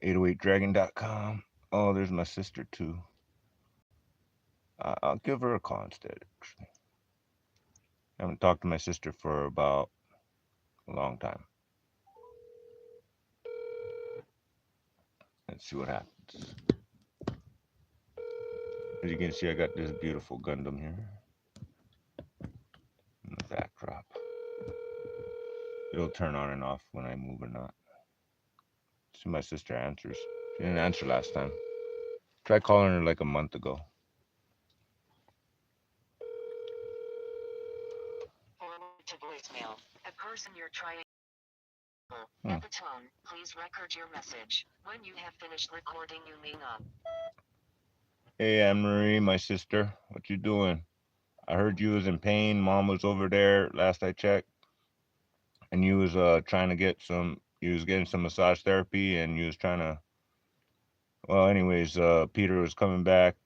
808dragon.com. Oh, there's my sister too. I'll give her a call instead. Actually, I haven't talked to my sister for about a long time. Let's see what happens. As you can see, I got this beautiful Gundam here in the backdrop. It'll turn on and off when I move or not. See, my sister answers. She didn't answer last time. Tried calling her like a month ago. Forward to voicemail. The person you're trying. Hmm. At the tone, please record your message. When you have finished recording, you may up. Hey, Anne Marie, my sister, what you doing? I heard you was in pain. Mom was over there last I checked, and you was trying to get some. You was getting some massage therapy, and you was trying to. Well, anyways, Peter was coming back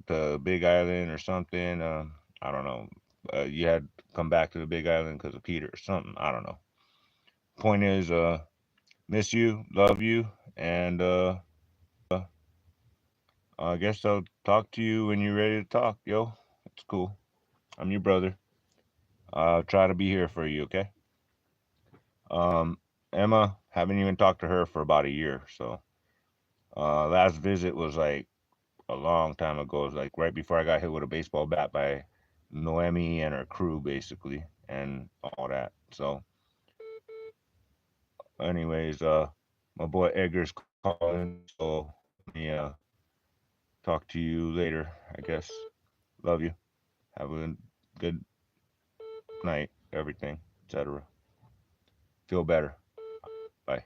to Big Island or something. I don't know. You had to come back to the Big Island because of Peter or something. I don't know. Point is, miss you, love you, and I guess I'll talk to you when you're ready to talk, yo. It's cool. I'm your brother. I'll try to be here for you, okay? Um, Emma, haven't even talked to her for about a year, so last visit was like a long time ago. It was like right before I got hit with a baseball bat by Noemi and her crew, basically, and all that. So, anyways, my boy Edgar's calling, so let me talk to you later, I guess. Love you. Have a good night, everything, etc. Feel better. Bye.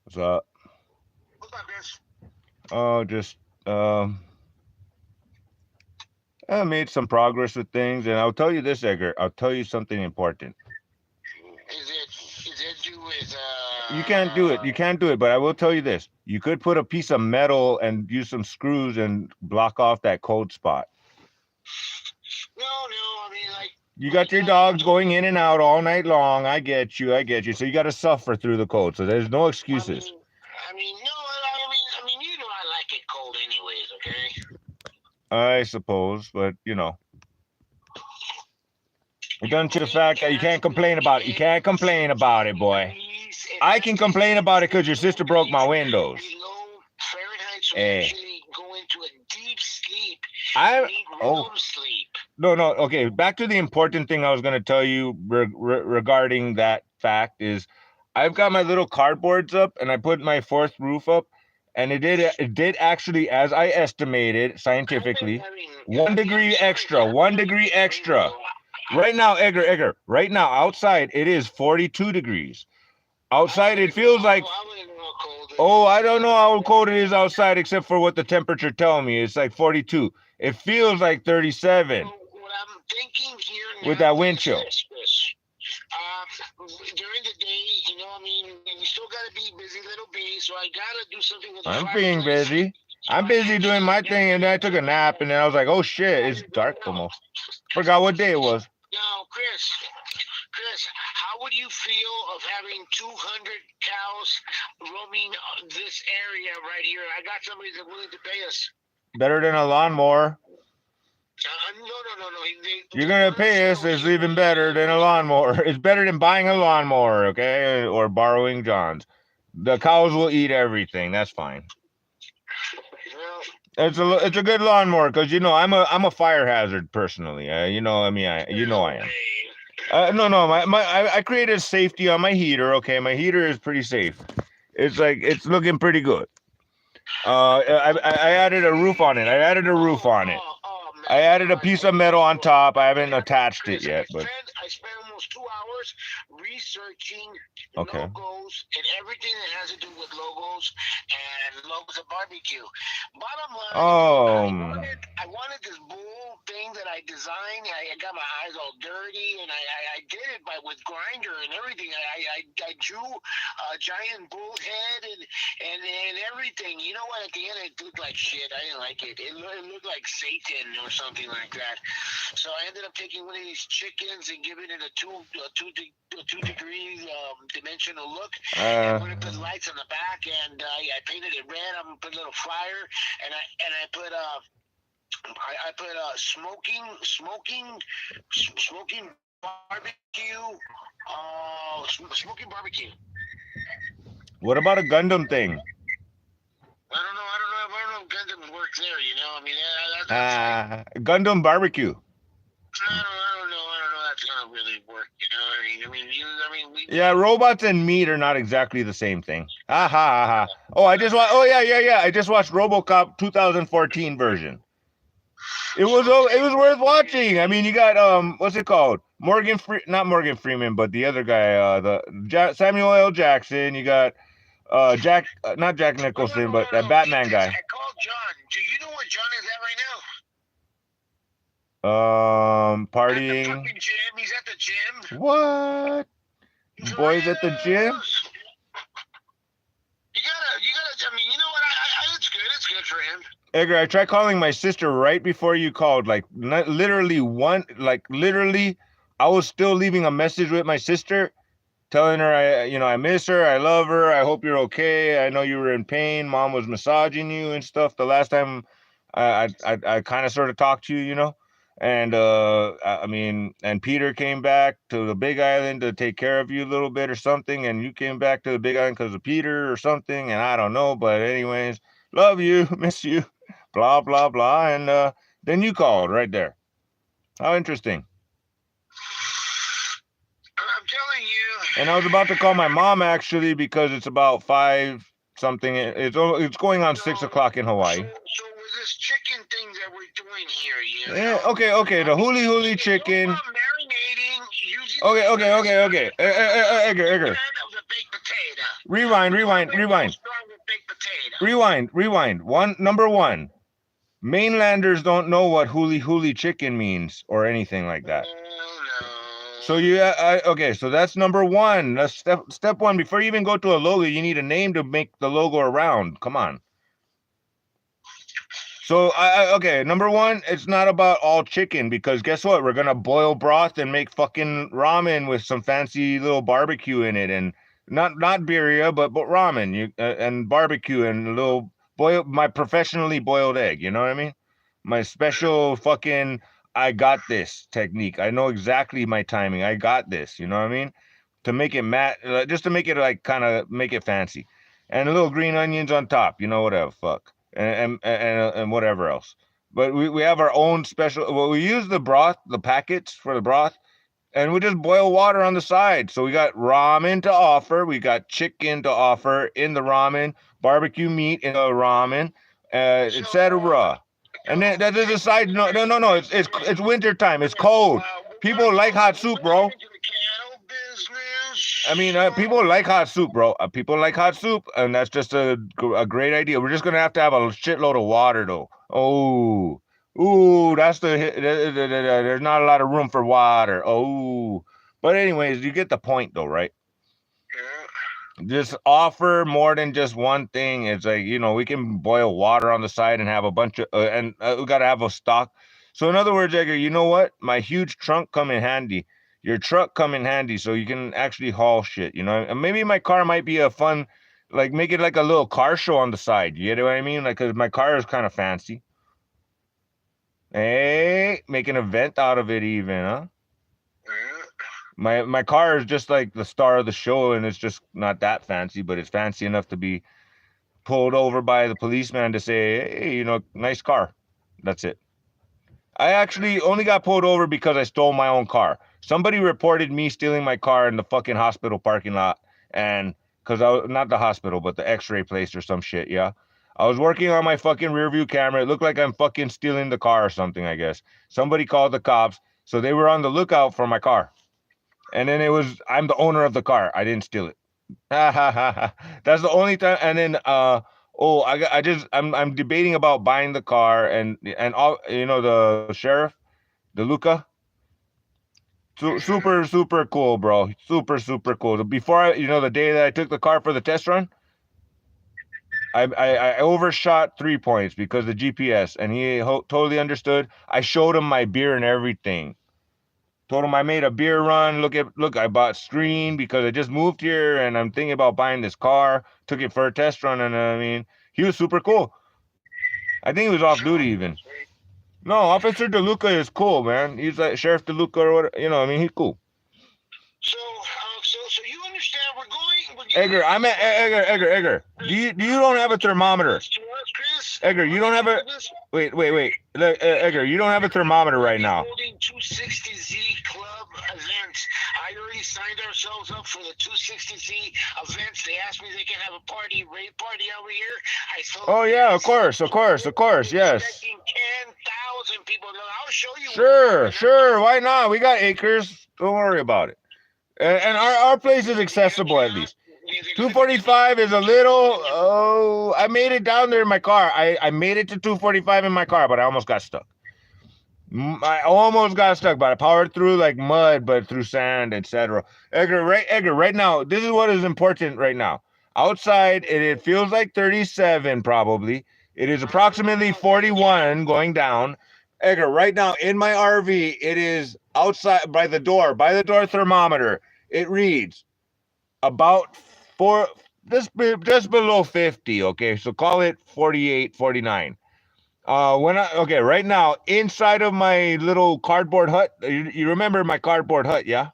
What's up? What's up, Chris? Oh, just um, I made some progress with things, and I'll tell you this, Edgar. I'll tell you something important. Is it do with You can't do it. You can't do it. But I will tell you this: you could put a piece of metal and use some screws and block off that cold spot. no, I mean You got your dogs going in and out all night long. I get you. I get you. So you got to suffer through the cold. So there's no excuses. no, you know I like it cold anyways, okay? I suppose, but it doesn't change the fact that you can't complain about it. You can't complain about it, boy. I can complain about it because your sister broke my windows. Below Fahrenheit, so Hey. usually go into a deep sleep. I Need oh sleep. no. Okay, back to the important thing I was going to tell you regarding that fact is, I've got my little cardboards up and I put my fourth roof up, and it did actually, as I estimated scientifically, 1 degree extra. 1 degree extra. Right now, Edgar, right now outside it is 42 degrees. Outside it feels like, oh, I don't know how cold it is outside except for what the temperature tells me. It's like 42. It feels like 37 What I'm thinking here now with that wind chill. During the day, you still gotta be busy, little bee. So I gotta do something with. I'm being busy. I'm busy doing my thing, and then I took a nap, and then I was like, oh shit, it's dark almost. Forgot what day it was. Now, Chris, how would you feel of having 200 cows roaming this area right here? I got somebody that's willing to pay us. Better than a lawnmower. No. You're gonna pay us. It's even better than a lawnmower. It's better than buying a lawnmower, okay, or borrowing John's. The cows will eat everything. That's fine. It's a good lawnmower because I'm a fire hazard personally. I am. No. I created safety on my heater. Okay, my heater is pretty safe. It's looking pretty good. I added a roof on it. I added a piece of metal on top. I haven't attached it yet, but I spent almost 2 hours researching logos and everything that has to do with logos and logos of barbecue. Bottom line, I wanted this bull thing that I designed. I got my eyes all dirty, and I did it with grinder and everything. I drew a giant bull head and everything. You know what? At the end, it looked like shit. I didn't like it. It looked like Satan or something like that. So I ended up taking one of these chickens and giving it a two degree dimensional look. And I'm gonna put lights on the back, and I painted it red. I'm gonna put a little fire, and I put smoking barbecue. Smoking barbecue. What about a Gundam thing? I don't know if Gundam works there. You know, I mean, that's like, Gundam barbecue. I don't know. That's gonna really work. You know, Yeah, robots and meat are not exactly the same thing. Ha ha ha. Oh, I just watched. Oh yeah. I just watched RoboCop 2014 version. It was worth watching. I mean, you got what's it called? Not Morgan Freeman, but the other guy, Samuel L. Jackson. You got not Jack Nicholson, but that Batman guy. I called John. Do you know where John is at right now? Partying. At the fucking gym. He's at the gym. What? Boys at the gym? You gotta. I mean, you know what? It's good. It's good for him. Edgar, I tried calling my sister right before you called. Literally, I was still leaving a message with my sister, telling her I miss her, I love her, I hope you're okay. I know you were in pain. Mom was massaging you and stuff. The last time I kind of sort of talked to you, you know. And and Peter came back to the Big Island to take care of you a little bit or something, and you came back to the Big Island because of Peter or something, and I don't know. But anyways, love you, miss you. Blah, blah, blah. And then you called right there. How interesting. I'm telling you. And I was about to call my mom, actually, because it's about 5 something. It's going on 6 o'clock in Hawaii. So with this chicken thing that we're doing here, yeah, okay. The huli chicken. Marinating using Okay. Edgar. Rewind. Number one. Mainlanders don't know what huli chicken means or anything like that. So so that's number one. That's step one. Before you even go to a logo, you need a name to make the logo around. Come on. So number one, it's not about all chicken, because guess what? We're gonna boil broth and make fucking ramen with some fancy little barbecue in it, and not birria, but ramen. And barbecue and a little my professionally boiled egg. You know what I mean? My special fucking I got this technique. I know exactly my timing. I got this. You know what I mean? To make it matte, just to make it kind of make it fancy, and a little green onions on top. You know, whatever. Fuck. And whatever else. But we have our own special. Well, we use the broth, the packets for the broth, and we just boil water on the side. So we got ramen to offer, we got chicken to offer in the ramen, barbecue meat in the ramen, etc. And then that is a side. No. It's winter time. It's cold. People like hot soup, bro. I mean, people like hot soup, bro. People like hot soup, and that's just a great idea. We're just gonna have to have a shitload of water, though. That's there's not a lot of room for water. But anyways, you get the point, though, right? Just offer more than just one thing. It's like, we can boil water on the side and have a bunch of, and we gotta have a stock. So in other words, Edgar, you know what? My huge trunk come in handy. Your truck come in handy, so you can actually haul shit, and maybe my car might be a fun, like, make it like a little car show on the side. You get what I mean? Like, cause my car is kind of fancy. Hey, make an event out of it even, huh? My car is just like the star of the show, and it's just not that fancy, but it's fancy enough to be pulled over by the policeman to say, hey, nice car. That's it. I actually only got pulled over because I stole my own car. Somebody reported me stealing my car in the fucking hospital parking lot, and because not the hospital, but the x-ray place or some shit, yeah? I was working on my fucking rear view camera. It looked like I'm fucking stealing the car or something, I guess. Somebody called the cops, so they were on the lookout for my car. And then I'm the owner of the car. I didn't steal it. That's the only time. And then, I'm debating about buying the car, and all, the sheriff, the Luca. Super, super cool, bro. Super, super cool. Before the day that I took the car for the test run, I overshot 3 points because of the GPS, and he totally understood. I showed him my beer and everything. Told him I made a beer run. Look, I bought screen because I just moved here and I'm thinking about buying this car. Took it for a test run, and I mean, he was super cool. I think he was off duty even. No, Officer DeLuca is cool, man. He's like Sheriff DeLuca or whatever. You know, I mean, he's cool. So you understand? Edgar, I'm at Edgar. Do you don't have a thermometer? Edgar, you don't have a. Wait. Look, Edgar, you don't have a thermometer right now. Holding 260Z club events. I already signed ourselves up for the 260Z events. They asked me if they can have a rave party over here. I told oh yeah, of course, yes. 10,000 people. I'll show you. Sure. Why not? We got acres. Don't worry about it. And our place is accessible at least. 245 is a little. Oh, I made it down there in my car. I made it to 245 in my car, but I almost got stuck. But I powered through like mud, but through sand, etc. Edgar, right now, this is what is important right now. Outside, it feels like 37 probably. It is approximately 41 going down. Edgar, right now in my RV, it is outside by the door thermometer. It reads about just below 50. Okay, so call it 48, 49. Right now inside of my little cardboard hut. You remember my cardboard hut, yeah?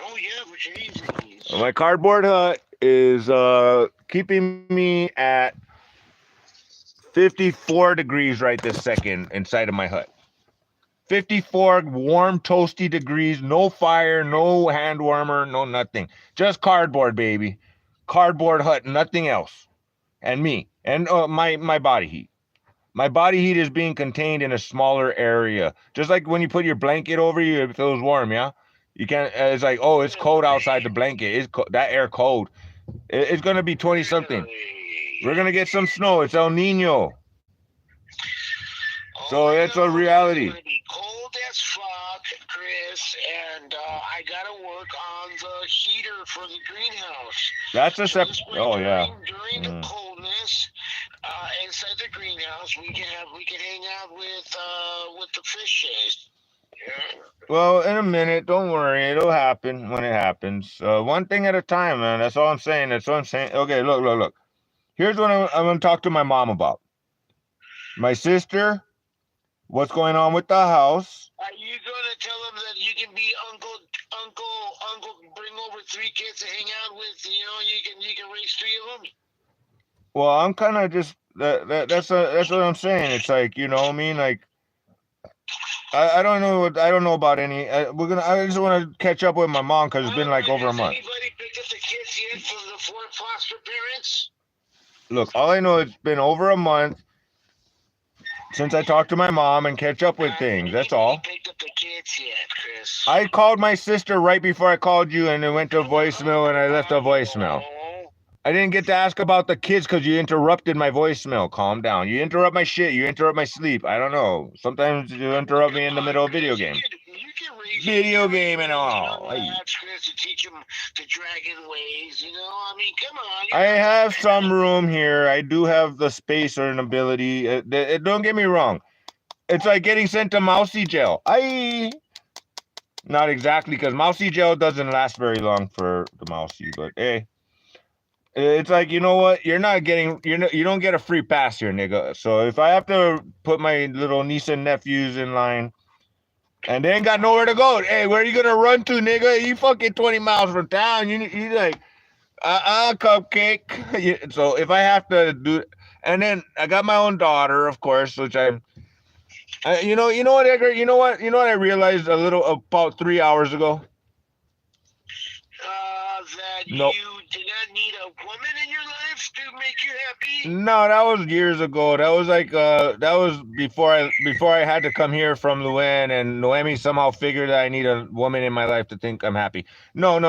Oh yeah, which is easy. My cardboard hut is keeping me at 54 degrees right this second inside of my hut. 54 warm, toasty degrees, no fire, no hand warmer, no nothing. Just cardboard, baby. Cardboard hut, nothing else. And me. And my body heat. My body heat is being contained in a smaller area. Just like when you put your blanket over you, it feels warm, yeah? You can't, it's like, oh, it's cold outside the blanket. It's that air cold. It's going to be 20-something. We're going to get some snow. It's El Nino. So it's a reality. It's going to be cold as fuck, Chris, and I got to work on the heater for the greenhouse. That's a oh yeah. During the coldness, inside the greenhouse, we can hang out with the fishes. Yeah. Well, in a minute, don't worry, it'll happen when it happens. One thing at a time, man. That's all I'm saying. Okay, look. Here's what I'm going to talk to my mom about. My sister. What's going on with the house? Are you gonna tell them that you can be uncle, bring over 3 kids to hang out with? You can raise 3 of them. Well, I'm kind of just that's what I'm saying. It's like, you know what I mean? Like, I don't know about any. I just want to catch up with my mom because it's been like over a month. Anybody picked up the kids yet from the 4 foster parents? Look, all I know, it's been over a month since I talked to my mom and catch up with things. That's all. Picked up the kids yet, Chris? I called my sister right before I called you, and it went to voicemail, and I left a voicemail. I didn't get to ask about the kids because you interrupted my voicemail. Calm down. You interrupt my shit. You interrupt my sleep. I don't know. Sometimes you interrupt me in the middle of video game. Video game and all. To teach them the dragon ways, I mean, come on. I have some room here. I do have the space or an ability. Don't get me wrong. It's like getting sent to mousy jail. Not exactly, because mousy jail doesn't last very long for the mousy, but hey. It's like, you know what? You don't get a free pass here, nigga. So if I have to put my little niece and nephews in line, and they ain't got nowhere to go. Hey, where are you gonna run to, nigga? You fucking 20 miles from town. You like, cupcake. So if I have to do, and then I got my own daughter, of course, which you know what, Edgar? You know what I realized about 3 hours ago? That you did not need a woman in your life to make you happy? No, that was years ago. That was like that was before I had to come here from Luan, and Noemi somehow figured that I need a woman in my life to think I'm happy. No.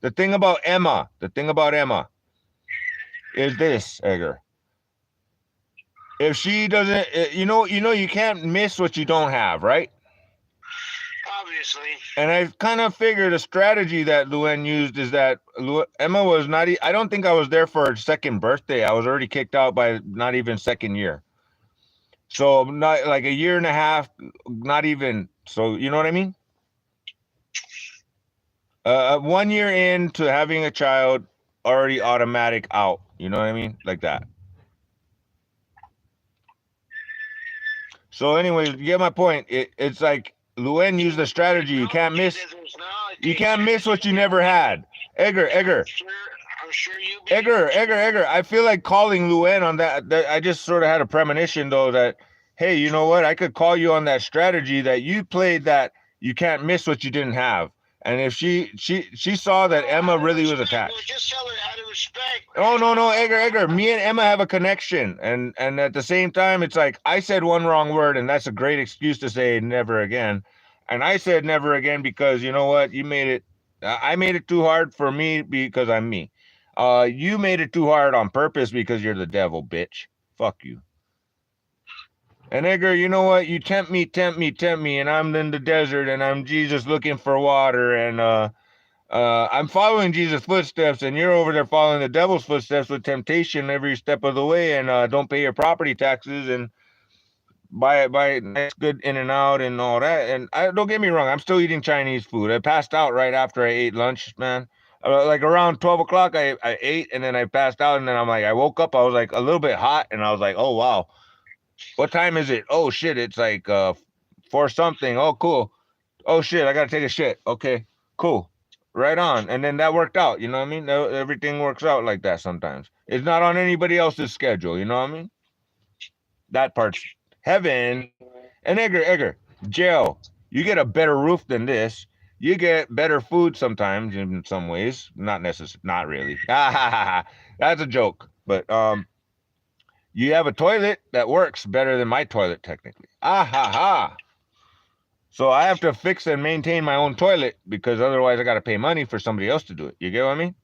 The thing about Emma is this, Edgar. If she doesn't, you can't miss what you don't have, right? Obviously. And I kind of figured a strategy that Luen used is that Emma was not. I don't think I was there for her second birthday. I was already kicked out by not even second year. So not like a year and a half, not even. So you know what I mean? 1 year into having a child, already automatic out. You know what I mean? Like that. So anyways, you get my point. It's like Luen used a strategy. You can't miss. You can't miss what you never had. Edgar. I'm sure you. Edgar. I feel like calling Luen on that. I just sort of had a premonition though that, hey, you know what? I could call you on that strategy that you played that you can't miss what you didn't have. And if she saw that Emma really was attached. No, just tell her out of respect. Oh no, Edgar. Me and Emma have a connection, and at the same time, it's like I said one wrong word, and that's a great excuse to say never again. And I said never again because you know what? You made it. I made it too hard for me because I'm me. You made it too hard on purpose because you're the devil, bitch. Fuck you. And Edgar, you know what? You tempt me, and I'm in the desert, and I'm Jesus looking for water, and I'm following Jesus' footsteps, and you're over there following the devil's footsteps with temptation every step of the way, and don't pay your property taxes, and buy nice good in and out and all that. And I don't get me wrong, I'm still eating Chinese food. I passed out right after I ate lunch, man. Like around 12 o'clock, I ate, and then I passed out, and then I woke up, I was like a little bit hot, and I was like, oh, wow. What time is it? Oh, shit, it's like 4 something. Oh, cool. Oh, shit, I got to take a shit. Okay, cool. Right on. And then that worked out, you know what I mean? Everything works out like that sometimes. It's not on anybody else's schedule, you know what I mean? That part's heaven. And Edgar, jail, you get a better roof than this. You get better food sometimes in some ways. Not necessarily, not really. That's a joke. But you have a toilet that works better than my toilet, technically. So I have to fix and maintain my own toilet because otherwise I got to pay money for somebody else to do it. You get what I mean?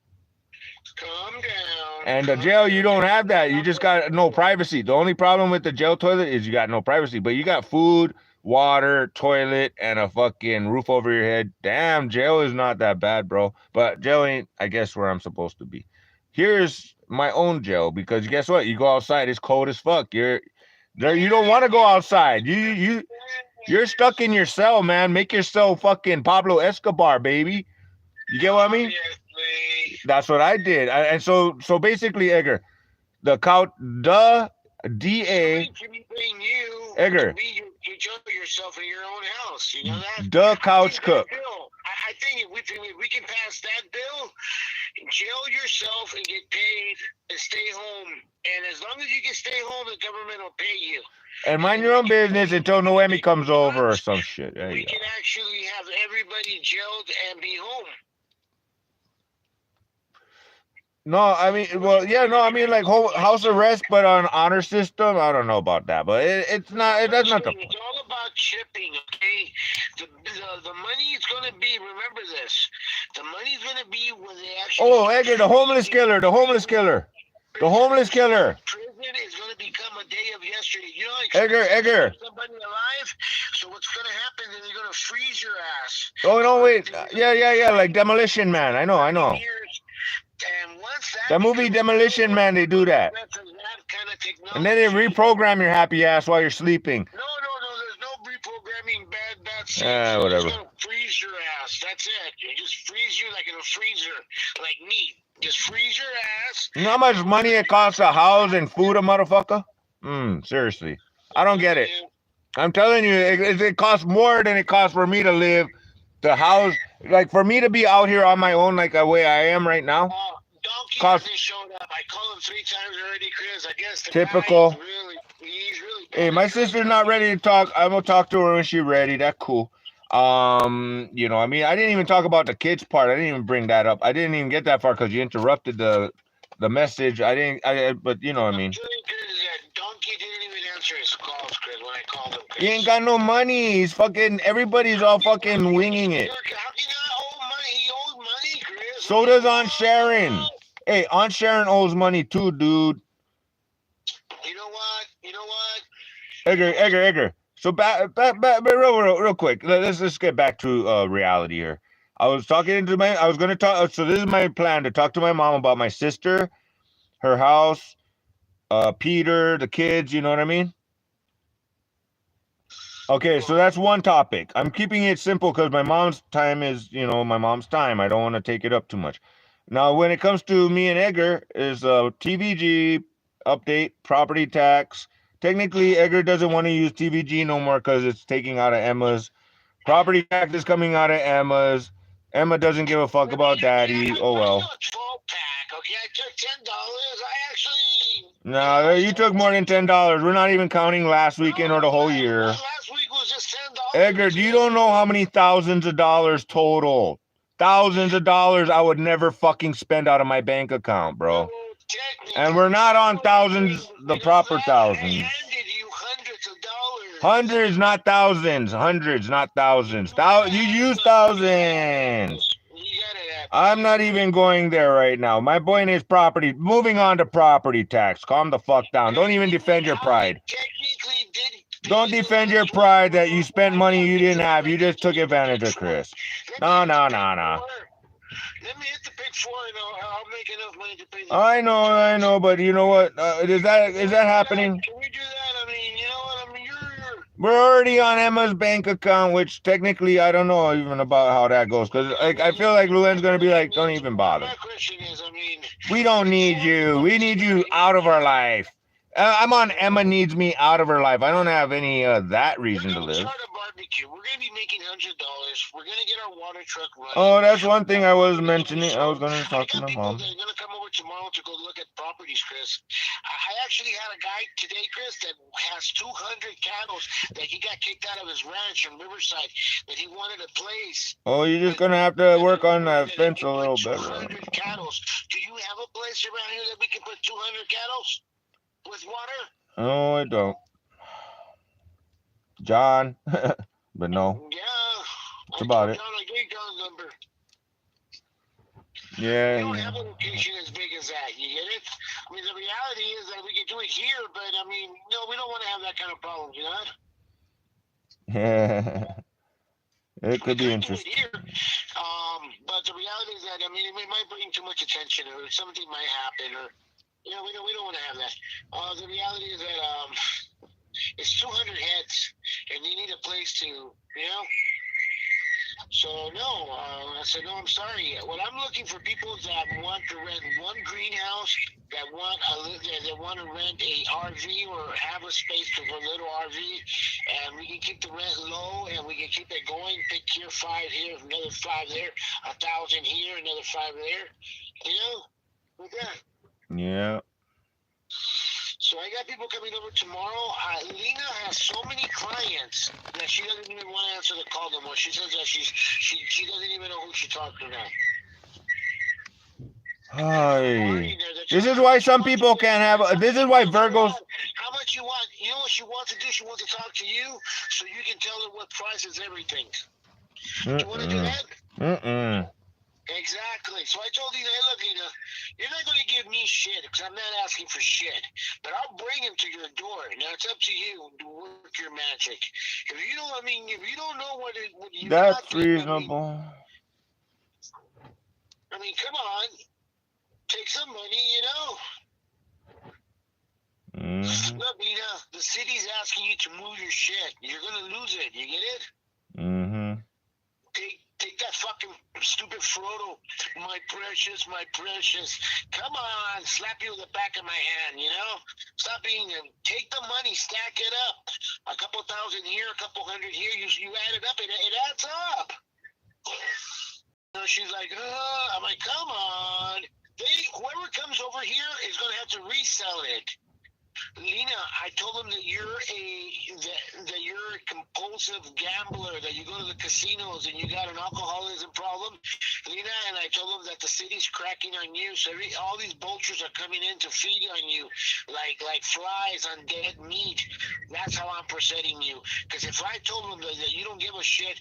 Calm down. And the jail, you don't have that. You just got no privacy. The only problem with the jail toilet is you got no privacy. But you got food, water, toilet, and a fucking roof over your head. Damn, jail is not that bad, bro. But jail ain't, I guess, where I'm supposed to be. Here's my own jail because guess what? You go outside, it's cold as fuck. You don't want to go outside. You're stuck in your cell, man. Make yourself fucking Pablo Escobar, baby. You get what I mean? That's what I did. And so basically, Edgar, the DA, Edgar, you jump yourself in your own house. You know that? The couch cook. I think if we can pass that bill, jail yourself and get paid and stay home. And as long as you can stay home, the government will pay you. And mind your own business until Noemi comes over or some shit. We can actually have everybody jailed and be home. No, I mean, well, yeah, no, I mean, like house arrest, but on honor system. I don't know about that, but it's not. It does nothing. It's all about chipping, okay? The money is gonna be. Remember this. The money's gonna be when they actually. Oh, Edgar, the homeless killer. Prison is gonna become a day of yesterday. You know, like Edgar. Somebody alive. So what's gonna happen? Then they're gonna freeze your ass. Oh no, wait. Yeah. Like Demolition Man. I know. And once that movie Demolition Man, they do that. And then they reprogram your happy ass while you're sleeping. No, there's no reprogramming bad stuff. Whatever. It's gonna freeze your ass. That's it. You just freeze you like in a freezer, like meat. Just freeze your ass. You know how much money it costs to house and food a motherfucker? Seriously. I don't get it. I'm telling you, it costs more than it costs for me to live, to house, like for me to be out here on my own like the way I am right now. Donkey hasn't showed up. I called him 3 times already, Chris. I guess the typical. Guy he's really hey, my sister's not ready to talk. I'm gonna talk to her when she's ready. That's cool. You know, I mean, I didn't even talk about the kids part. I didn't even bring that up. I didn't even get that far because you interrupted the message. But you know what I mean. Donkey didn't even answer his calls, Chris, when I called him. He ain't got no money. He's fucking. Everybody's all fucking winging it. How can you not owe money? He owes money, Chris. So does Aunt Sharon. Hey, Aunt Sharon owes money too, dude. You know what? Edgar. So back, real quick. Let's get back to reality here. I was talking to I was gonna talk. So this is my plan to talk to my mom about my sister, her house, Peter, the kids. You know what I mean? Okay, so that's one topic. I'm keeping it simple because my mom's time is, my mom's time. I don't want to take it up too much. Now, when it comes to me and Edgar, is TVG update, property tax. Technically, Edgar doesn't want to use TVG no more because it's taking out of Emma's. Property tax is coming out of Emma's. Emma doesn't give a fuck about daddy. Oh well. Okay, I took $10. I actually. No, you took more than $10. We're not even counting last weekend or the whole year. Last week was just $10. Edgar, you don't know how many thousands of dollars total. Thousands of dollars I would never fucking spend out of my bank account, bro. And we're not on thousands, the proper thousands. Hundreds, not thousands. Hundreds, not thousands. You use thousands. I'm not even going there right now. My point is property. Moving on to property tax. Calm the fuck down. Don't even defend your pride. Don't defend your pride that you spent money you didn't have. You just took advantage of Chris. No. Let me hit the big four and I'll make enough money to pay the I know, but you know what? Is that happening? Can we do that? I mean, you know what? I mean, we're already on Emma's bank account, which technically I don't know even about how that goes. Because I feel like Luann's going to be like, don't even bother. My question is, I mean, we don't need you. We need you out of our life. I'm on Emma needs me out of her life. I don't have any that reason to live. Start a barbecue. We're gonna be making $100. We're gonna get our water truck running. Oh, that's one thing I was mentioning. I was gonna talk to my mom. They're gonna come over tomorrow to go look at properties, Chris. I actually had a guy today, Chris, that has 200 cattle that he got kicked out of his ranch in Riverside that he wanted a place. Oh, you're just gonna have to work on that fence a little bit. 200 cattle. Do you have a place around here that we can put 200 cattle? With water? No, I don't. John. But no. Yeah. That's about it. John, I gave John's number. Yeah. We don't have a location as big as that. You get it? I mean, the reality is that we can do it here, but I mean, no, we don't want to have that kind of problem, you know? Yeah. It could be interesting. Here, but the reality is that, I mean, it might bring too much attention or something might happen or. You know, we don't want to have that. The reality is that it's 200 heads, and they need a place to, you know. So no, I said no. I'm sorry. What I'm looking for people that want to rent one greenhouse, that want to rent a RV or have a space for a little RV, and we can keep the rent low, and we can keep it going. Pick here 5 here, another 5 there, 1,000 here, another 5 there. You know, with that. Yeah. So I got people coming over tomorrow. Lena has so many clients that she doesn't even want to answer the call no more. She says that she doesn't even know who she talked to now. Hi. This is why some people can't have. This is why Virgos. How much you want? You know what she wants to do? She wants to talk to you, so you can tell her what price is everything. Do you want to do that? Exactly. So I told Lena, hey, look, Lena, you're not going to give me shit because I'm not asking for shit, but I'll bring him to your door. Now it's up to you to work your magic. If you don't, I mean, if you don't know what you that's reasonable. I mean, come on, take some money, you know. Look, Lena, the city's asking you to move your shit. You're going to lose it. You get it? Take that fucking stupid Frodo, my precious. Come on, slap you in the back of my hand, you know? Stop being take the money, stack it up. A couple thousand here, a couple hundred here. You add it up, it adds up. So she's like, I'm like, come on. Whoever comes over here is going to have to resell it. Lena, I told him that you're a compulsive gambler, that you go to the casinos and you got an alcoholism problem, Lena, and I told him that the city's cracking on you, so all these vultures are coming in to feed on you, like flies on dead meat. That's how I'm presenting you. Because if I told him that you don't give a shit,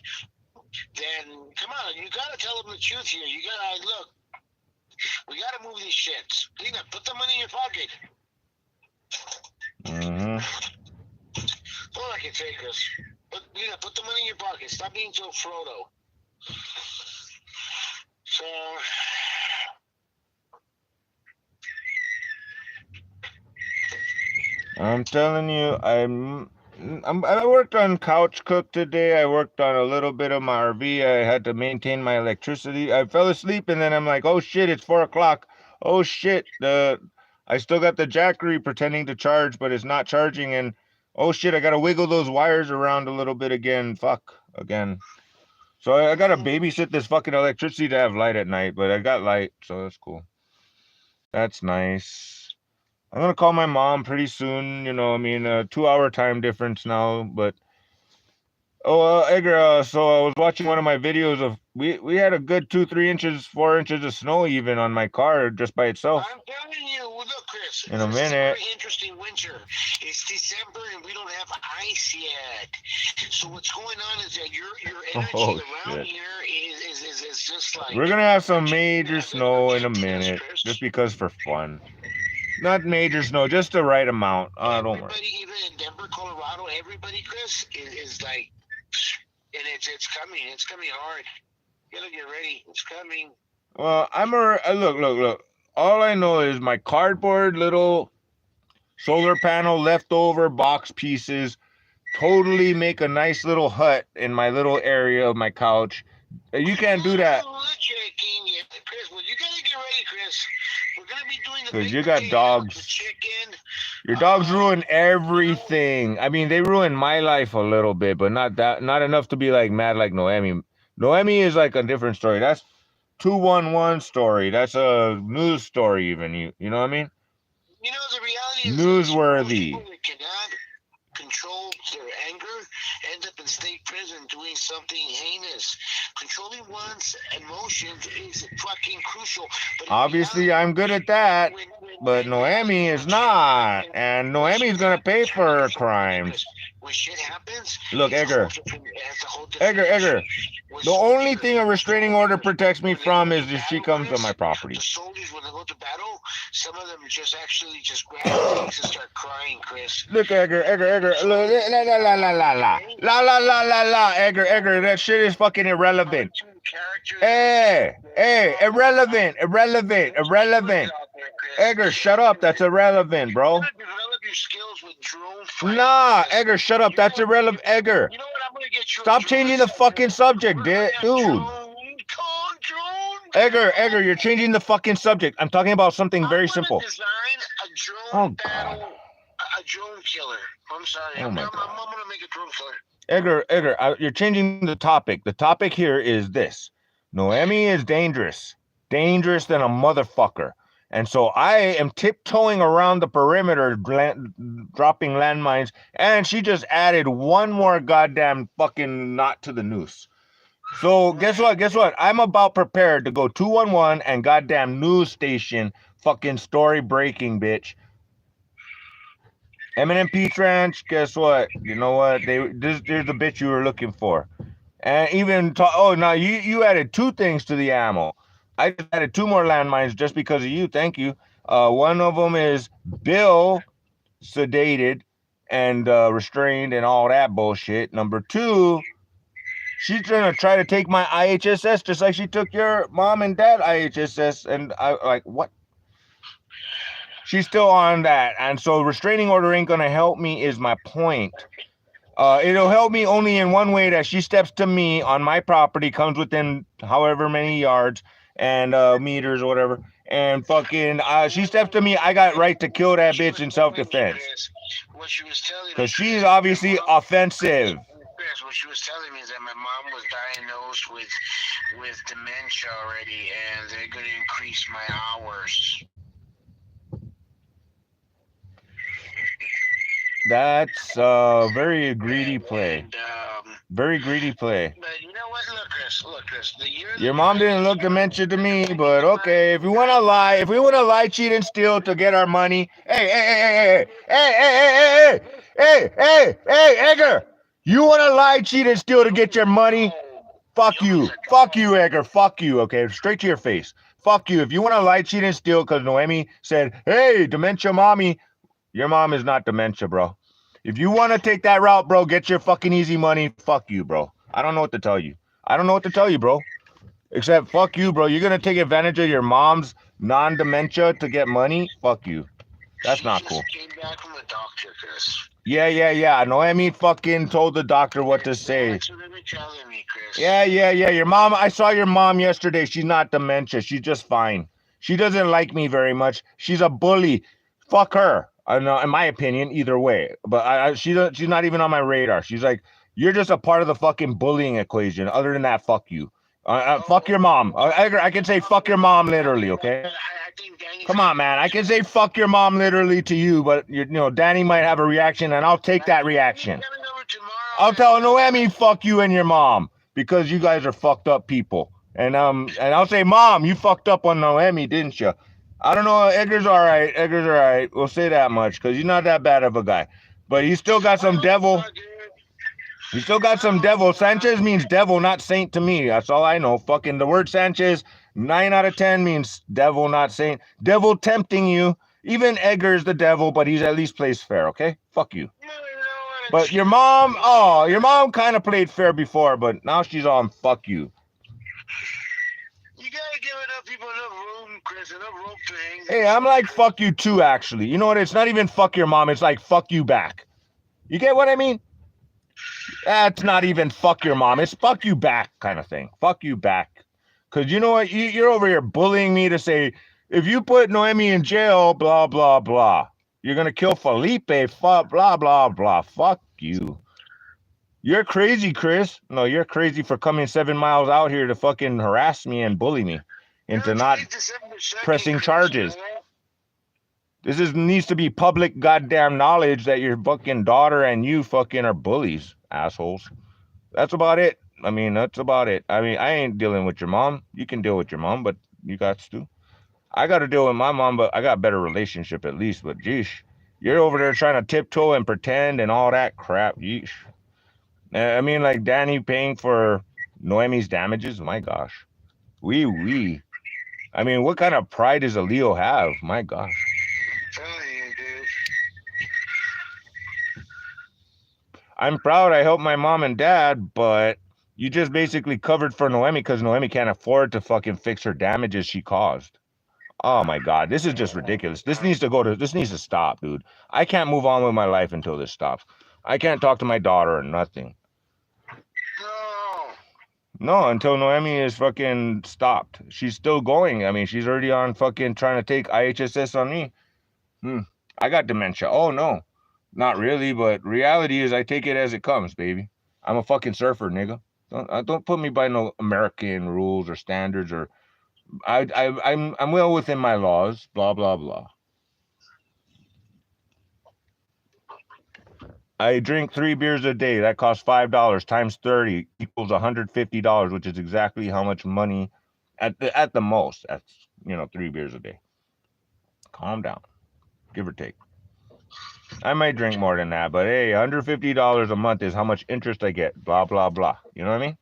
then come on, you gotta tell them the truth here. You gotta look. We gotta move these shits. Lena, put the money in your pocket. So like, pockets, hey, Chris. Put the money in your pocket. Stop being so Frodo. So. I'm telling you, I worked on Couch Cook today. I worked on a little bit of my RV. I had to maintain my electricity. I fell asleep, and then I'm like, oh shit, it's 4 o'clock. Oh shit, I still got the Jackery pretending to charge, but it's not charging. And oh shit, I gotta wiggle those wires around a little bit again. Fuck again. So I gotta babysit this fucking electricity to have light at night, but I got light, so that's cool. That's nice. I'm gonna call my mom pretty soon. You know, I mean, 2-hour time difference now. But Edgar, so I was watching one of my videos of we had a good 2, 3 inches, 4 inches of snow even on my car just by itself. I'm telling you, look, Chris. In a minute. It's a very interesting winter. It's December and we don't have ice yet. So what's going on is that your energy around here is just like. We're gonna have some major snow in a minute, just because for fun. Not major snow, just the right amount. Don't worry. Everybody, even in Denver, Colorado, everybody, Chris, is like, and it's coming. It's coming hard. You gotta get ready. It's coming. Well, look. All I know is my cardboard little solar panel leftover box pieces totally make a nice little hut in my little area of my couch. You can't do that. Chris, well, you gotta get ready, Chris. We're gonna be doing the because you got dogs. The chicken. Your dogs ruin everything. I mean, they ruin my life a little bit, but not enough to be like mad like Noemi. Noemi is like a different story. That's 211 story. That's a news story even. You know what I mean? You know, the reality is newsworthy. People that cannot control their anger end up in state prison doing something heinous. Controlling one's emotions is fucking crucial. But obviously, I'm good at that, but Noemi is not, and Noemi's gonna pay for her crimes. When shit happens, look, Edgar. The only thing a restraining order protects me from is if she comes on my property. The soldiers, when they go to battle, some of them just grab things and start crying, Chris. Look, Edgar. Edgar, that shit is fucking irrelevant. Hey, irrelevant. Edgar, shut up. That's irrelevant, bro. Nah, Edgar, shut up. That's irrelevant. Edgar, stop changing the fucking subject, dude. Edgar, you're changing the fucking subject. I'm talking about something very simple. Oh, God. A drone killer. I'm sorry. I'm gonna make a drone killer. Edgar, you're changing the topic. The topic here is this. Noemi is dangerous than a motherfucker. And so I am tiptoeing around the perimeter, dropping landmines, and she just added one more goddamn fucking knot to the noose. So guess what? I'm about prepared to go 211 and goddamn news station fucking story breaking, bitch. Eminem Pete's Ranch, guess what? You know what? There's the bitch you were looking for. And even, now you added 2 things to the ammo. I just added 2 more landmines just because of you. Thank you. One of them is Bill sedated and restrained and all that bullshit. Number 2, she's gonna try to take my IHSS just like she took your mom and dad IHSS. And I like, what? She's still on that. And so restraining order ain't gonna help me is my point. It'll help me only in one way, that she steps to me on my property, comes within however many yards and meters or whatever, and fucking she steps to me. I got right to kill that bitch in self-defense because she's obviously offensive. What she was telling me is that my mom was diagnosed with dementia already, and they're going to increase my hours. That's very greedy play. And, very greedy play. But you know what? Look, Chris. Your mom didn't look dementia to me, but okay. If we want to lie, cheat, and steal to get our money. Hey, Edgar. You want to lie, cheat, and steal to get your money? Fuck you, Edgar. Fuck you. Okay, straight to your face. Fuck you. If you want to lie, cheat, and steal because Noemi said, "Hey, dementia, mommy." Your mom is not dementia, bro. If you want to take that route, bro, get your fucking easy money. Fuck you, bro. I don't know what to tell you. I don't know what to tell you, bro. Except fuck you, bro. You're gonna take advantage of your mom's non-dementia to get money? Fuck you. That's not cool. She just came back from the doctor, Chris. Yeah. Noemi fucking told the doctor what to say. That's what they're telling me, Chris. Yeah. Your mom, I saw your mom yesterday. She's not dementia. She's just fine. She doesn't like me very much. She's a bully. Fuck her. I know, in my opinion, either way. But she's not even on my radar. She's like, you're just a part of the fucking bullying equation. Other than that, fuck you. Fuck your mom. I can say fuck your mom literally, okay? Come on, man. I can say fuck your mom literally to you, but Danny might have a reaction, and I'll take that reaction. I'll tell Noemi fuck you and your mom because you guys are fucked up people. And I'll say, Mom, you fucked up on Noemi, didn't you? I don't know. Edgar's all right. We'll say that much because he's not that bad of a guy, but he's still got some devil. He's still got some devil. Sanchez means devil, not saint to me. That's all I know. Fucking the word Sanchez, 9 out of 10 means devil, not saint. Devil tempting you. Even Edgar's the devil, but he's at least plays fair, okay? Fuck you. But your mom kind of played fair before, but now she's on fuck you. You gotta give enough people enough room, Chris, enough rope to hang. Hey, I'm like fuck you too, actually. You know what? It's not even fuck your mom. It's like fuck you back. You get what I mean? That's not even fuck your mom. It's fuck you back kind of thing. Fuck you back. Because you know what? You're over here bullying me to say, if you put Noemi in jail, blah, blah, blah. You're going to kill Felipe, blah, blah, blah. Fuck you. You're crazy, Chris. No, you're crazy for coming 7 miles out here to fucking harass me and bully me into not pressing charges. This needs to be public goddamn knowledge that your fucking daughter and you fucking are bullies, assholes. That's about it. That's about it. I ain't dealing with your mom. You can deal with your mom, but you got to. I got to deal with my mom, but I got a better relationship at least. But geesh, you're over there trying to tiptoe and pretend and all that crap. Yeesh. Like Danny paying for Noemi's damages. My gosh. Wee. What kind of pride does a Leo have? My gosh. I'm proud I helped my mom and dad, but you just basically covered for Noemi because Noemi can't afford to fucking fix her damages she caused. Oh my God, this is just ridiculous. This needs to stop, dude. I can't move on with my life until this stops. I can't talk to my daughter or nothing. No, until Noemi is fucking stopped. She's still going. She's already on fucking trying to take IHSS on me. I got dementia. Oh no, not really, but reality is I take it as it comes, baby. I'm a fucking surfer, nigga. Don't put me by no American rules or standards or I'm well within my laws, blah, blah, blah. I drink 3 beers a day. That costs $5 times 30 equals $150, which is exactly how much money at the most. That's 3 beers a day. Calm down, give or take. I might drink more than that, but hey, $150 a month is how much interest I get. Blah, blah, blah. You know what I mean?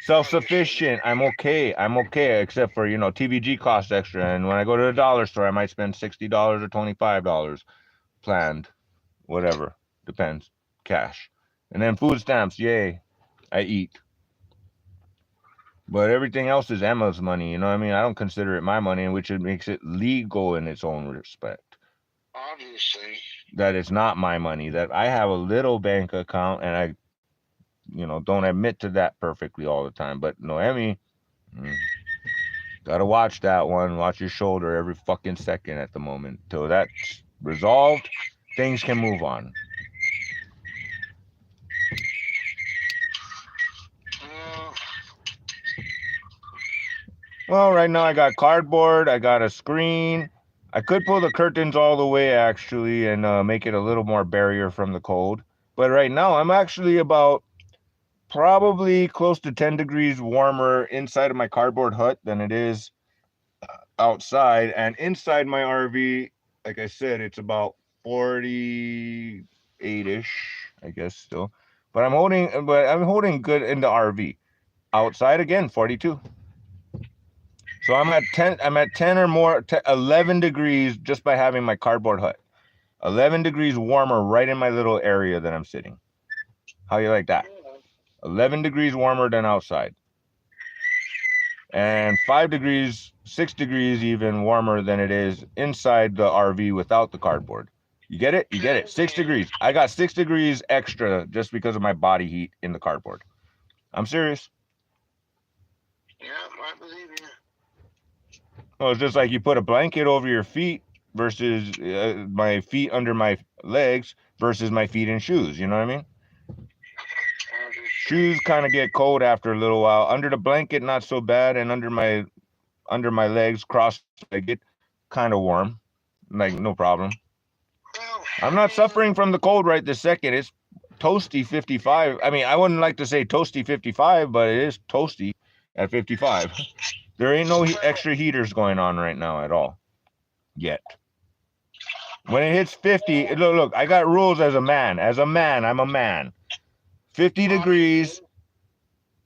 Self-sufficient. I'm okay, except for, TVG costs extra. And when I go to the dollar store, I might spend $60 or $25 planned. Whatever. Depends. Cash. And then food stamps. Yay. I eat. But everything else is Emma's money. You know what I mean? I don't consider it my money, which it makes it legal in its own respect. Obviously. That it's not my money. That I have a little bank account and I don't admit to that perfectly all the time. But Noemi, gotta watch that one. Watch your shoulder every fucking second at the moment. Till that's resolved, things can move on. Well, right now I got cardboard. I got a screen. I could pull the curtains all the way, actually, and make it a little more barrier from the cold. But right now I'm actually about probably close to 10 degrees warmer inside of my cardboard hut than it is outside. And inside my RV, like I said, it's about 48-ish, I guess still. But I'm holding good in the RV. Outside again, 42. So I'm at 10 or more, 11 degrees just by having my cardboard hut. 11 degrees warmer right in my little area that I'm sitting. How you like that? 11 degrees warmer than outside. And 5 degrees, 6 degrees even warmer than it is inside the RV without the cardboard. You get it? You get it. 6 degrees. I got 6 degrees extra just because of my body heat in the cardboard. I'm serious. Yeah, I believe you. Well, it's just like you put a blanket over your feet versus my feet under my legs versus my feet in shoes. You know what I mean? Shoes kind of get cold after a little while. Under the blanket, not so bad, and under my legs, cross-legged, kind of warm, like no problem. I'm not suffering from the cold right this second. It's toasty 55. I mean, I wouldn't like to say toasty 55, but it is toasty at 55. There ain't no extra heaters going on right now at all yet. When it hits 50, look, I got rules as a man. As a man, I'm a man. 50 degrees,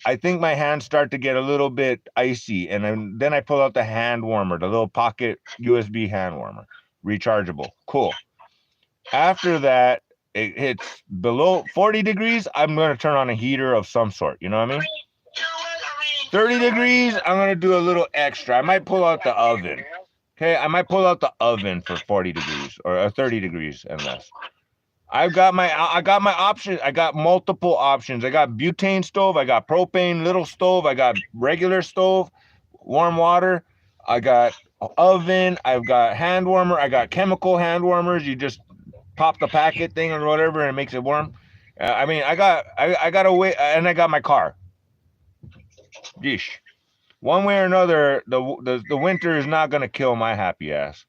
I think my hands start to get a little bit icy, and then I pull out the hand warmer, the little pocket USB hand warmer, rechargeable. Cool. After that, it hits below 40 degrees, I'm going to turn on a heater of some sort. You know what I mean? 30 degrees, I'm going to do a little extra. I might pull out the oven. Okay, I might pull out the oven for 40 degrees or 30 degrees and less. I got my options. I got multiple options. I got butane stove. I got propane little stove. I got regular stove, warm water. I got oven. I've got hand warmer. I got chemical hand warmers. You just pop the packet thing or whatever and it makes it warm. I mean, I got a way, and I got my car. Yeesh. One way or another, the winter is not gonna kill my happy ass,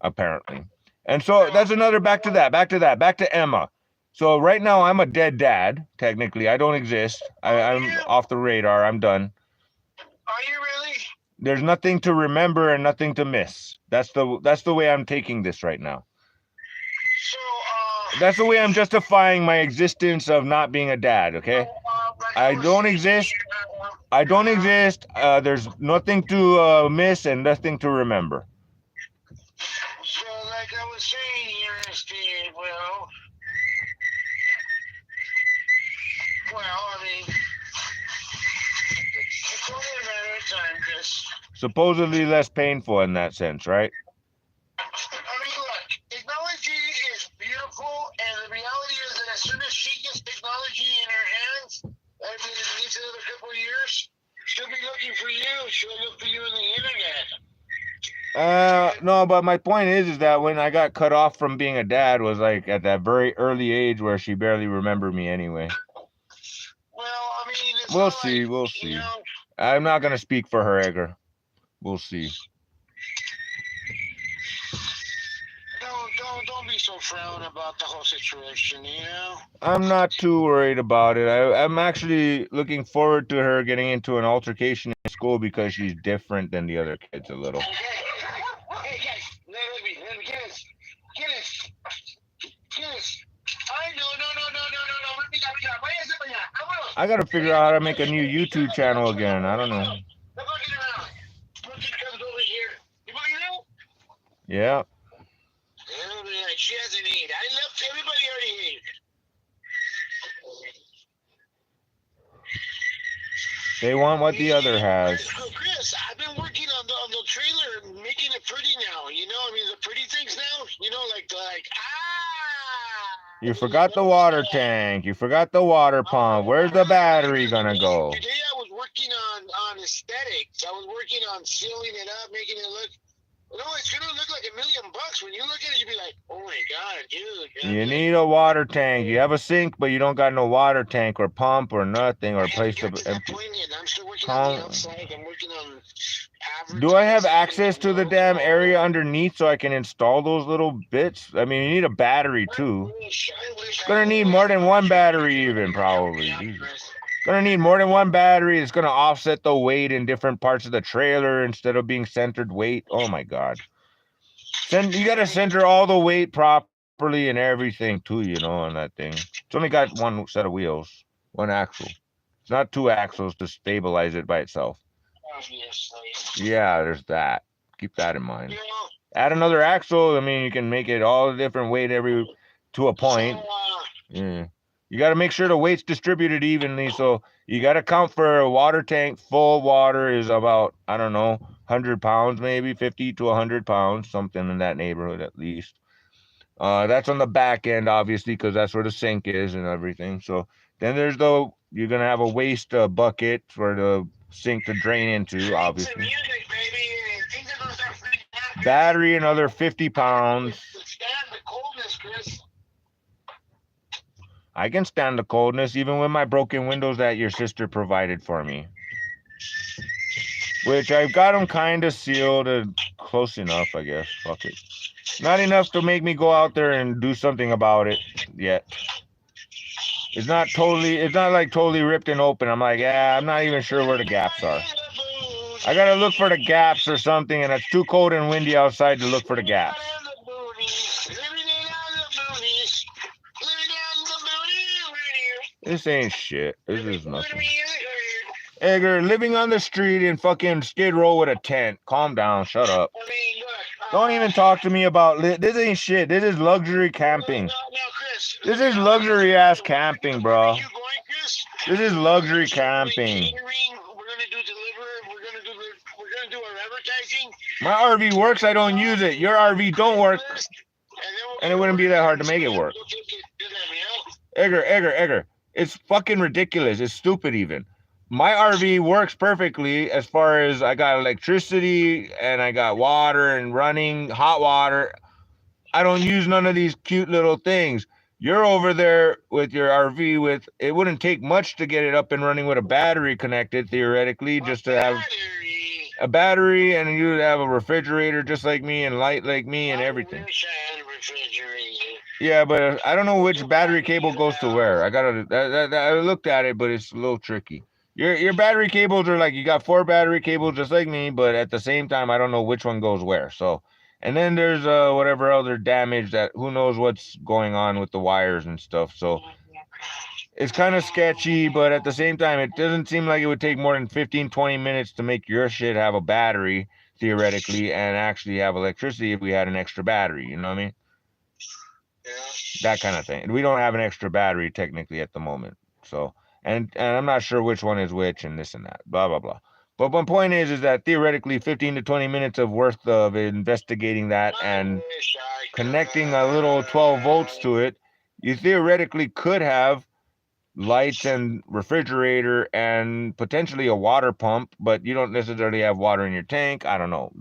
apparently. And so that's another back to Emma. So right now I'm a dead dad. Technically, I don't exist. I'm off the radar. I'm done. Are you really? There's nothing to remember and nothing to miss. That's the way I'm taking this right now. So that's the way I'm justifying my existence of not being a dad. Okay, I don't exist. I don't exist. There's nothing to miss and nothing to remember. So, like I was saying here, Steve, well, I mean, it's only a matter of time, Chris. Supposedly less painful in that sense, right? I mean, look, technology is beautiful, and the reality is that as soon as she gets technology in her hands, I mean, at least another couple of years, she'll be looking for you. She'll look for you on the internet. No, but my point is that when I got cut off from being a dad was like at that very early age where she barely remembered me anyway. Well, I mean, we'll see. We'll see. You know, I'm not gonna speak for her, Edgar. We'll see. Don't be so frown about the whole situation, you know? I'm not too worried about it. I'm actually looking forward to her getting into an altercation in school because she's different than the other kids a little. Hey guys, let me get this. I gotta figure out how to make a new YouTube channel again. I don't know. Yeah. She hasn't ate. I left. Everybody already ate. They want what the other has. Chris, I've been working on the trailer, making it pretty now. You know, I mean, the pretty things now. You know, like. You forgot the water tank. You forgot the water pump. Where's the battery gonna go? Today I was working on aesthetics. I was working on sealing it up, making it look. No, it's gonna look like $1 million. When you look at it, you'll be like, "Oh my god, dude!" You need a water tank. You have a sink, but you don't got no water tank or pump or nothing or place to empty. I'm still working on the outside. I'm working on. Do I have access to the damn area underneath so I can install those little bits? I mean, you need a battery too. Gonna need more than one battery, even probably. Gonna need more than one battery. It's gonna offset the weight in different parts of the trailer instead of being centered weight. Oh my god. You gotta center all the weight properly and everything too, you know, on that thing. It's only got one set of wheels, one axle. It's not two axles to stabilize it by itself. Obviously. Yeah, there's that. Keep that in mind. You know, Add another axle. I mean, you can make it all different weight to a point. Yeah. You got to make sure the weight's distributed evenly. So you got to count for a water tank. Full water is about, I don't know, 100 pounds, maybe 50 to 100 pounds, something in that neighborhood at least. That's on the back end, obviously, because that's where the sink is and everything. So then you're going to have a waste bucket for the sink to drain into, obviously. Battery, another 50 pounds. I can stand the coldness, even with my broken windows that your sister provided for me. Which I've got them kind of sealed and close enough, I guess. Fuck it. Not enough to make me go out there and do something about it yet. It's not like totally ripped and open. I'm like, yeah, I'm not even sure where the gaps are. I gotta look for the gaps or something, and it's too cold and windy outside to look for the gaps. This ain't shit. This is nothing. Edgar, living on the street in fucking Skid Row with a tent. Calm down. Shut up. Don't even talk to me about this. Ain't shit. This is luxury camping. This is luxury ass camping, bro. This is luxury camping. My RV works. I don't use it. Your RV don't work, and it wouldn't be that hard to make it work. Edgar. It's fucking ridiculous. It's stupid even. My RV works perfectly as far as I got electricity and I got water and running hot water. I don't use none of these cute little things. You're over there with your RV with, it wouldn't take much to get it up and running with a battery connected, theoretically, just to have a battery, and you would have a refrigerator just like me and light like me and everything. Yeah, but I don't know which battery cable goes to where. I looked at it, but it's a little tricky. Your battery cables are like, you got 4 battery cables just like me, but at the same time, I don't know which one goes where. So, and then there's whatever other damage that who knows what's going on with the wires and stuff. So it's kind of sketchy, but at the same time, it doesn't seem like it would take more than 15-20 minutes to make your shit have a battery, theoretically, and actually have electricity if we had an extra battery. You know what I mean? Yeah. That kind of thing. We don't have an extra battery technically at the moment. So, and I'm not sure which one is which and this and that, blah, blah, blah. But one point is that theoretically 15 to 20 minutes of worth of investigating that and connecting a little 12 volts to it, you theoretically could have lights and refrigerator and potentially a water pump, but you don't necessarily have water in your tank. I don't know.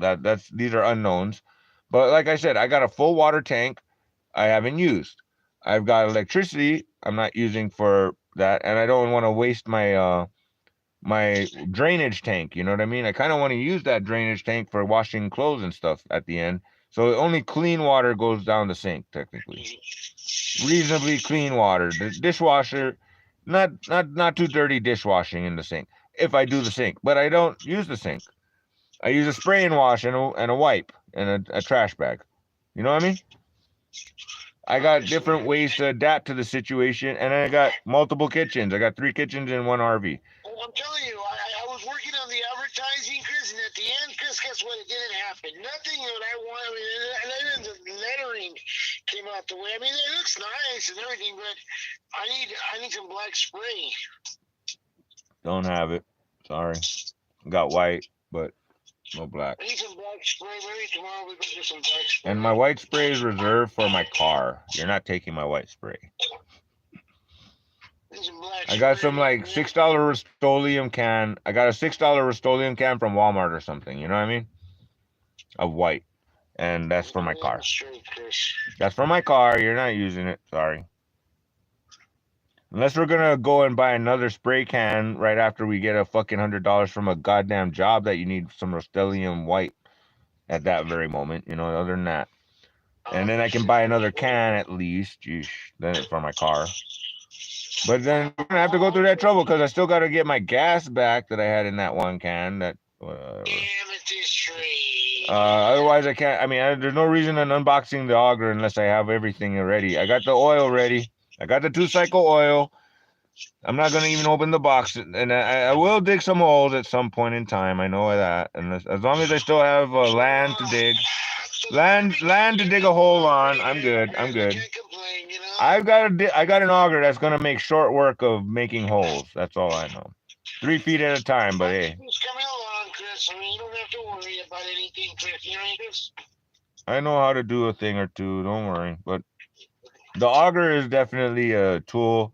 These are unknowns. But like I said, I got a full water tank I haven't used. I've got electricity I'm not using for that, and I don't want to waste my my drainage tank. You know what I mean? I kind of want to use that drainage tank for washing clothes and stuff at the end. So only clean water goes down the sink, technically. Reasonably clean water. The dishwasher, not too dirty dishwashing in the sink. If I do the sink, but I don't use the sink. I use a spray and wash and a wipe and a trash bag. You know what I mean? I got different ways to adapt to the situation, and I got multiple kitchens. I got 3 kitchens in one RV. Well, I'm telling you, I was working on the advertising, Chris, and at the end, Chris, guess what? It didn't happen. Nothing that I want. I mean, and then the lettering came out the way. I mean, it looks nice and everything, but I need some black spray. Don't have it. Sorry. Got white, but no black. I need some black spray. Maybe tomorrow we can do some black spray. And my white spray is reserved for my car. You're not taking my white spray. I got some like $6 Rust-Oleum can. I got a $6 Rust-Oleum can from Walmart or something. You know what I mean? Of white. And that's for my car. That's for my car. You're not using it. Sorry. Unless we're going to go and buy another spray can right after we get a fucking $100 from a goddamn job that you need some Rust-Oleum white at that very moment. You know, other than that. And then I can buy another can at least. Jeez, then it's for my car. But then I'm gonna have to go through that trouble because I still got to get my gas back that I had in that one can. That otherwise I can't. I mean, there's no reason in unboxing the auger unless I have everything already. I got the oil ready. I got the 2-cycle oil. I'm not gonna even open the box, and I will dig some holes at some point in time. I know that, and as long as I still have land to dig. Land to dig a hole on. I'm good. I'm good. Can't complain, you know. I got an auger that's gonna make short work of making holes. That's all I know. 3 feet at a time, but hey. It's coming along, Chris. I mean, you don't have to worry about anything, Chris. You know, Chris. I know how to do a thing or two. Don't worry. But the auger is definitely a tool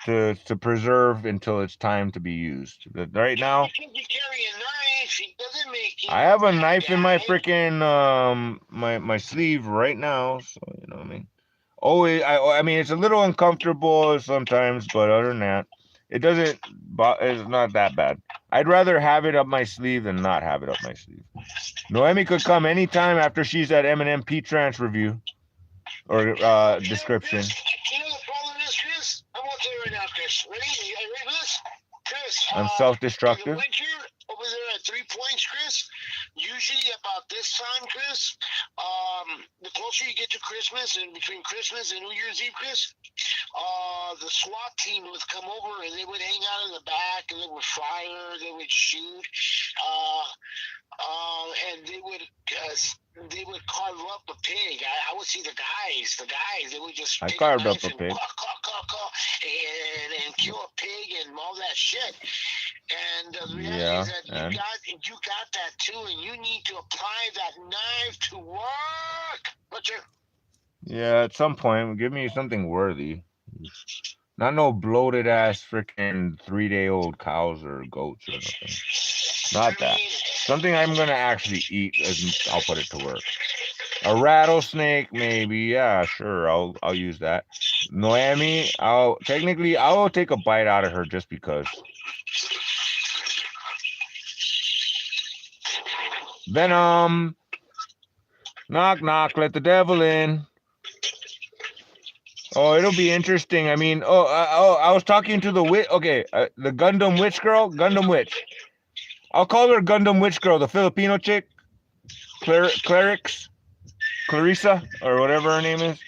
to preserve until it's time to be used. But right now, You carry a knife. It doesn't make you I have a knife in my freaking my sleeve right now. So you know what I mean. Always, I mean, it's a little uncomfortable sometimes, but other than that, it doesn't. It's not that bad. I'd rather have it up my sleeve than not have it up my sleeve. Noemi could come anytime after she's at M&M P-Trans review or description. You know the problem is, Chris? I'm going to tell you right now, Chris. Ready? You ready for this? Chris, I'm self-destructive. in the winter, over there at 3 Points, Chris, usually about this time, Chris, the closer you get to Christmas and between Christmas and New Year's Eve, Chris, the SWAT team would come over and they would hang out in the back and they would fire, they would shoot, and they would carve up a pig. I would see the guys, they would just I carved up a pig. And kill a pig and all that shit. And the reality is that you got that too, and you need to apply that knife to work. Butcher. Yeah, at some point, give me something worthy. Not no bloated ass freaking 3-day-old cows or goats or nothing. Not that. Something I'm gonna actually eat. I'll put it to work. A rattlesnake, maybe. Yeah, sure. I'll use that. Noemi, I'll take a bite out of her just because. Venom. Knock knock. Let the devil in. Oh, it'll be interesting. I mean, I was talking to the witch. Okay, the Gundam witch girl. Gundam witch. I'll call her Gundam witch girl. The Filipino chick. Clarissa, or whatever her name is.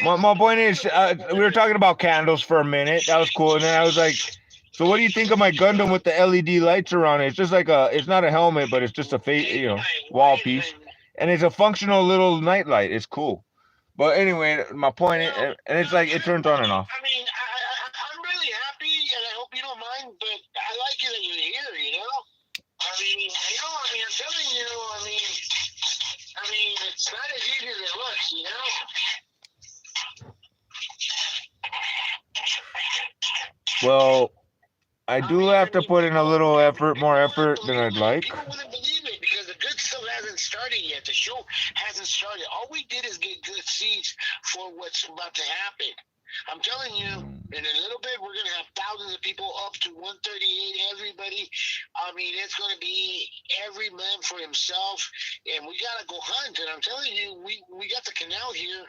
My point is, we were talking about candles for a minute. That was cool. And then I was like, so what do you think of my Gundam with the LED lights around it? It's just like it's not a helmet, but it's just a wall piece. And it's a functional little night light. It's cool. But anyway, my point is, and it's like, it turns on and off. I mean, I'm really happy, and I hope you don't mind, but I like it that you're here, you know? I'm telling you, I mean, it's not as easy as it looks, you know? Well, I do have to put in a little more effort than I'd like. People wouldn't believe it because the good stuff hasn't started yet. The show hasn't started. All we did is get good seeds for what's about to happen. I'm telling you, in a little bit, we're going to have thousands of people up to 138, everybody. I mean, it's going to be every man for himself, and we got to go hunt. And I'm telling you, we got the canal here.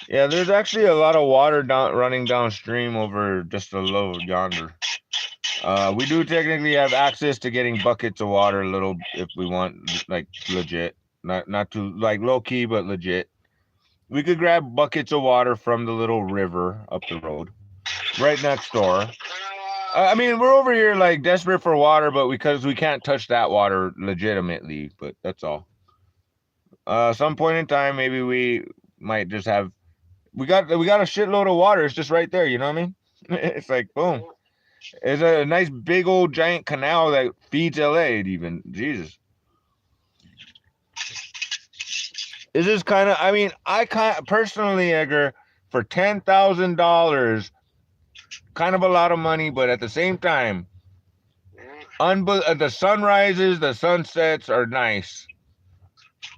Yeah, there's actually a lot of water running downstream over just a low yonder. We do technically have access to getting buckets of water a little if we want, like legit. Not too like low key, but legit. We could grab buckets of water from the little river up the road, right next door. I mean, we're over here like desperate for water, but because we can't touch that water legitimately, but that's all. Some point in time, maybe we might just have. We got a shitload of water. It's just right there. You know what I mean? It's like boom. It's a nice big old giant canal that feeds LA. Even Jesus. This is kind of. I mean, personally, Edgar, for $10,000, kind of a lot of money, but at the same time, the sunrises, the sunsets are nice.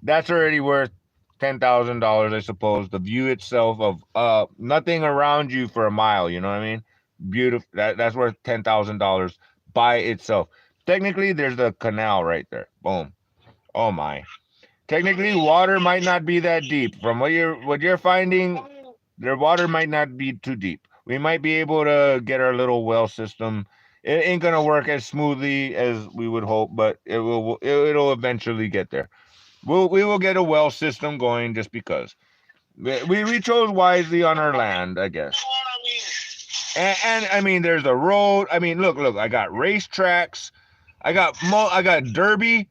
That's already worth $10,000, I suppose. The view itself of nothing around you for a mile, you know what I mean? Beautiful. That's worth $10,000 by itself. Technically, there's the canal right there. Boom. Oh my. Technically, water might not be that deep. From what you're finding, their water might not be too deep. We might be able to get our little well system. It ain't gonna work as smoothly as we would hope, but it'll eventually get there. We will get a well system going just because we chose wisely on our land, I guess. And I mean, there's a road. I mean, look, I got racetracks. I got derby.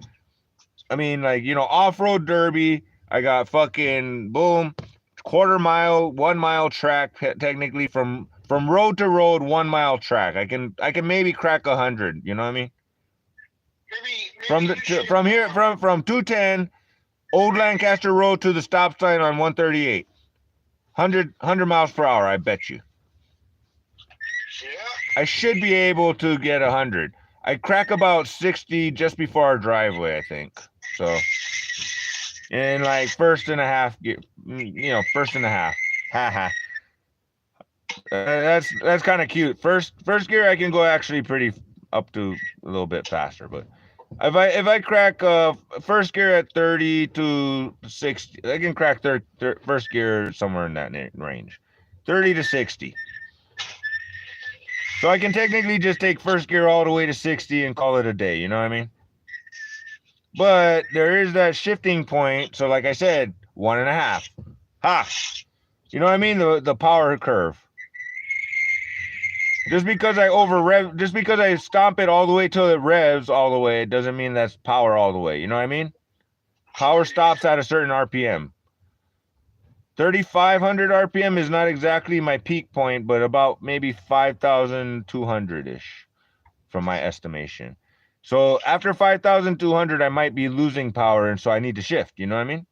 I mean, like, you know, off-road derby. I got fucking boom, quarter mile, 1 mile track technically from road to road, 1 mile track. I can maybe crack 100. You know what I mean? Maybe From here from 210 Old Lancaster Road to the stop sign on 138. 100 miles per hour, I bet you. Yeah. I should be able to get 100. I crack about 60 just before our driveway, I think. So, in like first and a half, you know, first and a half. Haha. That's kind of cute. First gear, I can go actually pretty up to a little bit faster, but if I crack first gear at 30 to 60, I can crack first gear somewhere in that range, 30 to 60. So I can technically just take first gear all the way to 60 and call it a day. You know what I mean? But there is that shifting point. So like I said, 1.5. Ha! You know what I mean? The power curve. Just because I stomp it all the way till it revs all the way, it doesn't mean that's power all the way. You know what I mean? Power stops at a certain RPM. 3,500 RPM is not exactly my peak point, but about maybe 5,200-ish from my estimation. So after 5,200, I might be losing power, and so I need to shift. You know what I mean?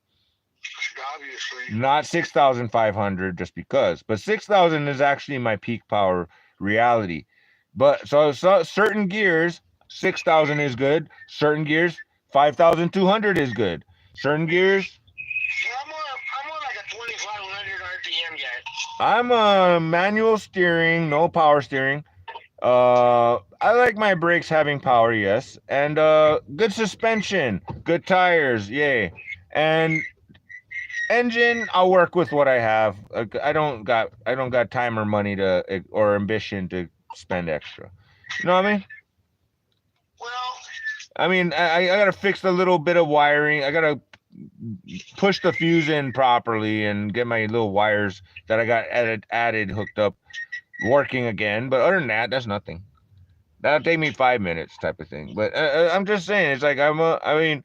Obviously. Not 6,500 just because, but 6,000 is actually my peak power reality. But so certain gears, 6,000 is good. Certain gears, 5,200 is good. Certain gears, I'm on like a 2,500 RPM yet. I'm a manual steering, no power steering. I like my brakes having power, yes, and good suspension, good tires, yay, and engine, I'll work with what I have. I don't got time or money or ambition to spend extra. You know what I mean? Well, I mean, I gotta fix a little bit of wiring. I gotta push the fuse in properly and get my little wires that I got added hooked up working again. But other than that, that's nothing. That'll take me 5 minutes, type of thing. But I'm just saying, it's like I mean,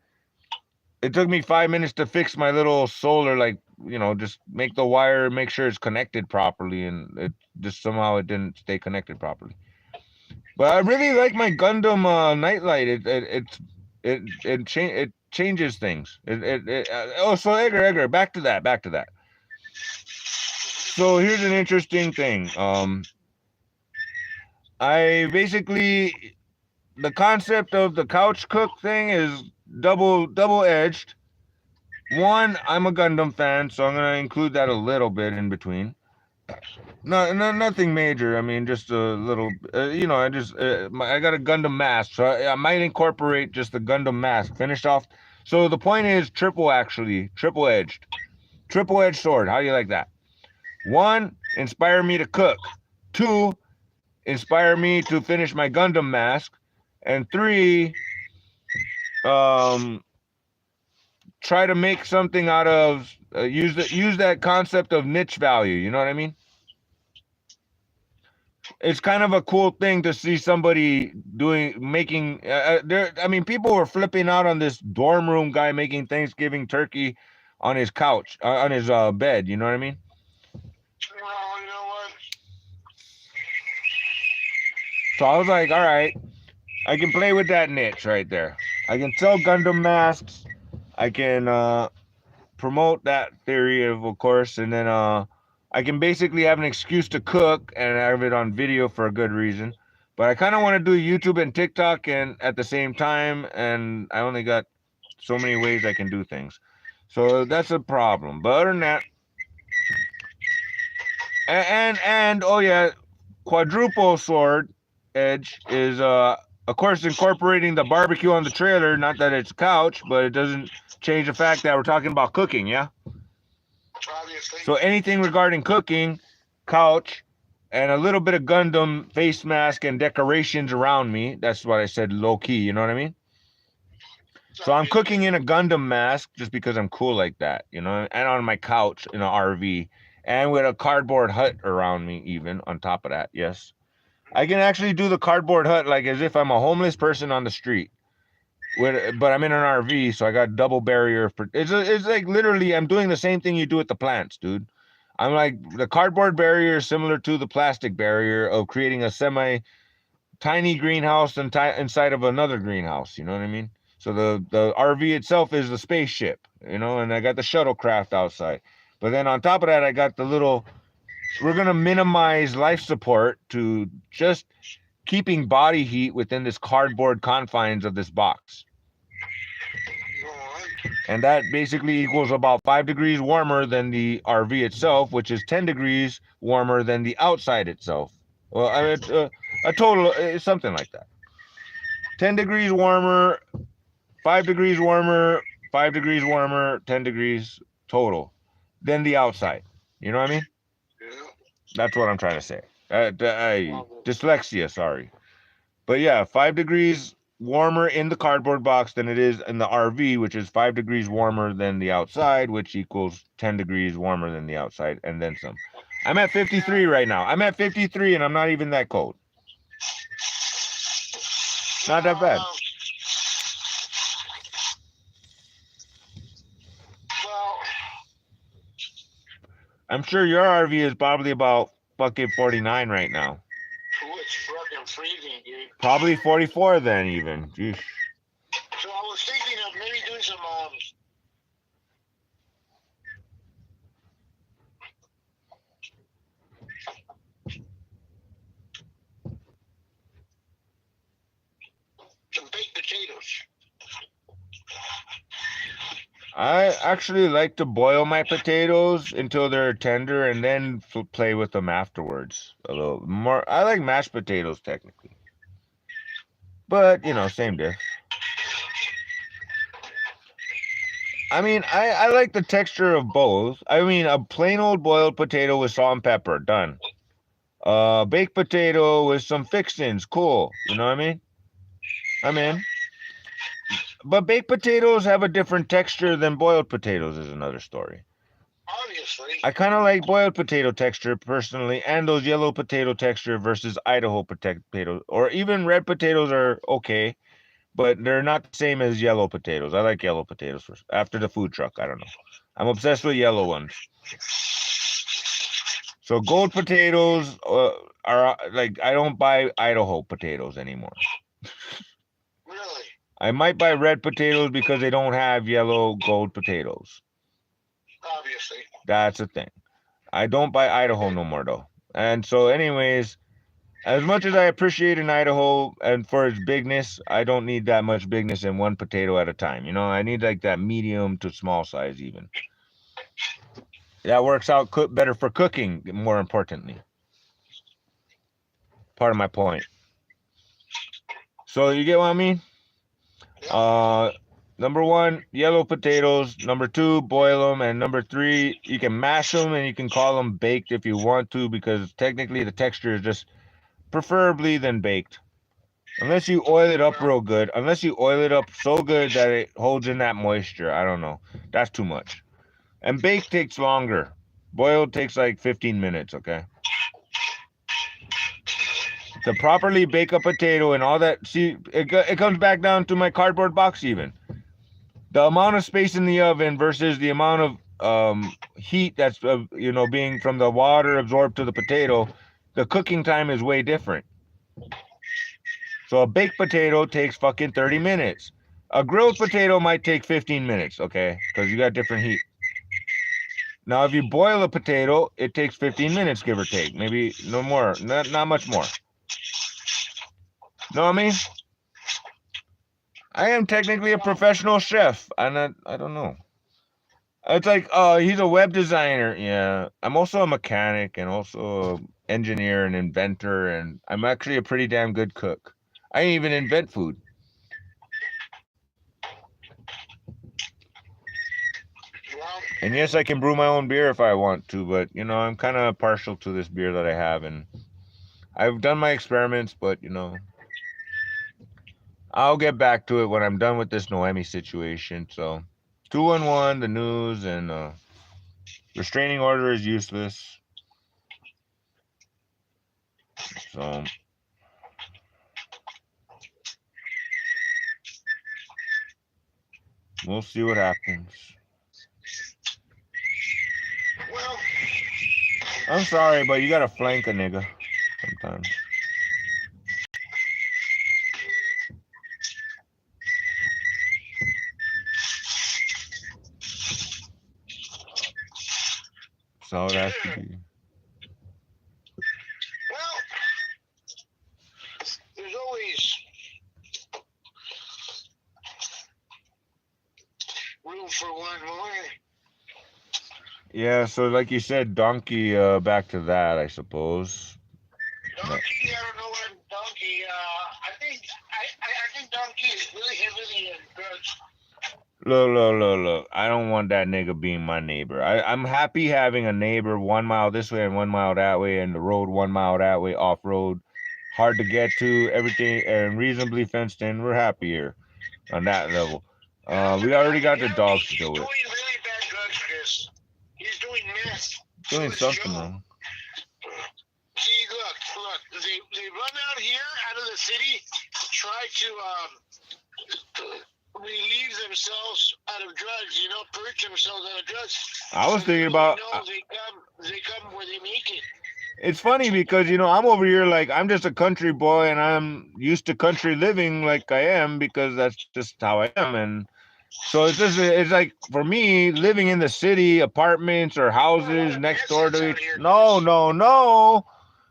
it took me 5 minutes to fix my little solar, like, you know, just make the wire, make sure it's connected properly, and it just somehow it didn't stay connected properly. But I really like my Gundam nightlight. It changes things. So Edgar, back to that. So here's an interesting thing. I basically, the concept of the couch cook thing is double edged. One, I'm a Gundam fan, so I'm gonna include that a little bit in between. Nothing major. I mean, just a little. You know, I got a Gundam mask, so I might incorporate just the Gundam mask. Finished off. So the point is triple edged sword. How do you like that? One, inspire me to cook. Two, inspire me to finish my Gundam mask. And three, try to make something out of use that concept of niche value. You know what I mean? It's kind of a cool thing to see somebody making. I mean, people were flipping out on this dorm room guy making Thanksgiving turkey on his couch, on his bed. You know what I mean? Well, you know what? So I was like, all right, I can play with that niche right there. I can sell Gundam masks. I can promote that theory of course, and then I can basically have an excuse to cook and have it on video for a good reason. But I kind of want to do YouTube and TikTok and at the same time, and I only got so many ways I can do things. So that's a problem. But other than that, and oh yeah, quadruple sword edge is of course incorporating the barbecue on the trailer. Not that it's a couch, but it doesn't change the fact that we're talking about cooking, yeah? Obviously. So anything regarding cooking, couch, and a little bit of Gundam face mask and decorations around me. That's what I said, low key, you know what I mean? So I'm cooking in a Gundam mask just because I'm cool like that, you know, and on my couch in an RV, and with a cardboard hut around me even on top of that, yes. I can actually do the cardboard hut like as if I'm a homeless person on the street. but I'm in an RV, so I got double barrier. It's like literally I'm doing the same thing you do with the plants, dude. I'm like the cardboard barrier is similar to the plastic barrier of creating a tiny greenhouse inside of another greenhouse. You know what I mean? So the RV itself is the spaceship, you know, and I got the shuttlecraft outside. But then on top of that, I got the little. We're gonna minimize life support to just keeping body heat within this cardboard confines of this box. And that basically equals about 5 degrees warmer than the RV itself, which is 10 degrees warmer than the outside itself. Well, I mean, a total, something like that. 10 degrees warmer, 5 degrees warmer, 5 degrees warmer, 10 degrees total than the outside. You know what I mean? Yeah. That's what I'm trying to say. Dyslexia, sorry. But yeah, 5 degrees warmer in the cardboard box than it is in the RV, which is 5 degrees warmer than the outside, which equals 10 degrees warmer than the outside, and then some. I'm at 53 right now. I'm at 53, and I'm not even that cold. Not that bad. Well, I'm sure your RV is probably about fucking 49 right now. it's fucking freezing, dude. Probably 44 then, even. Jeez. So I was thinking of maybe doing some baked potatoes. I actually like to boil my potatoes until they're tender and then play with them afterwards. A little more. I like mashed potatoes technically. But, you know, same diff. I mean, I like the texture of both. I mean, a plain old boiled potato with salt and pepper, done. Baked potato with some fixins, cool. You know what I mean? I'm in. But baked potatoes have a different texture than boiled potatoes is another story. Obviously. I kind of like boiled potato texture personally, and those yellow potato texture versus Idaho potato, or even red potatoes are okay, but they're not the same as yellow potatoes. I like yellow potatoes after the food truck. I don't know. I'm obsessed with yellow ones. So gold potatoes are like I don't buy Idaho potatoes anymore. Really? I might buy red potatoes because they don't have yellow gold potatoes. Obviously. That's the thing. I don't buy Idaho no more though. And so anyways, as much as I appreciate an Idaho and for its bigness, I don't need that much bigness in one potato at a time. You know, I need like that medium to small size even. That works out better for cooking, more importantly. Part of my point. So you get what I mean? Number one, yellow potatoes. Number two, boil them. And number three, you can mash them and you can call them baked if you want to, because technically the texture is just preferably than baked. Unless you oil it up real good. Unless you oil it up so good that it holds in that moisture. I don't know. That's too much. And baked takes longer. Boiled takes like 15 minutes, okay? To properly bake a potato and all that, see, it comes back down to my cardboard box even. The amount of space in the oven versus the amount of heat that's, you know, being from the water absorbed to the potato, the cooking time is way different. So a baked potato takes fucking 30 minutes. A grilled potato might take 15 minutes, okay? Because you got different heat. Now, if you boil a potato, it takes 15 minutes, give or take. Maybe no more, not much more. Know what I mean? I am technically a professional chef. I don't know. It's like, oh, he's a web designer. Yeah, I'm also a mechanic and also an engineer and inventor, and I'm actually a pretty damn good cook. I even invent food. And yes, I can brew my own beer if I want to, but, you know, I'm kind of partial to this beer that I have, and I've done my experiments, but, you know, I'll get back to it when I'm done with this Noemi situation. So 211, the news, and restraining order is useless. So We'll see what happens. Well, I'm sorry, but you gotta flank a nigga sometimes. So it has to be. well, there's always room for one more. Yeah, so like you said, donkey, back to that, I suppose. Donkey, I don't know what donkey. I think donkey is really heavily in drugs. Look. I don't want that nigga being my neighbor. I'm happy having a neighbor 1 mile this way and 1 mile that way, and the road 1 mile that way, off road, hard to get to, everything, and reasonably fenced in. We're happy here on that level. We already got the dogs to deal with. He's doing really bad drugs, Chris. He's doing meth. Doing something wrong. See, look. They run out here, out of the city, try to relieve themselves out of drugs. Purge themselves out of drugs. I was thinking about. They come where they make it. It's funny because I'm over here like I'm just a country boy and I'm used to country living like I am because that's just how I am. And so it's like for me living in the city, apartments or houses next door to each. No.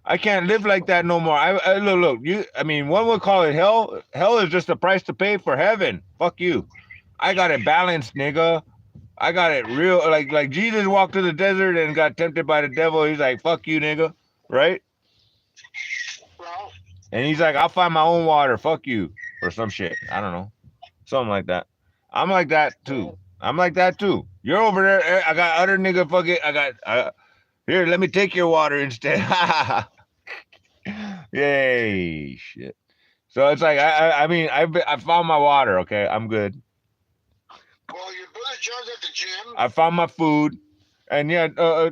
I can't live like that no more. I look. One would call it hell. Hell is just a price to pay for heaven. Fuck you. I got it balanced, nigga. I got it real. Like Jesus walked to the desert and got tempted by the devil. He's like, fuck you, nigga. Right? Well, and he's like, I'll find my own water. Fuck you. Or some shit. I don't know. Something like that. I'm like that too. You're over there. I got other nigga fucking. Here, let me take your water instead. Yay, shit. So it's like I found my water. Okay, I'm good. Well, your brother John's at the gym. I found my food, and yeah, I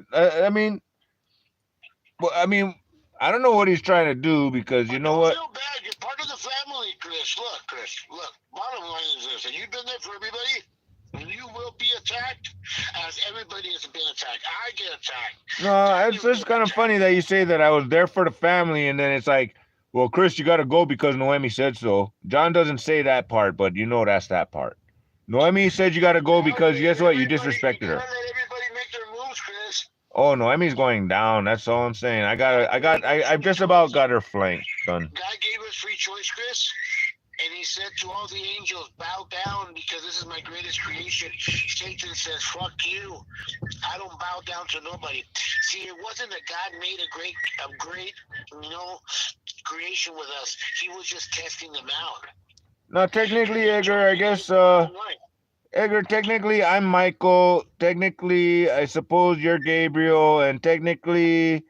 don't know what he's trying to do because you know what? Don't feel bad. You're part of the family, Chris. Look. Bottom line is this, and you've been there for everybody. And you will be attacked, as everybody has been attacked. I get attacked. No, it's just kind of funny that you say that I was there for the family, and then it's like, well, Chris, you got to go because Noemi said so. John doesn't say that part, but that's that part. Noemi said you got to go because guess what? You disrespected her. Let everybody make their moves, Chris. Oh, Noemi's going down. That's all I'm saying. I've just about got her flanked done. God gave us free choice, Chris. And he said to all the angels, bow down because this is my greatest creation. Satan says, fuck you. I don't bow down to nobody. See, it wasn't that God made a great creation with us. He was just testing them out. Now, technically, Edgar, I guess, Edgar, technically, I'm Michael. Technically, I suppose you're Gabriel. And technically,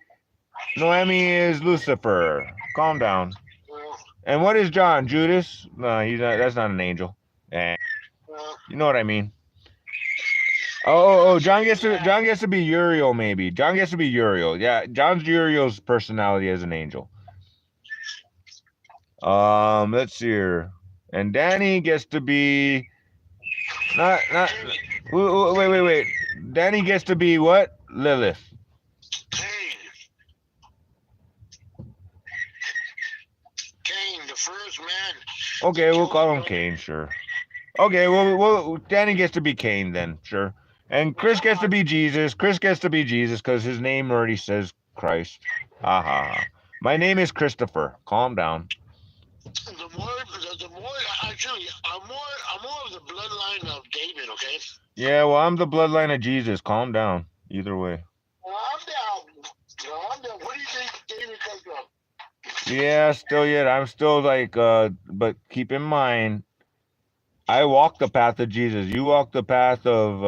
Noemi is Lucifer. Calm down. And what is John? Judas? No, he's not. That's not an angel. You know what I mean? Oh! John gets to be Uriel, maybe. John gets to be Uriel. Yeah, John's Uriel's personality as an angel. Let's see here. And Danny gets to be not. Wait. Danny gets to be what? Lilith. First man. Okay, we'll call him Cain, sure. Okay, well, Danny gets to be Cain then, sure. And Chris gets to be Jesus. Chris gets to be Jesus because his name already says Christ. My name is Christopher. Calm down. The more, actually, I'm more of the bloodline of David. Okay. Yeah, well, I'm the bloodline of Jesus. Calm down. Either way. Well, I'm down. What do you think David comes from? Yeah, I'm still like, but keep in mind, I walk the path of Jesus. You walk the path of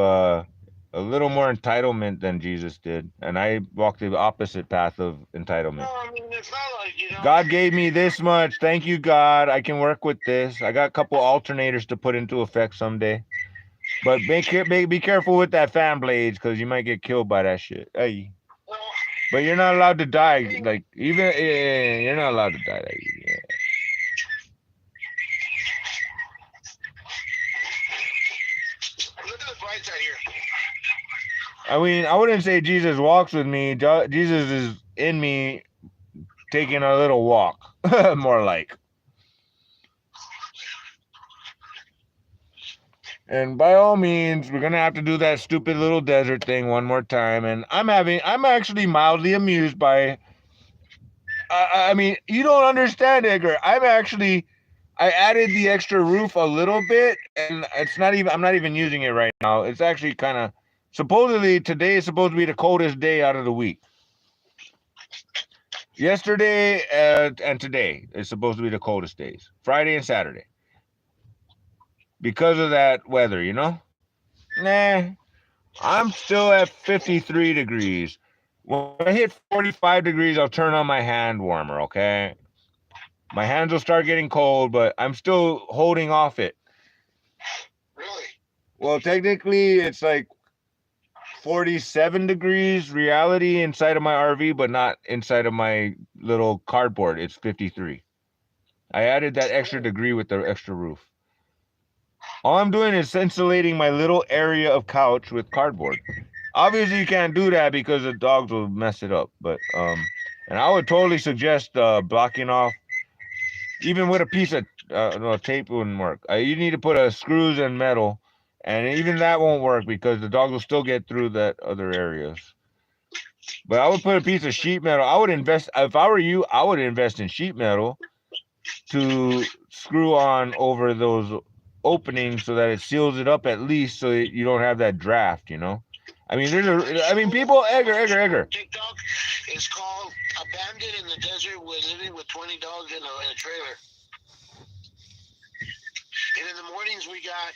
a little more entitlement than Jesus did, and I walk the opposite path of entitlement. No, I mean, it's not like, God gave me this much. Thank you, God. I can work with this. I got a couple alternators to put into effect someday. But be careful with that fan blades because you might get killed by that shit. Hey. But you're not allowed to die. Like, you're not allowed to die that easy. Yeah. I mean, I wouldn't say Jesus walks with me. Jesus is in me taking a little walk, more like. And by all means, we're gonna have to do that stupid little desert thing one more time. And I'm actually mildly amused by. I mean, you don't understand, Edgar. I added the extra roof a little bit, and it's not even. I'm not even using it right now. It's actually kind of. Supposedly today is supposed to be the coldest day out of the week. Yesterday and today is supposed to be the coldest days. Friday and Saturday. Because of that weather, you know? Nah, I'm still at 53 degrees. When I hit 45 degrees, I'll turn on my hand warmer, okay? My hands will start getting cold, but I'm still holding off it. Really? Well, technically, it's like 47 degrees reality inside of my RV, but not inside of my little cardboard. It's 53. I added that extra degree with the extra roof. All I'm doing is insulating my little area of couch with cardboard. Obviously, you can't do that because the dogs will mess it up. But and I would totally suggest blocking off, even with a piece of no, tape wouldn't work. You need to put screws and metal, and even that won't work because the dogs will still get through that other areas. But I would put a piece of sheet metal. I would invest if I were you. I would invest in sheet metal to screw on over those openings so that it seals it up at least, so that you don't have that draft. You know. I mean, people, Edgar. TikTok is called "Abandoned in the Desert with Living with 20 Dogs in a Trailer." And in the mornings we got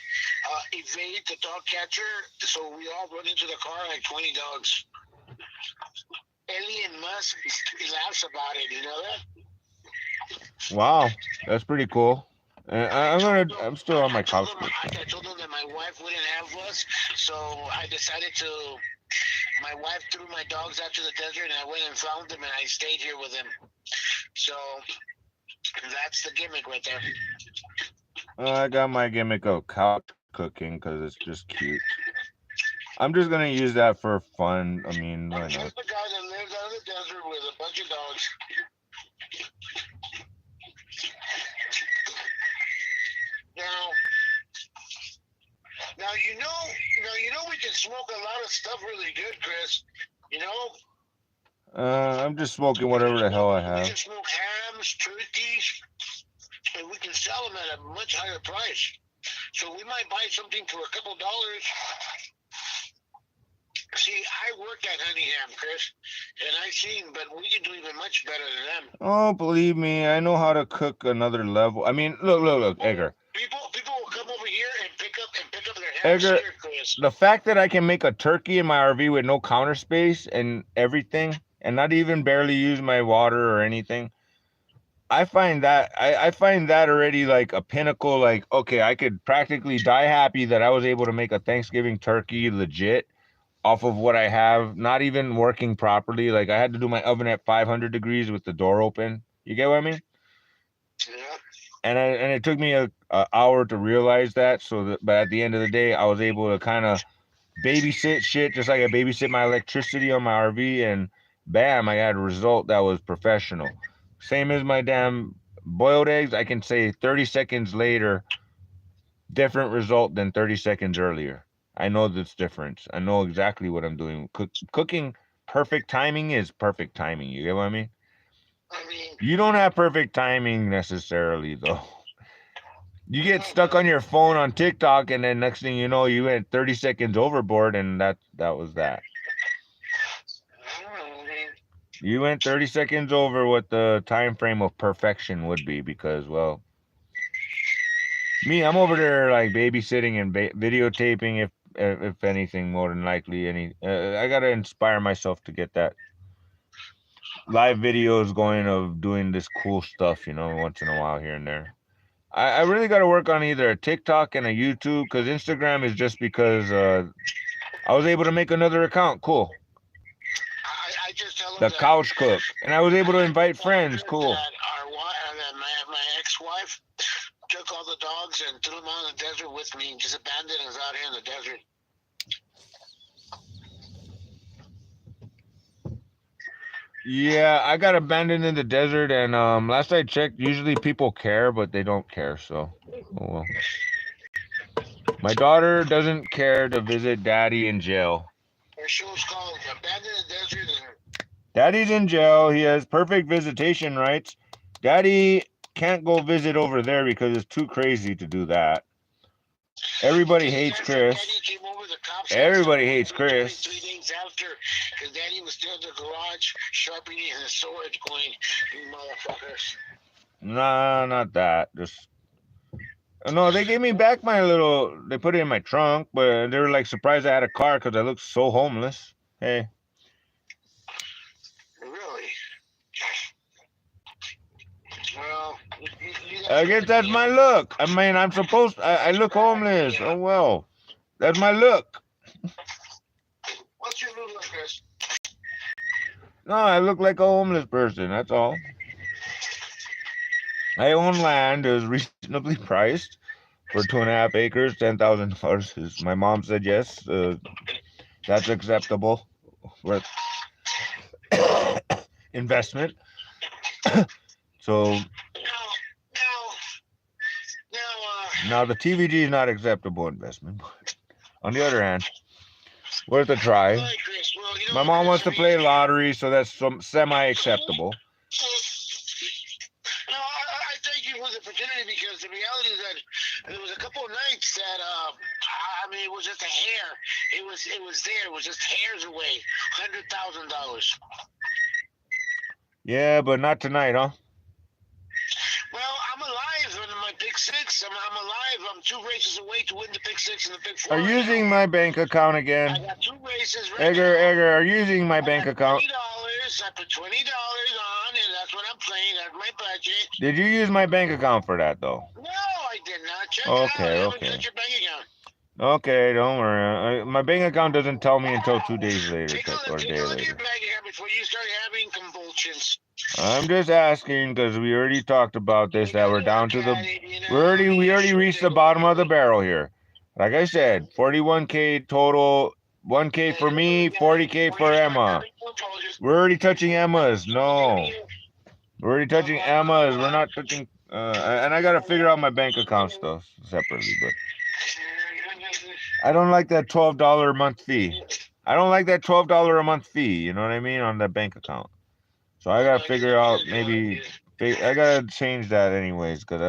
Evade, the dog catcher, so we all run into the car like 20 dogs. Ellie and Musk, he laughs about it, you know that? Wow, that's pretty cool. I'm still on my couch. I told him that my wife wouldn't have us, so I decided to. My wife threw my dogs out to the desert, and I went and found them, and I stayed here with them. So that's the gimmick right there. I got my gimmick of couch cooking because it's just cute. I'm just gonna use that for fun. I mean, I'm just the guy that lives out in the desert with a bunch of dogs. Now you know we can smoke a lot of stuff really good, Chris. You know. I'm just smoking whatever the hell I have. We can smoke hams, turkeys, and we can sell them at a much higher price. So we might buy something for a couple dollars. See, I work at Honey Ham, Chris, and I seen, but we can do even much better than them. Oh, believe me, I know how to cook another level. I mean, look, Edgar. People will come over here and pick up their hams Edgar, here, Chris. the fact that I can make a turkey in my RV with no counter space and everything, and not even barely use my water or anything, I find that already like a pinnacle. Like, okay, I could practically die happy that I was able to make a Thanksgiving turkey legit off of what I have, not even working properly. Like, I had to do my oven at 500 degrees with the door open. You get what I mean? Yeah. And it took me a hour to realize that. But at the end of the day, I was able to kind of babysit shit just like I babysit my electricity on my RV, and bam, I got a result that was professional. Same as my damn boiled eggs. I can say 30 seconds later, different result than 30 seconds earlier. I know this difference. I know exactly what I'm doing. Cooking, perfect timing is perfect timing. You get what I mean? You don't have perfect timing necessarily, though. You get stuck on your phone on TikTok, and then next thing you know, you went 30 seconds overboard, and that was that. You went 30 seconds over what the time frame of perfection would be, because, well, me, I'm over there like babysitting and videotaping, if anything, more than likely. I gotta inspire myself to get that live videos going of doing this cool stuff, once in a while here and there. I really got to work on either a TikTok and a YouTube, because Instagram is just because I was able to make another account. Cool. I just tell them the couch cook, and I was able to invite friends. Cool. My ex-wife took all the dogs and threw them out in the desert with me, and just abandoned us out here in the desert. Yeah, I got abandoned in the desert, and last I checked, usually people care, but they don't care. So, oh well. My daughter doesn't care to visit Daddy in jail. Our show's called Abandoned in the Desert. And Daddy's in jail. He has perfect visitation rights. Daddy can't go visit over there because it's too crazy to do that. Everybody hates Chris. Daddy came over, the cops Everybody hates Chris. 3 days after, because Daddy was still in the garage sharpening his sword, going, "You motherfuckers." Nah, not that. Just no. They gave me back my little. They put it in my trunk, but they were like surprised I had a car because I looked so homeless. Hey. Really? Well, I guess that's my look. I mean, I'm supposed. I look homeless. Oh well, that's my look. What's your look, Chris? No, I look like a homeless person. That's all. I own land. It was reasonably priced for 2.5 acres, $10,000. My mom said yes. That's acceptable for investment. So now the TVG is not acceptable investment. On the other hand, worth a try. My mom wants to play lottery, so that's some semi-acceptable. No, I thank you for the opportunity, because the reality is that there was a couple of nights that I mean, it was just a hair. It was there. It was just hairs away. $100,000. Yeah, but not tonight, huh? Well, I'm alive in my Big Six. I'm alive. I'm 2 races away to win the Big Six and the Big Four. Are you using my bank account again? I got 2 races right now. Edgar, are you using my bank account? $20. I put $20 on, and that's what I'm playing. That's my budget. Did you use my bank account for that, though? No, I did not. Check it out. I haven't touched your bank account. Okay, don't worry. My bank account doesn't tell me until 2 days later. Take a look at your bank account before you start having convulsions. I'm just asking because we already talked about this, that we're down to the we already reached the bottom of the barrel here. Like I said, 41K total, 1K for me, 40K for Emma. We're already touching Emma's. No. We're already touching Emma's. We're not touching and I gotta figure out my bank account stuff separately, but I don't like that $12 a month fee. I don't like that $12 a month fee, you know what I mean, on that bank account. So I gotta figure out, maybe I gotta change that anyways, because I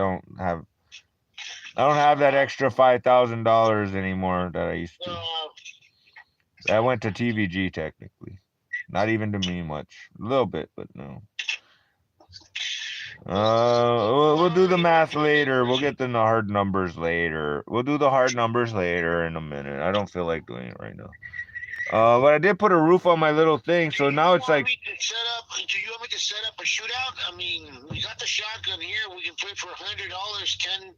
don't have that extra $5,000 anymore that I used to. That went to TVG technically, not even to me much, a little bit, but no. We'll do the math later. We'll get the hard numbers later. We'll do the hard numbers later in a minute. I don't feel like doing it right now. But I did put a roof on my little thing, so now it's like. Do you want me to set up a shootout? I mean, we got the shotgun here. We can play for $100. 10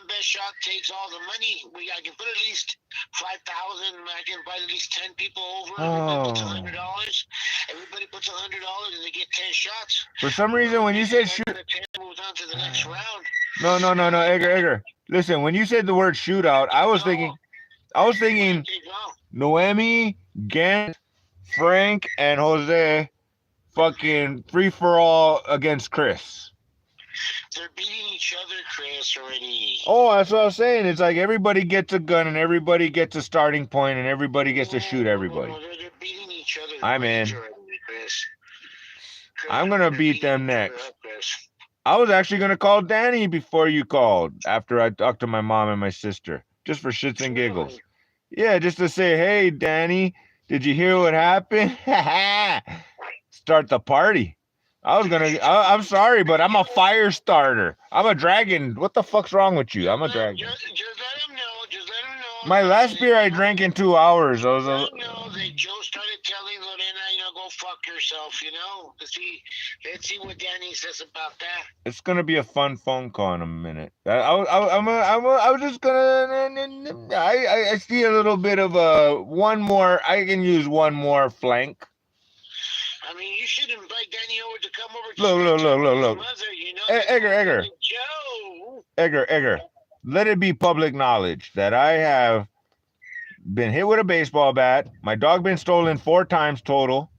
best shot takes all the money. I can put at least 5,000. I can invite at least 10 people over. Everybody puts $100. Everybody puts $100 and they get 10 shots. For some reason, when you said shoot, moves on to the next round. No, Edgar. Listen, when you said the word shootout, I was thinking Noemi, Gant, Frank, and Jose fucking free for all against Chris. They're beating each other, Chris, already. Oh, that's what I was saying. It's like everybody gets a gun and everybody gets a starting point and everybody gets to shoot everybody. They're beating each other. I'm in. Chris. I'm going to beat them next. I was actually going to call Danny before you called, after I talked to my mom and my sister, just for shits and giggles. Yeah, just to say, hey, Danny, did you hear what happened? Start the party. I'm sorry, but I'm a fire starter. I'm a dragon. What the fuck's wrong with you? I'm a dragon. Just let him know. My last beer I drank in 2 hours. I was that Joe started telling Lorena, go fuck yourself, Let's see what Danny says about that. It's gonna be a fun phone call in a minute. I was just gonna. I see a little bit of one more. I can use one more flank. I mean, you should invite Danny over to come over. Look. Mother, Edgar. Let it be public knowledge that I have been hit with a baseball bat. My dog been stolen 4 times total.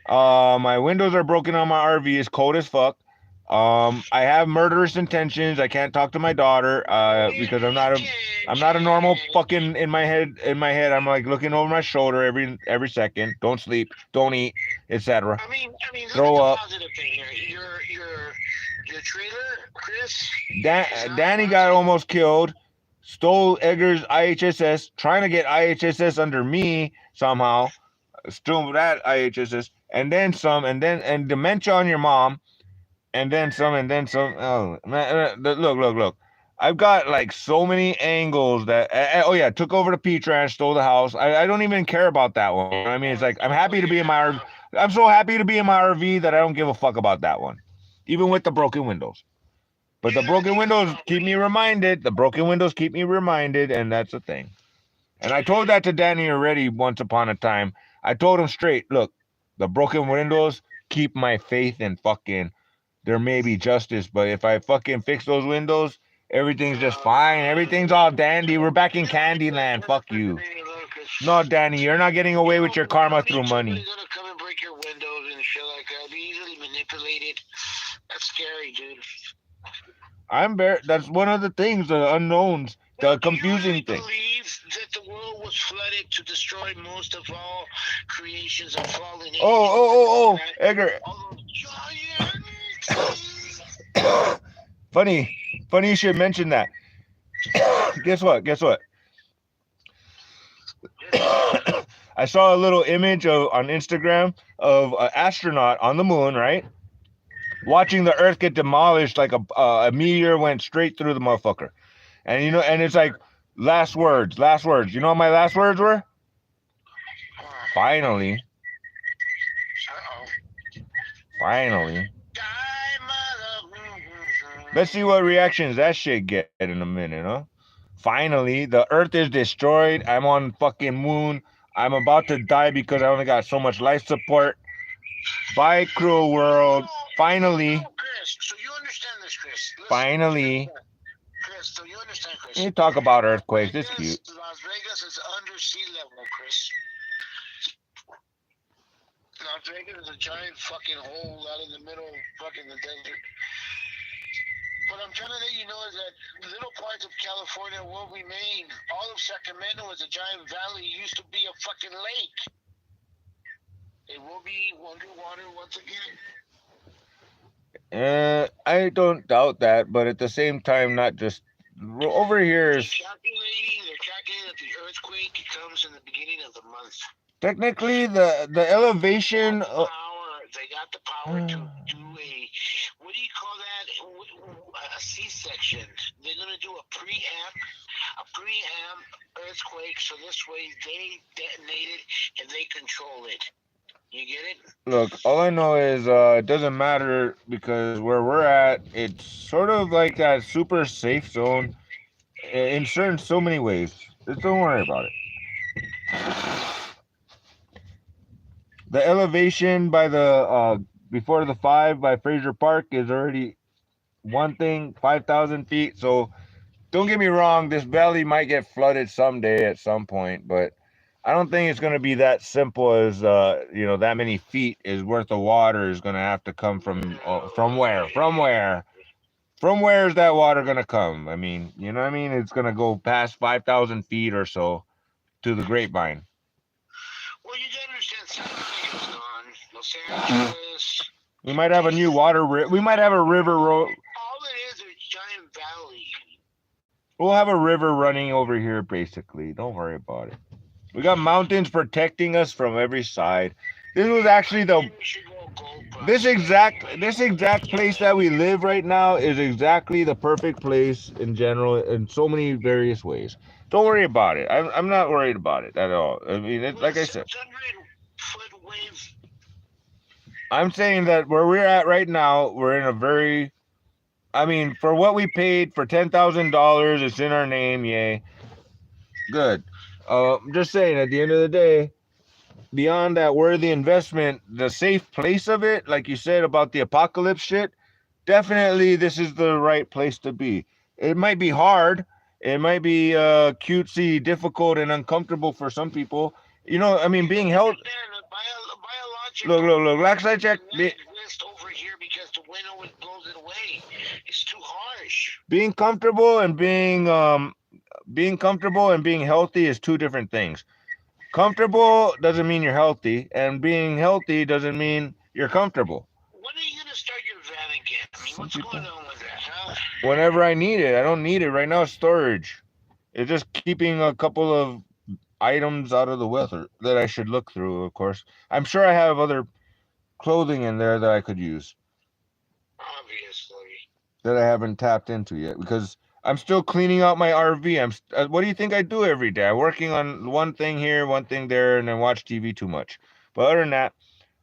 My windows are broken on my RV. It's cold as fuck. I have murderous intentions. I can't talk to my daughter because I'm not a normal fucking in my head. In my head, I'm like looking over my shoulder every second. Don't sleep. Don't eat, etc. I mean, look Throw at the up. positive thing here. Your trailer, Chris. Danny got almost killed. Stole Edgar's IHSS. Trying to get IHSS under me somehow. Still that IHSS, and then some, and dementia on your mom. And then some, and then some. Oh man, look. I've got like so many angles that. Oh yeah, took over the Peach Ranch, stole the house. I don't even care about that one. You know what I mean, it's like I'm happy to be in my RV. I'm so happy to be in my RV that I don't give a fuck about that one, even with the broken windows. But the broken windows keep me reminded. The broken windows keep me reminded, and that's the thing. And I told that to Danny already once upon a time. I told him straight, look, the broken windows keep my faith in fucking. There may be justice, but if I fucking fix those windows, everything's just fine. Everything's all dandy. We're back in Candyland. Fuck you. No, Danny, you're not getting away with your karma through money. Gonna come and break your windows and shit like that. Be easily manipulated. That's scary, dude. That's one of the things, the unknowns, the confusing thing. Believe that the world was flooded to destroy most of all creations of fallen angels. Oh, Edgar. Funny you should mention that. Guess what? I saw a little image on Instagram of an astronaut on the moon, right? Watching the Earth get demolished like a meteor went straight through the motherfucker. And you know, and it's like last words. You know what my last words were? Finally. Let's see what reactions that shit get in a minute, huh? Finally, the Earth is destroyed. I'm on fucking moon. I'm about to die because I only got so much life support. Bye, cruel world. Finally. Chris, so you understand this, Chris. Listen, finally. Chris, so you understand, Chris. You talk about earthquakes. It's cute. Las Vegas is under sea level, Chris. Las Vegas is a giant fucking hole out in the middle of fucking the desert. What I'm trying to let you know is that little parts of California will remain. All of Sacramento is a giant valley. It used to be a fucking lake. It will be underwater once again. I don't doubt that, but at the same time, not just over here is. They're calculating that the earthquake comes in the beginning of the month. Technically, the elevation. They got the power to do a, what do you call that? A C-section. They're gonna do a preamp earthquake, so this way they detonate it and they control it. You get it? Look, all I know is it doesn't matter because where we're at, it's sort of like that super safe zone in so many ways. Just don't worry about it. The elevation by the before the 5 by Fraser Park is already one thing, 5,000 feet. So don't get me wrong, this valley might get flooded someday at some point, but I don't think it's going to be that simple as that many feet is worth of water is going to have to come from where? From where is that water going to come? I mean, you know what I mean? It's going to go past 5,000 feet or so to the Grapevine. Well, you gotta understand, San Diego's gone. Los Angeles. We might have a new we might have a river road. All it is a giant valley. We'll have a river running over here, basically. Don't worry about it. We got mountains protecting us from every side. This was actually this exact place that we live right now is exactly the perfect place in general in so many various ways. Don't worry about it. I'm not worried about it at all. I mean, like I said, I'm saying that where we're at right now, we're in a very, I mean, for what we paid for $10,000, it's in our name, yay. Good. I'm just saying, at the end of the day, beyond that worthy investment, the safe place of it, like you said about the apocalypse shit, definitely this is the right place to be. It might be hard. It might be difficult, and uncomfortable for some people. You know, I mean, being held. Biologically, Look. Last I checked, West over here because the wind always blows it away. It's too harsh. being comfortable and being healthy is two different things. Comfortable doesn't mean you're healthy, and being healthy doesn't mean you're comfortable. When are you gonna start your van again? I mean, what's going on with that, huh? Whenever I need it. I don't need it right now. It's storage. It's just keeping a couple of items out of the weather that I should look through, of course. I'm sure I have other clothing in there that I could use. Obviously. That I haven't tapped into yet because I'm still cleaning out my RV. What do you think I do every day? I'm working on one thing here, one thing there, and then watch TV too much. But other than that,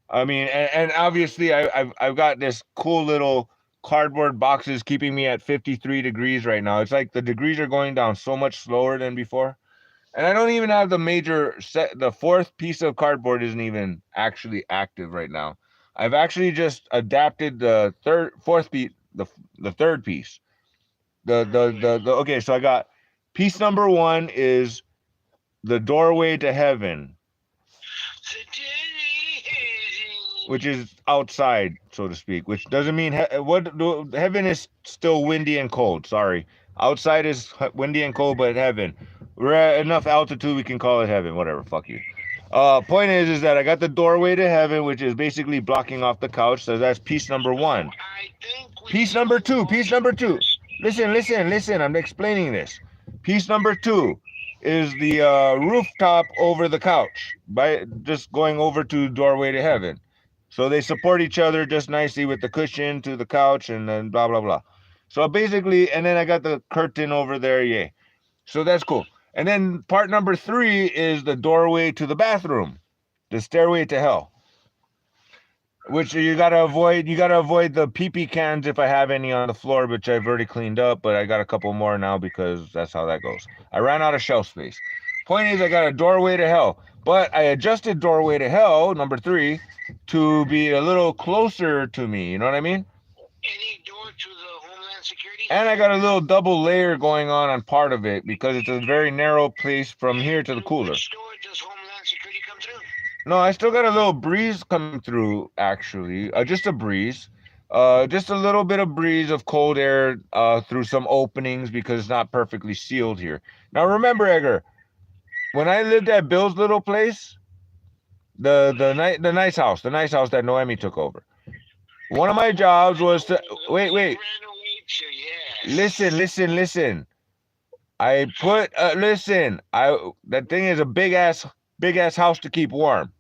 I mean, and obviously I've got this cool little cardboard boxes keeping me at 53 degrees right now. It's like the degrees are going down so much slower than before. And I don't even have the major set. The fourth piece of cardboard isn't even actually active right now. I've actually just adapted the fourth piece, the third piece. Okay, so I got piece number 1 is the doorway to heaven, which is outside, so to speak, which doesn't mean heaven is still windy and cold. Sorry. Outside is windy and cold, but heaven. We're at enough altitude, we can call it heaven. Whatever, fuck you. Point is that I got the doorway to heaven, which is basically blocking off the couch. So that's piece number 1. Piece number 2. Listen. I'm explaining this. Piece number 2 is the rooftop over the couch by just going over to doorway to heaven. So they support each other just nicely with the cushion to the couch and then blah, blah, blah. So basically, and then I got the curtain over there. Yay. So that's cool. And then part number 3 is the doorway to the bathroom, the stairway to hell, which you got to avoid. You got to avoid the pee-pee cans if I have any on the floor, which I've already cleaned up, but I got a couple more now because that's how that goes. I ran out of shelf space. Point is, I got a doorway to hell, but I adjusted doorway to hell, number 3, to be a little closer to me. You know what I mean? Any door to the Homeland Security? And I got a little double layer going on part of it because it's a very narrow place from here to the cooler. Which door does Homeland Security come through? No, I still got a little breeze coming through, actually. Just a breeze. Just a little bit of breeze of cold air through some openings because it's not perfectly sealed here. Now, remember, Edgar, when I lived at Bill's little place, the nice house that Noemi took over, one of my jobs was to... Wait. Listen. I put... listen. That thing is a big ass house to keep warm.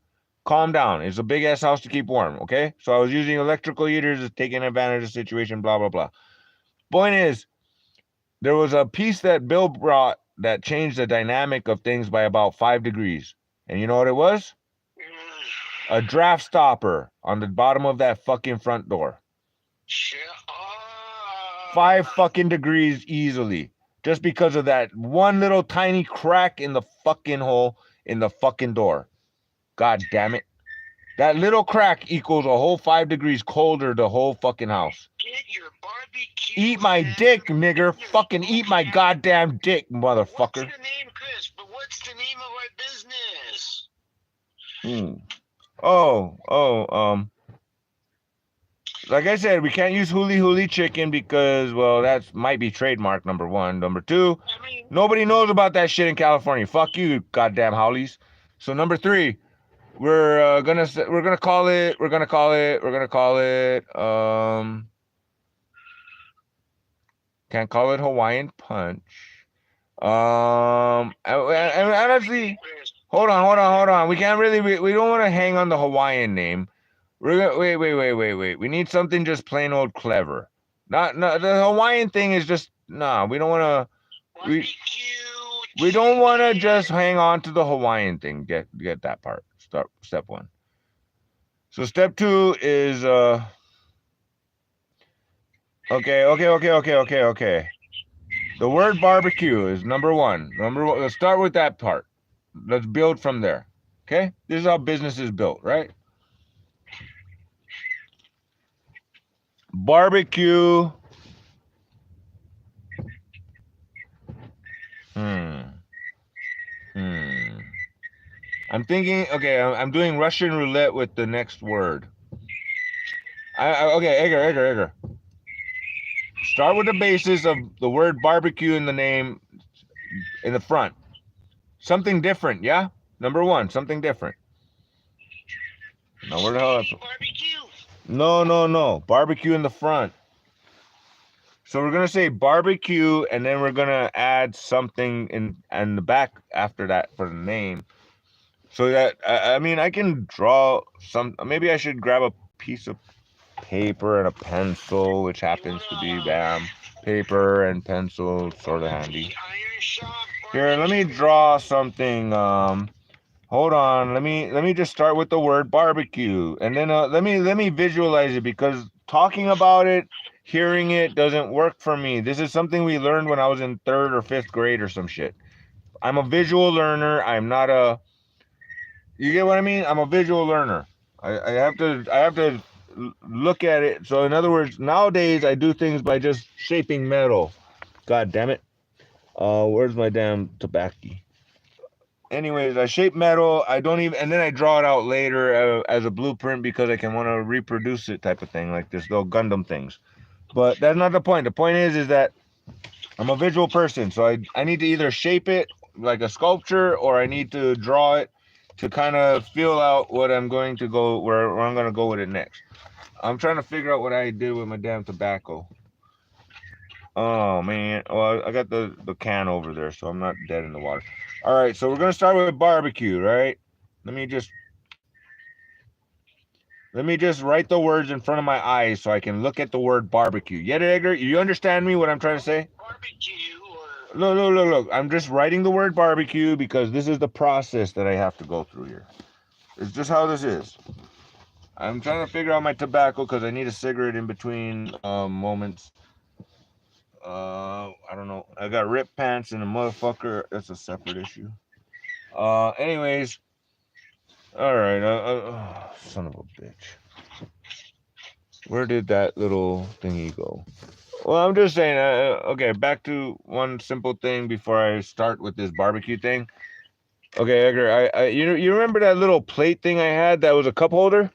Calm down. It's a big ass house to keep warm, okay? So I was using electrical heaters, taking advantage of the situation, blah, blah, blah. Point is, there was a piece that Bill brought that changed the dynamic of things by about 5 degrees. And you know what it was? A draft stopper on the bottom of that fucking front door. 5 fucking degrees easily. Just because of that one little tiny crack in the fucking hole in the fucking door. God damn it. That little crack equals a whole 5 degrees colder the whole fucking house. Get your barbecue. Eat my dick, nigger. Fucking eat my goddamn dick, motherfucker. What's the name, Chris? But what's the name of our business? Like I said, we can't use huli chicken because, well, that might be trademark, number 1. Number 2, nobody knows about that shit in California. Fuck you, goddamn howlies. So number 3, we're gonna call it can't call it Hawaiian Punch. And honestly, hold on. We can't really. We don't want to hang on the Hawaiian name. We're gonna wait. We need something just plain old clever. Not the Hawaiian thing is just nah. We don't want to. We don't want to just hang on to the Hawaiian thing. Get that part. Step 1. So step 2 is okay. The word barbecue is number 1. Let's start with that part. Let's build from there. Okay? This is how business is built, right? Barbecue. I'm thinking. Okay, I'm doing Russian roulette with the next word. Okay, Edgar. Start with the basis of the word barbecue in the name in the front. Something different, yeah? Number one, something different. Now where the hell? Barbecue. No. Barbecue in the front. So we're gonna say barbecue, and then we're gonna add something in the back after that for the name. So that I mean, I can draw some. Maybe I should grab a piece of paper and a pencil, which happens to be paper and pencil, sort of handy. Here, let me draw something. Hold on. Let me just start with the word barbecue, and then let me visualize it, because talking about it, hearing it doesn't work for me. This is something we learned when I was in 3rd or 5th grade or some shit. I'm a visual learner. I'm not a. You get what I mean? I'm a visual learner. I have to look at it. So in other words, nowadays I do things by just shaping metal. God damn it. Where's my damn tobacco? Anyways, I shape metal. I don't even, and then I draw it out later as a blueprint because I can want to reproduce it, type of thing, like this little Gundam things. But that's not the point. The point is that I'm a visual person, so I need to either shape it like a sculpture, or I need to draw it to kind of feel out what I'm going to go where I'm going to go with it next. I'm trying to figure out what I did with my damn tobacco. Oh man, well I got the can over there, so I'm not dead in the water. All right, so we're gonna start with barbecue, right? Let me just write the words in front of my eyes so I can look at the word barbecue. Yeah, Edgar, you understand me? What I'm trying to say? Barbecue. Look. I'm just writing the word barbecue because this is the process that I have to go through here. It's just how this is. I'm trying to figure out my tobacco because I need a cigarette in between moments. I don't know. I got ripped pants and a motherfucker. That's a separate issue. Anyways. All right. Son of a bitch. Where did that little thingy go? Well, I'm just saying. Okay, back to one simple thing before I start with this barbecue thing. Okay, Edgar. You remember that little plate thing I had that was a cup holder?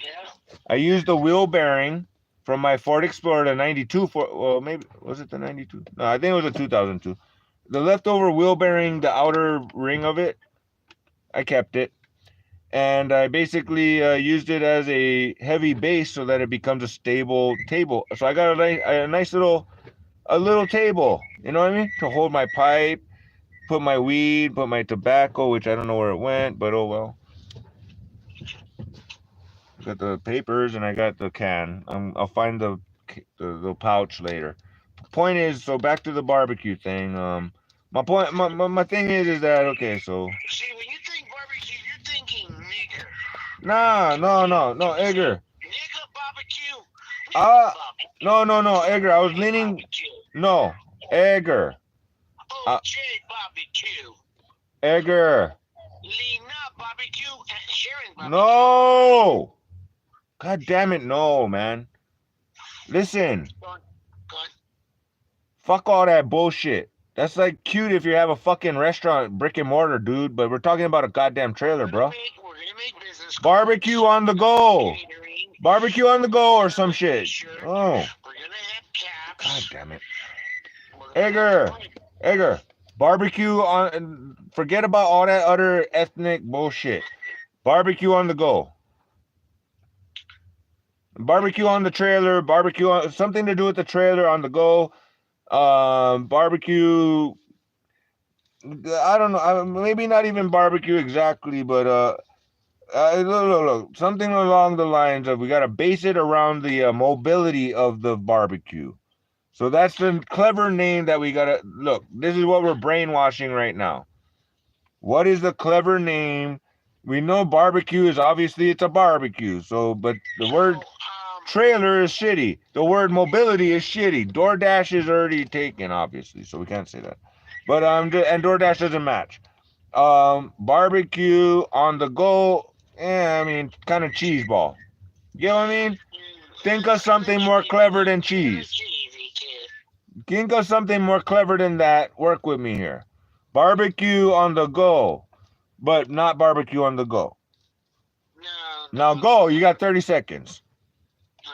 Yeah. I used the wheel bearing from my Ford Explorer, the 92. Well, maybe was it the 92? No, I think it was a 2002. The leftover wheel bearing, the outer ring of it, I kept it, and I basically used it as a heavy base so that it becomes a stable table. So I got a nice little table. You know what I mean? To hold my pipe, put my weed, put my tobacco, which I don't know where it went, but oh well. I got the papers and I got the can. I'll find the pouch later. Point is, so back to the barbecue thing. My thing is that okay. So see, when you think barbecue, you're thinking nigger. No, Edgar. Nigger barbecue. No, Edgar. I was leaning. Barbecue. No, Edgar. OJ barbecue. Edgar. Lena barbecue and Sharon barbecue. No. God damn it, no, man. Listen. Fuck all that bullshit. That's like cute if you have a fucking restaurant, brick and mortar, dude. But we're talking about a goddamn trailer, bro. We're gonna make business. Barbecue on the go. Barbecue on the go or some shit. Oh. We're gonna have caps. God damn it. Edgar. Barbecue on. Forget about all that other ethnic bullshit. Barbecue on the go. Barbecue on the trailer. Barbecue on something to do with the trailer on the go. Barbecue. I don't know. Maybe not even barbecue exactly, but look. Something along the lines of we got to base it around the mobility of the barbecue. So that's the clever name that we got to look. This is what we're brainwashing right now. What is the clever name? We know barbecue is obviously it's a barbecue. So, but the word trailer is shitty. The word mobility is shitty. DoorDash is already taken, obviously, so we can't say that. But and DoorDash doesn't match. Barbecue on the go. I mean, kind of cheese ball. You know what I mean? Think of something more clever than cheese. Think of something more clever than that. Work with me here. Barbecue on the go. but not barbecue on the go. No. Now go. You got 30 seconds. No.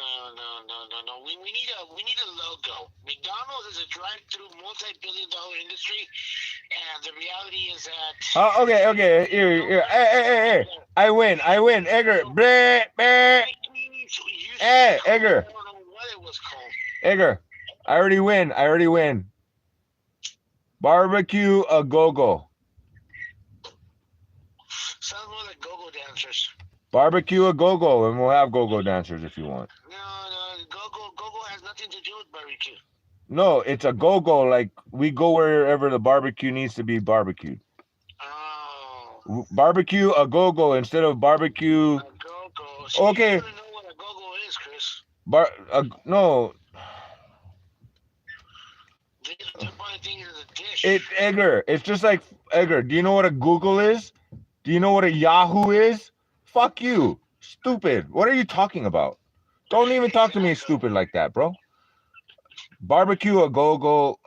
We need a logo. McDonald's is a drive-through, multi-billion-dollar industry, and the reality is that. Okay. Here. Hey. I win. Edgar. Bleh. Hey, Edgar. I don't know what it was called. Edgar. I already win. Barbecue a go-go. Sounds more like go-go dancers. Barbecue a go-go, and we'll have go-go dancers if you want. No. Go-go has nothing to do with barbecue. No, it's a go-go. Like, we go wherever the barbecue needs to be barbecued. Oh. Barbecue a go-go instead of barbecue. A go-go. So okay. You don't know what a go-go is, Chris. No. The funny thing is a dish. Edgar, it's just like, Edgar, do you know what a Google is? Do you know what a Yahoo is? Fuck you. Stupid. What are you talking about? Don't even talk to me stupid like that, bro. Barbecue a go-go,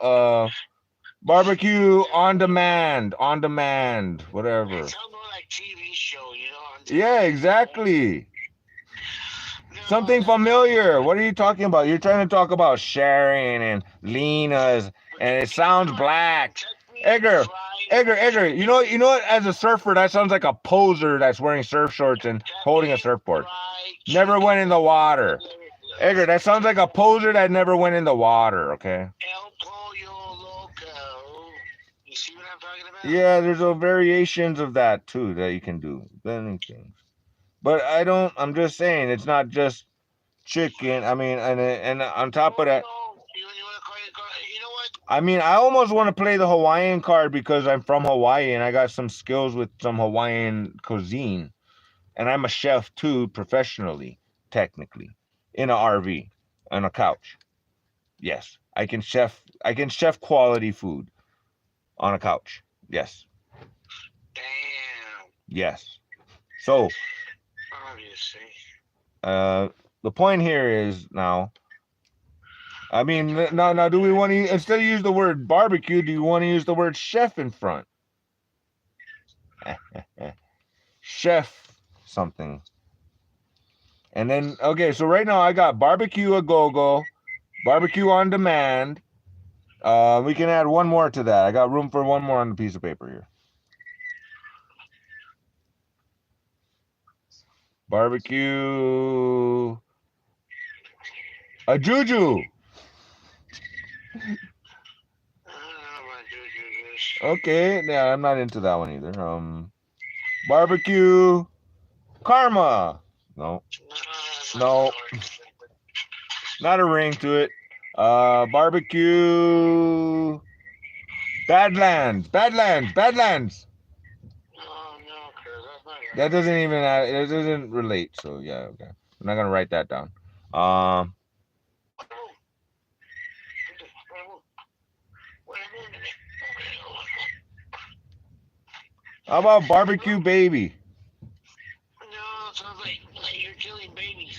barbecue on demand, whatever. It sounds more like TV show, you know? Yeah, exactly. Something familiar. What are you talking about? You're trying to talk about Sharon and Lena's, and it sounds black. Edgar, you know what? As a surfer, that sounds like a poser that's wearing surf shorts and holding a surfboard. Never went in the water. Edgar, that sounds like a poser that never went in the water, okay? El Pollo Loco. You see what I'm talking about? Yeah, there's variations of that too that you can do. Many things. But I'm just saying, it's not just chicken. I mean, and on top of that, you know what? I mean, I almost want to play the Hawaiian card because I'm from Hawaii and I got some skills with some Hawaiian cuisine. And I'm a chef too, professionally, technically, in an RV, on a couch. Yes, I can chef quality food on a couch. Yes. Damn. Yes. So, obviously. The point here is now, I mean, now, do we want to, instead of use the word barbecue, do you want to use the word chef in front? Chef something. And then, okay, so right now I got barbecue a go-go, barbecue on demand. We can add one more to that. I got room for one more on the piece of paper here. Barbecue a juju. Okay, yeah, I'm not into that one either. Barbecue karma. No, not a ring to it. Barbecue badlands. Oh, no, That doesn't even it doesn't relate. So yeah, okay. I'm not gonna write that down. How about barbecue baby? No, it sounds like you're killing babies.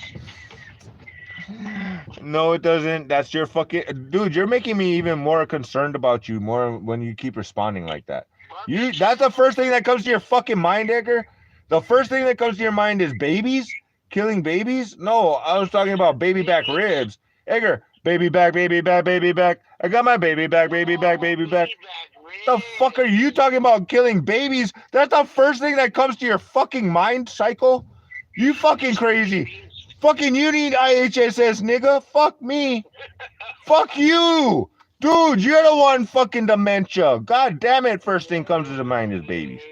No, it doesn't. That's your fucking dude. You're making me even more concerned about you more when you keep responding like that. That's the first thing that comes to your fucking mind, Edgar. The first thing that comes to your mind is babies, killing babies. No, I was talking about baby back ribs. Edgar, baby back. I got my baby back. The fuck are you talking about killing babies? That's the first thing that comes to your fucking mind, psycho. You fucking crazy. Fucking you need IHSS, nigga. Fuck me. Fuck you. Dude, you're the one fucking dementia. God damn it, first thing comes to the mind is babies.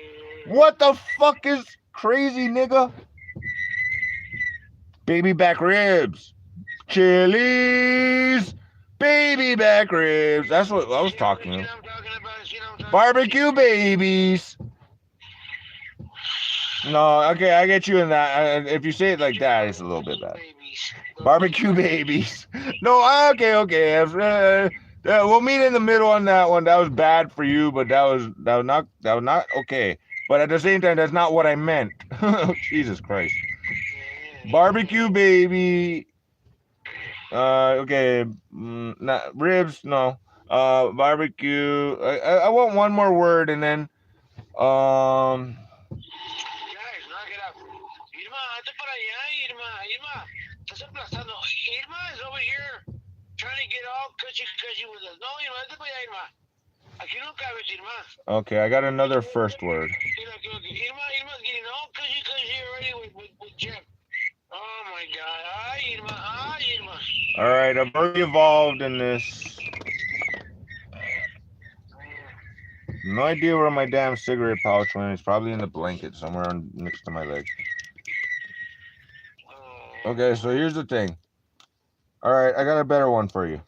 What the fuck is crazy, nigga? Baby back ribs. Chili's. Baby back ribs. That's what I was talking about. Barbecue babies. No, okay, I get you in that. If you say it like that, it's a little bit bad. Barbecue babies. No, okay. We'll meet in the middle on that one. That was bad for you, but that was not okay. But at the same time, that's not what I meant. Jesus Christ. Barbecue baby. Okay. Not ribs. No. Barbecue. I want one more word, and then Irma, hazte para allá, Irma. Irma, estás aplastando. Irma is over here trying to get all cushy with us. No, Irma, hazte para allá, Irma. Aquí no cabes, Irma. Okay, I got another first word. Irma's getting all cushy already with Jeff. Oh my God. Ay, Irma. Ay, Irma. All right, I've already evolved in this. No idea where my damn cigarette pouch went. It's probably in the blanket somewhere next to my leg. Okay, so here's the thing. All right, I got a better one for you.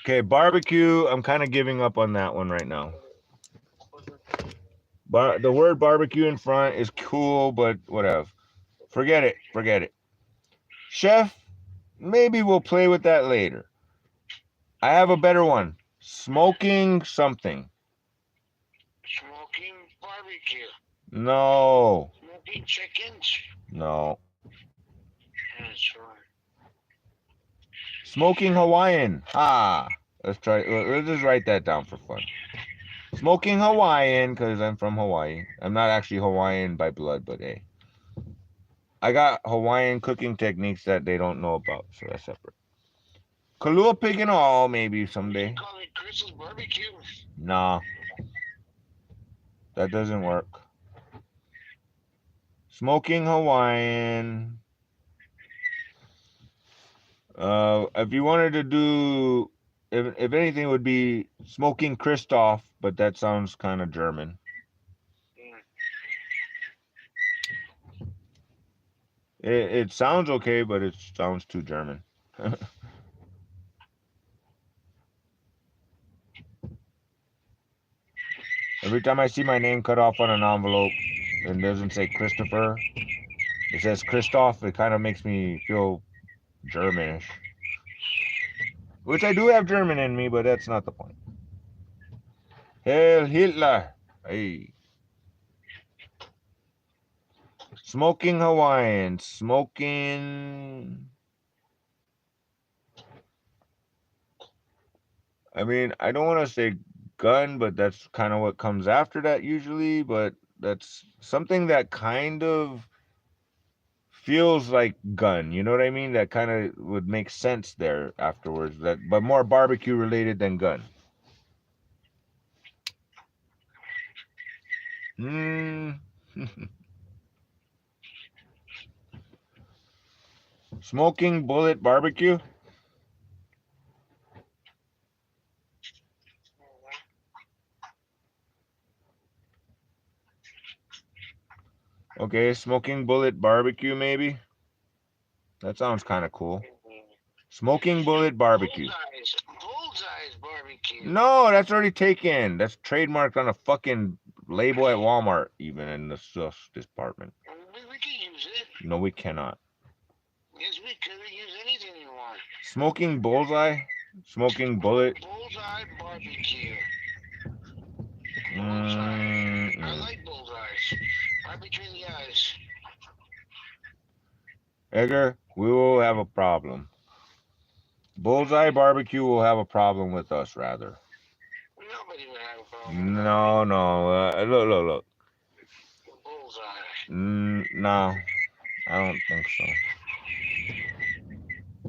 Okay, barbecue. I'm kind of giving up on that one right now. But the word barbecue in front is cool, but whatever. Forget it. Forget it. Chef, maybe we'll play with that later. I have a better one. Smoking something. Smoking barbecue. No. Smoking chickens. No. That's right. Smoking Hawaiian. Ah. Let's try. Let's just write that down for fun. Smoking Hawaiian, because I'm from Hawaii. I'm not actually Hawaiian by blood, but hey. I got Hawaiian cooking techniques that they don't know about, so that's separate. Kalua pig and all, maybe someday. You call it Chris's barbecue? Nah. That doesn't work. Smoking Hawaiian. If you wanted to do, if anything, it would be smoking Christoph, but that sounds kind of German. It sounds okay, but it sounds too German. Every time I see my name cut off on an envelope and it doesn't say Christopher, it says Christoph, it kind of makes me feel Germanish. Which I do have German in me, but that's not the point. Hail Hitler! Hey. Smoking Hawaiian. Smoking... I mean, I don't want to say gun, but that's kind of what comes after that usually, but that's something that kind of feels like gun, you know what I mean? That kind of would make sense there afterwards, that but more barbecue related than gun. Smoking bullet barbecue. Okay, smoking bullet barbecue, maybe. That sounds kind of cool. Smoking bullet barbecue. Bullseye's barbecue. No, that's already taken. That's trademarked on a fucking label at Walmart, even in the sauce department. We can use it. No, we cannot. Yes, we could use anything you want. Smoking bullseye? Smoking bullet? Bullseye barbecue. Bullseye. I like bullseyes. Right between the eyes. Edgar, we will have a problem. Bullseye barbecue will have a problem with us, rather. Nobody would have a problem. No. Look. Bullseye. No, I don't think so.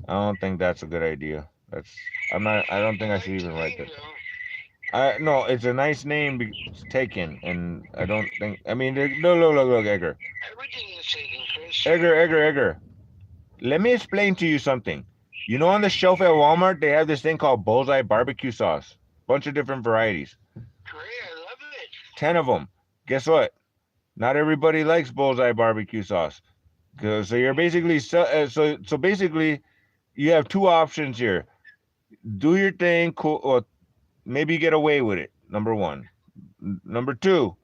I don't think that's a good idea. I don't think I should even write that. No, it's a nice name. It's taken, and I don't think. I mean, look, Edgar. Everything is taken, Chris. Edgar. Let me explain to you something. You know, on the shelf at Walmart, they have this thing called Bullseye barbecue sauce. Bunch of different varieties. Great, I love it. 10 of them. Guess what? Not everybody likes Bullseye barbecue sauce. So you're basically so basically, you have two options here. Do your thing, cool, or maybe get away with it. Number one. Number two,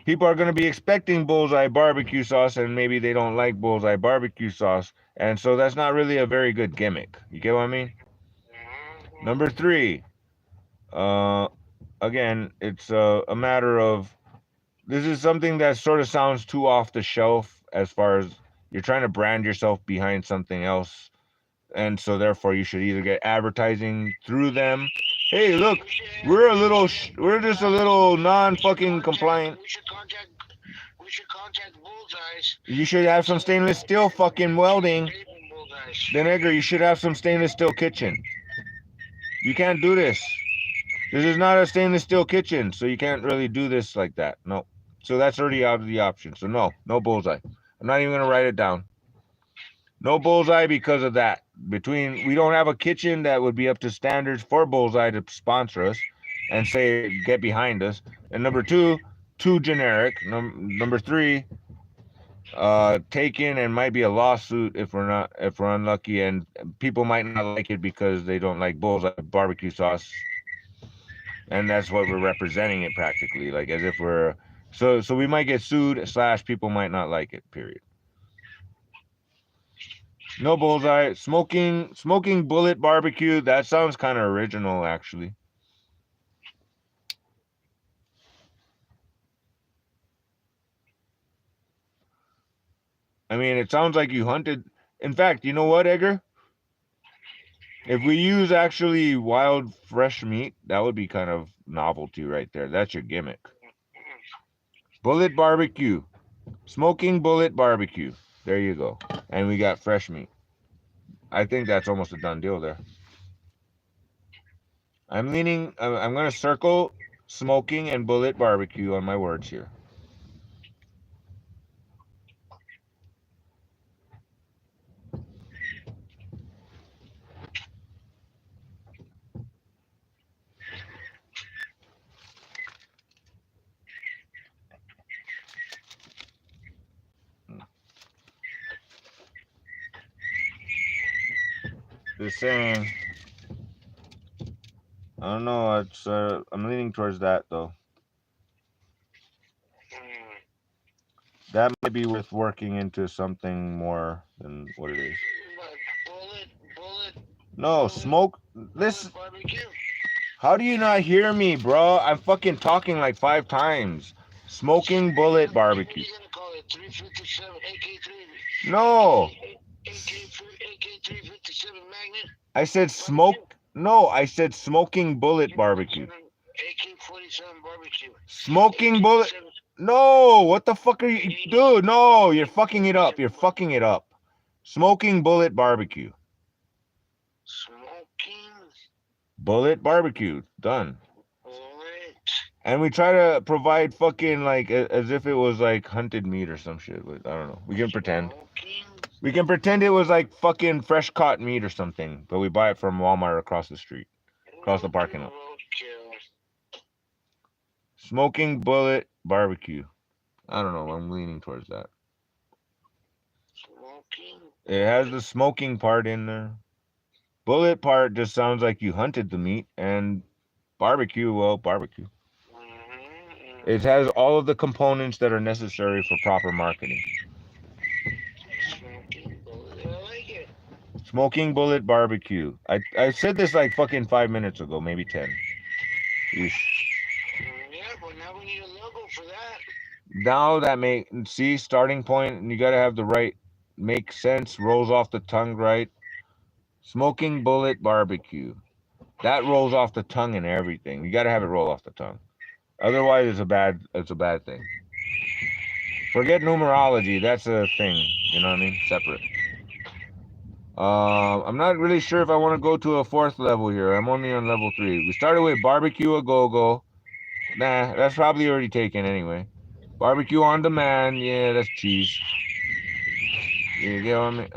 people are going to be expecting Bullseye barbecue sauce, and maybe they don't like Bullseye barbecue sauce, and so that's not really a very good gimmick. You get what I mean? Number three, again, it's a matter of, this is something that sort of sounds too off the shelf as far as you're trying to brand yourself behind something else, and so therefore you should either get advertising through them Hey, look, we're we're just a little non-fucking compliant. We should contact Bullseyes. You should have some stainless steel fucking welding. Then Edgar, you should have some stainless steel kitchen. You can't do this. This is not a stainless steel kitchen, so you can't really do this like that. No. So that's already out of the option. So no bullseye. I'm not even gonna write it down. No bullseye because of that. We don't have a kitchen that would be up to standards for bullseye to sponsor us and say get behind us. And number two, too generic. Number three, taken and might be a lawsuit if we're unlucky, and people might not like it because they don't like bullseye barbecue sauce. And that's what we're representing it practically, like as if we're so we might get sued / people might not like it, period. No bullseye. Smoking bullet barbecue. That sounds kind of original, actually. I mean, it sounds like you hunted. In fact, you know what, Edgar? If we use actually wild, fresh meat, that would be kind of novelty right there. That's your gimmick. Bullet barbecue. Smoking bullet barbecue. There you go. And we got fresh meat. I think that's almost a done deal there. I'm going to circle smoking and bullet barbecue on my words here. Just saying. I don't know. It's I'm leaning towards that though. That might be worth working into something more than what it is. No, smoke. This. How do you not hear me, bro? I'm fucking talking like 5 times. Smoking bullet barbecue. No. I said smoke. No, I said smoking bullet barbecue. AK-47 barbecue. Smoking bullet. No, what the fuck are you, dude? No, you're fucking it up. You're fucking it up. Smoking bullet barbecue. Smoking bullet barbecue. Done. Bullet. And we try to provide fucking like as if it was like hunted meat or some shit. But I don't know. We can pretend. We can pretend it was like fucking fresh caught meat or something, but we buy it from Walmart across the street, across the parking lot. Smoking bullet barbecue. I don't know. I'm leaning towards that. Smoking. It has the smoking part in there. Bullet part just sounds like you hunted the meat, and barbecue, well, barbecue. It has all of the components that are necessary for proper marketing. Smoking bullet barbecue. I said this like fucking 5 minutes ago, maybe 10. Eesh. Yeah, but now we need a logo for that. Now that see, starting point, and you gotta have the right, makes sense, rolls off the tongue right. Smoking bullet barbecue. That rolls off the tongue and everything. You gotta have it roll off the tongue. Otherwise, it's a bad thing. Forget numerology. That's a thing. You know what I mean? Separate. I'm not really sure if I want to go to a 4th level here. I'm only on level 3. We started with barbecue a go-go. Nah, that's probably already taken anyway. Barbecue on demand. Yeah, that's cheese. You get on me?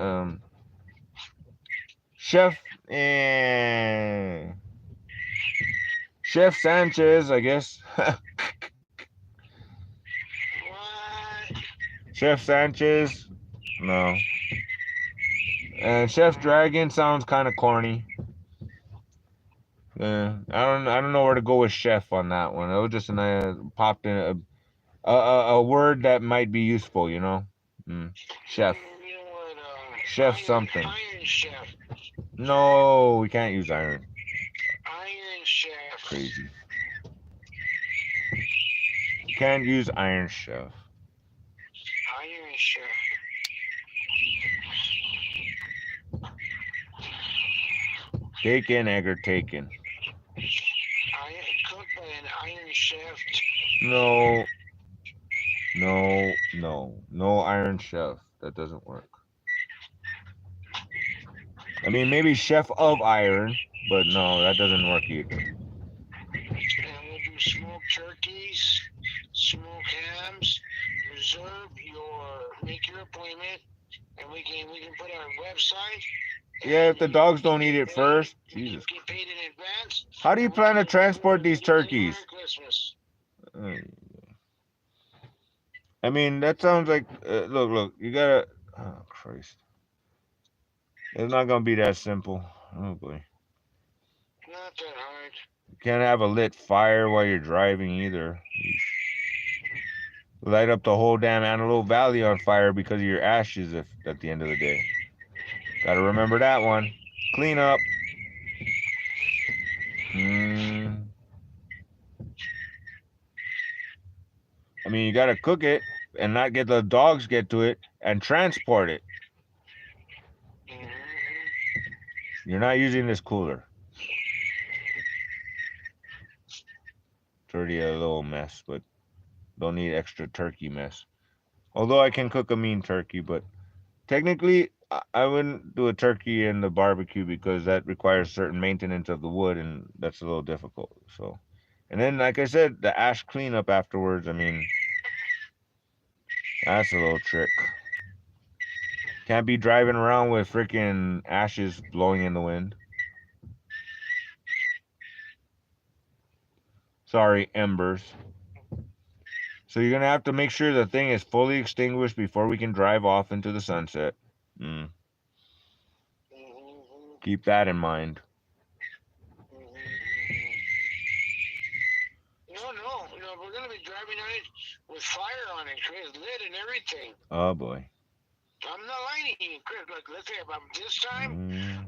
Chef. Chef Sanchez, I guess. Chef Sanchez. No. And Chef Dragon sounds kind of corny. I don't know where to go with chef on that one. It was just popped in a word that might be useful, you know. Chef. Chef something. Iron Chef. No, we can't use iron. Iron Chef. Crazy. Can't use Iron Chef. Iron Chef. Taken, Edgar, taken. and Iron Chef. No, no Iron Chef. That doesn't work. I mean, maybe Chef of Iron, but no, that doesn't work either. And we'll do smoked turkeys, smoked hams. Make your appointment, and we can put our website. Yeah, if the dogs don't eat it first, Jesus. Get paid in advance. How do you plan to transport these turkeys? I mean, that sounds like look, you gotta. Oh Christ, it's not gonna be that simple. Oh boy. Not that hard. You can't have a lit fire while you're driving either. Light up the whole damn Antelope Valley on fire because of your ashes at the end of the day. Gotta remember that one. Clean up. I mean, you gotta cook it and not get the dogs get to it and transport it. You're not using this cooler. It's already a little mess, but don't need extra turkey mess. Although I can cook a mean turkey, but technically I wouldn't do a turkey in the barbecue because that requires certain maintenance of the wood, and that's a little difficult. So, and then like I said, the ash cleanup afterwards. I mean, that's a little trick. Can't be driving around with freaking ashes blowing in the wind. Sorry, embers. So you're going to have to make sure the thing is fully extinguished before we can drive off into the sunset. Keep that in mind. No, we're going to be driving on it with fire on it, Chris, lit and everything. Oh, boy. I'm not lying to you, Chris. Look, let's say about this time,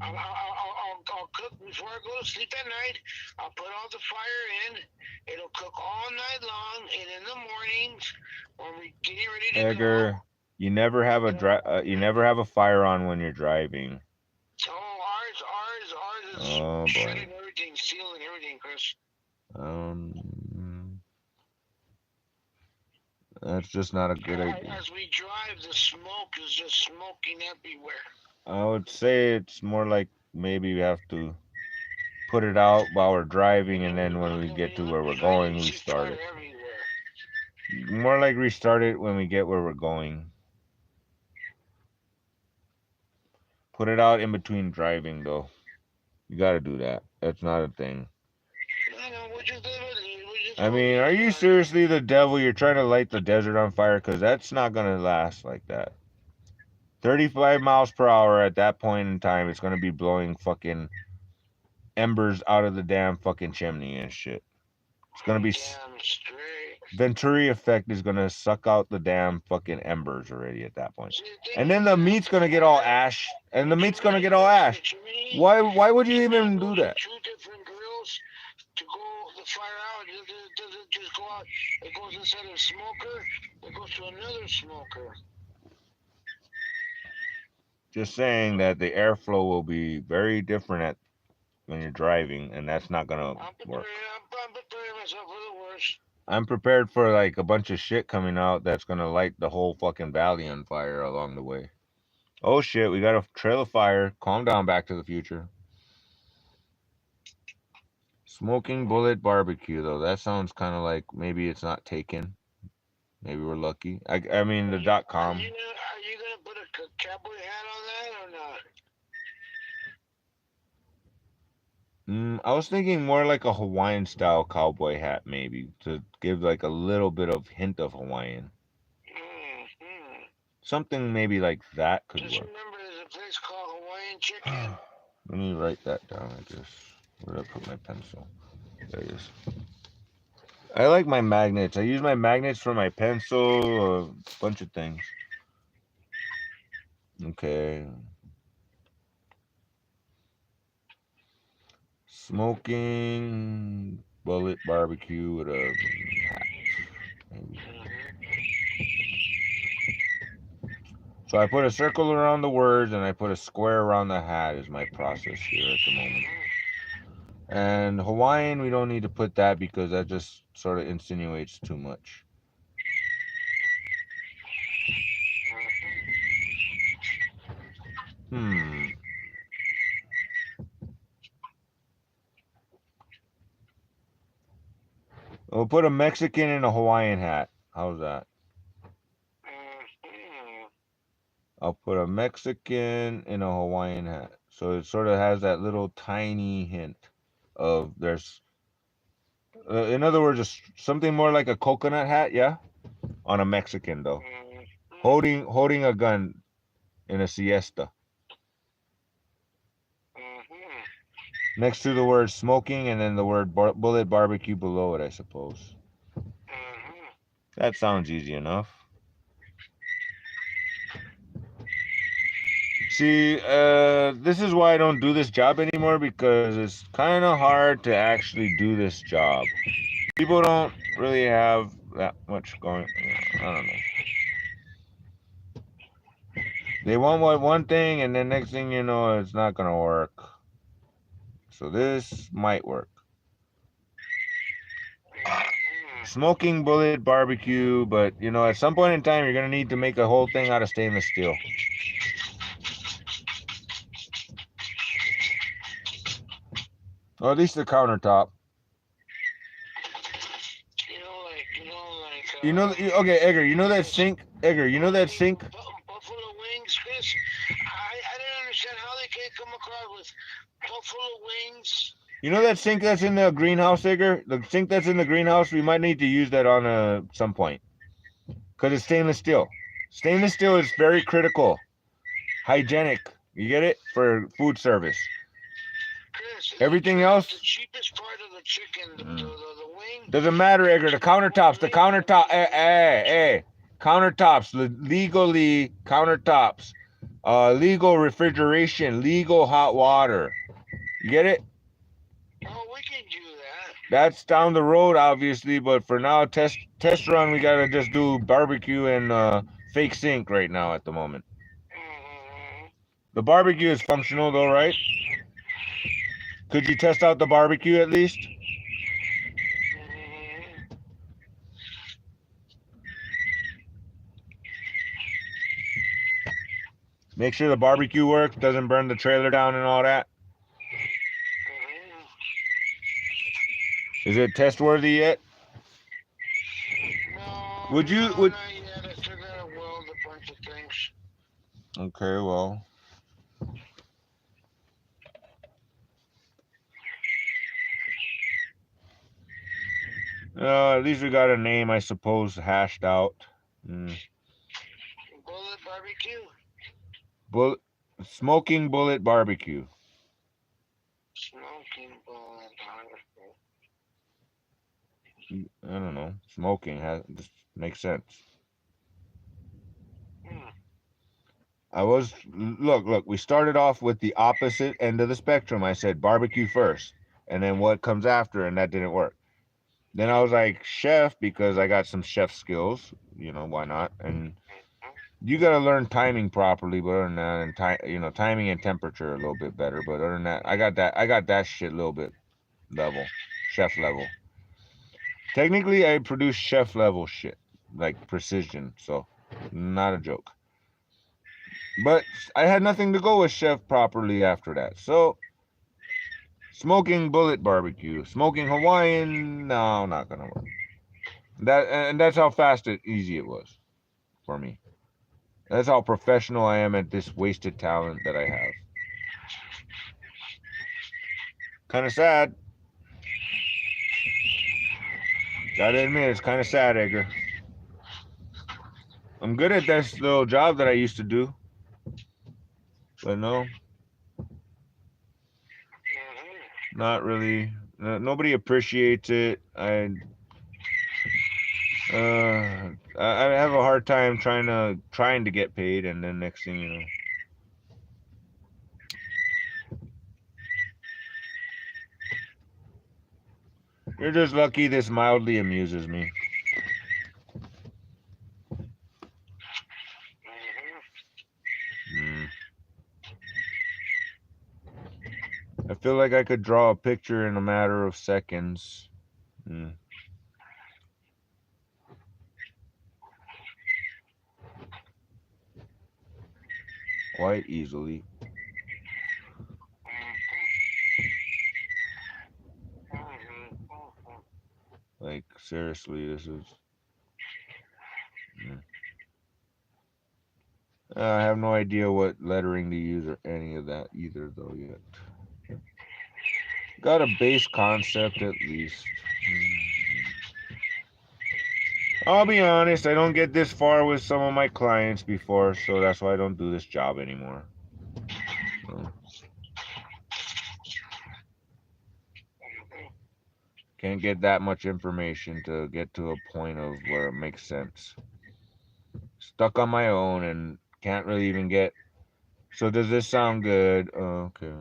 I'll cook before I go to sleep at night. I'll put all the fire in. It'll cook all night long, and in the mornings when we get ready to Edgar, go, you never have a fire on when you're driving. Ours is oh, shutting everything, sealing everything, Chris. That's just not a good idea. As we drive, the smoke is just smoking everywhere. I would say it's more like maybe we have to put it out while we're driving, and then when we get to where we're going, we start it. More like restart it when we get where we're going. Put it out in between driving, though. You gotta do that. That's not a thing. I mean, are you seriously the devil? You're trying to light the desert on fire? Because that's not gonna last like that. 35 miles per hour at that point in time, it's gonna be blowing fucking embers out of the damn fucking chimney and shit. It's gonna be Venturi effect is gonna suck out the damn fucking embers already at that point. And then the meat's gonna get all ash. And the meat's gonna get all ash. Why would you even do that? Two different grills to go the fire out. It doesn't just go out. It goes inside a smoker. It goes to another smoker. Just saying that the airflow will be very different when you're driving, and that's not gonna work. I'm preparing myself for the worst. I'm prepared for like a bunch of shit coming out that's gonna light the whole fucking valley on fire along the way. Oh shit, we got a trail of fire. Calm down, Back to the Future. Smoking bullet barbecue, though. That sounds kind of like maybe it's not taken. Maybe we're lucky. I mean, the .com. Are you gonna put a cowboy hat on that or not? I was thinking more like a Hawaiian style cowboy hat, maybe, to give like a little bit of hint of Hawaiian. Something maybe like that could Just work. remember, there's a place called Hawaiian Chicken. Let me write that down, I guess. Where did I put my pencil? There it is. I like my magnets. I use my magnets for my pencil, a bunch of things. Okay. Smoking bullet barbecue with a hat. Maybe. So I put a circle around the words and I put a square around the hat is my process here at the moment. And Hawaiian, we don't need to put that because that just sort of insinuates too much. We'll put a Mexican in a Hawaiian hat. How's that? I'll put a Mexican in a Hawaiian hat. So it sort of has that little tiny hint of there's, in other words, something more like a coconut hat, yeah? On a Mexican, though. Holding a gun in a siesta. Next to the word smoking and then the word bullet barbecue below it, I suppose. That sounds easy enough. See, this is why I don't do this job anymore, because it's kind of hard to actually do this job. People don't really have that much going. I don't know. They want one thing, and then next thing you know, it's not gonna work. So this might work. Smoking bullet barbecue, but you know, at some point in time, you're gonna need to make a whole thing out of stainless steel. Or at least the countertop. Okay, Edgar, you know that sink? Edgar, you know that sink? Buffalo wings, Chris. I didn't understand how they can come across with buffalo wings. You know that sink that's in the greenhouse, Edgar? The sink that's in the greenhouse, we might need to use that on some point. Because it's stainless steel. Stainless steel is very critical. Hygienic. You get it? For food service. Chris, everything else? The cheapest part of the chicken, the wing. Doesn't matter, Edgar. The countertops. Hey. Countertops. Legally, countertops. Legal refrigeration. Legal hot water. You get it? Oh, we can do that. That's down the road, obviously, but for now, test run, we gotta just do barbecue and fake sink right now at the moment. The barbecue is functional though, right? Could you test out the barbecue at least? Make sure the barbecue works, doesn't burn the trailer down and all that. Is it test worthy yet? No, Would you not yet. I still gotta weld a bunch of things. Okay, well. At least we got a name, I suppose, hashed out. Bullet barbecue? Smoking bullet barbecue. Smoking bullet barbecue. I don't know. Smoking just makes sense. Look, we started off with the opposite end of the spectrum. I said barbecue first, and then what comes after, and that didn't work. Then I was like chef, because I got some chef skills, you know, why not? And you got to learn timing properly, but other than that, and timing and temperature a little bit better. But other than that, I got that shit a little bit level, chef level. Technically, I produce chef level shit, like precision, so not a joke. But I had nothing to go with chef properly after that. So, smoking bullet barbecue. Smoking Hawaiian, no, not gonna work. That's how easy it was for me. That's how professional I am at this wasted talent that I have. Kind of sad. Gotta admit, it's kind of sad, Edgar. I'm good at this little job that I used to do. But no. Not really. Nobody appreciates it. I have a hard time trying to get paid, and then next thing you know. You're just lucky this mildly amuses me. feel like I could draw a picture in a matter of seconds. Quite easily. Like, seriously, this is... I have no idea what lettering to use or any of that either, though, yet. Got a base concept, at least. I'll be honest, I don't get this far with some of my clients before, so that's why I don't do this job anymore. Can't get that much information to get to a point of where it makes sense. Stuck on my own and can't really even get... So does this sound good? Okay.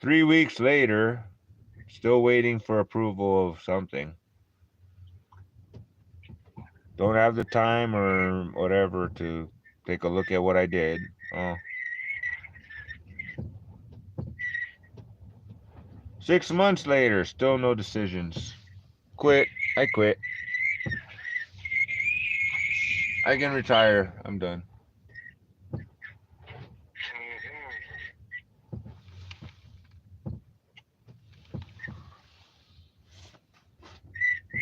3 weeks later, still waiting for approval of something. Don't have the time or whatever to take a look at what I did. 6 months later, still no decisions. Quit. I quit. I can retire. I'm done.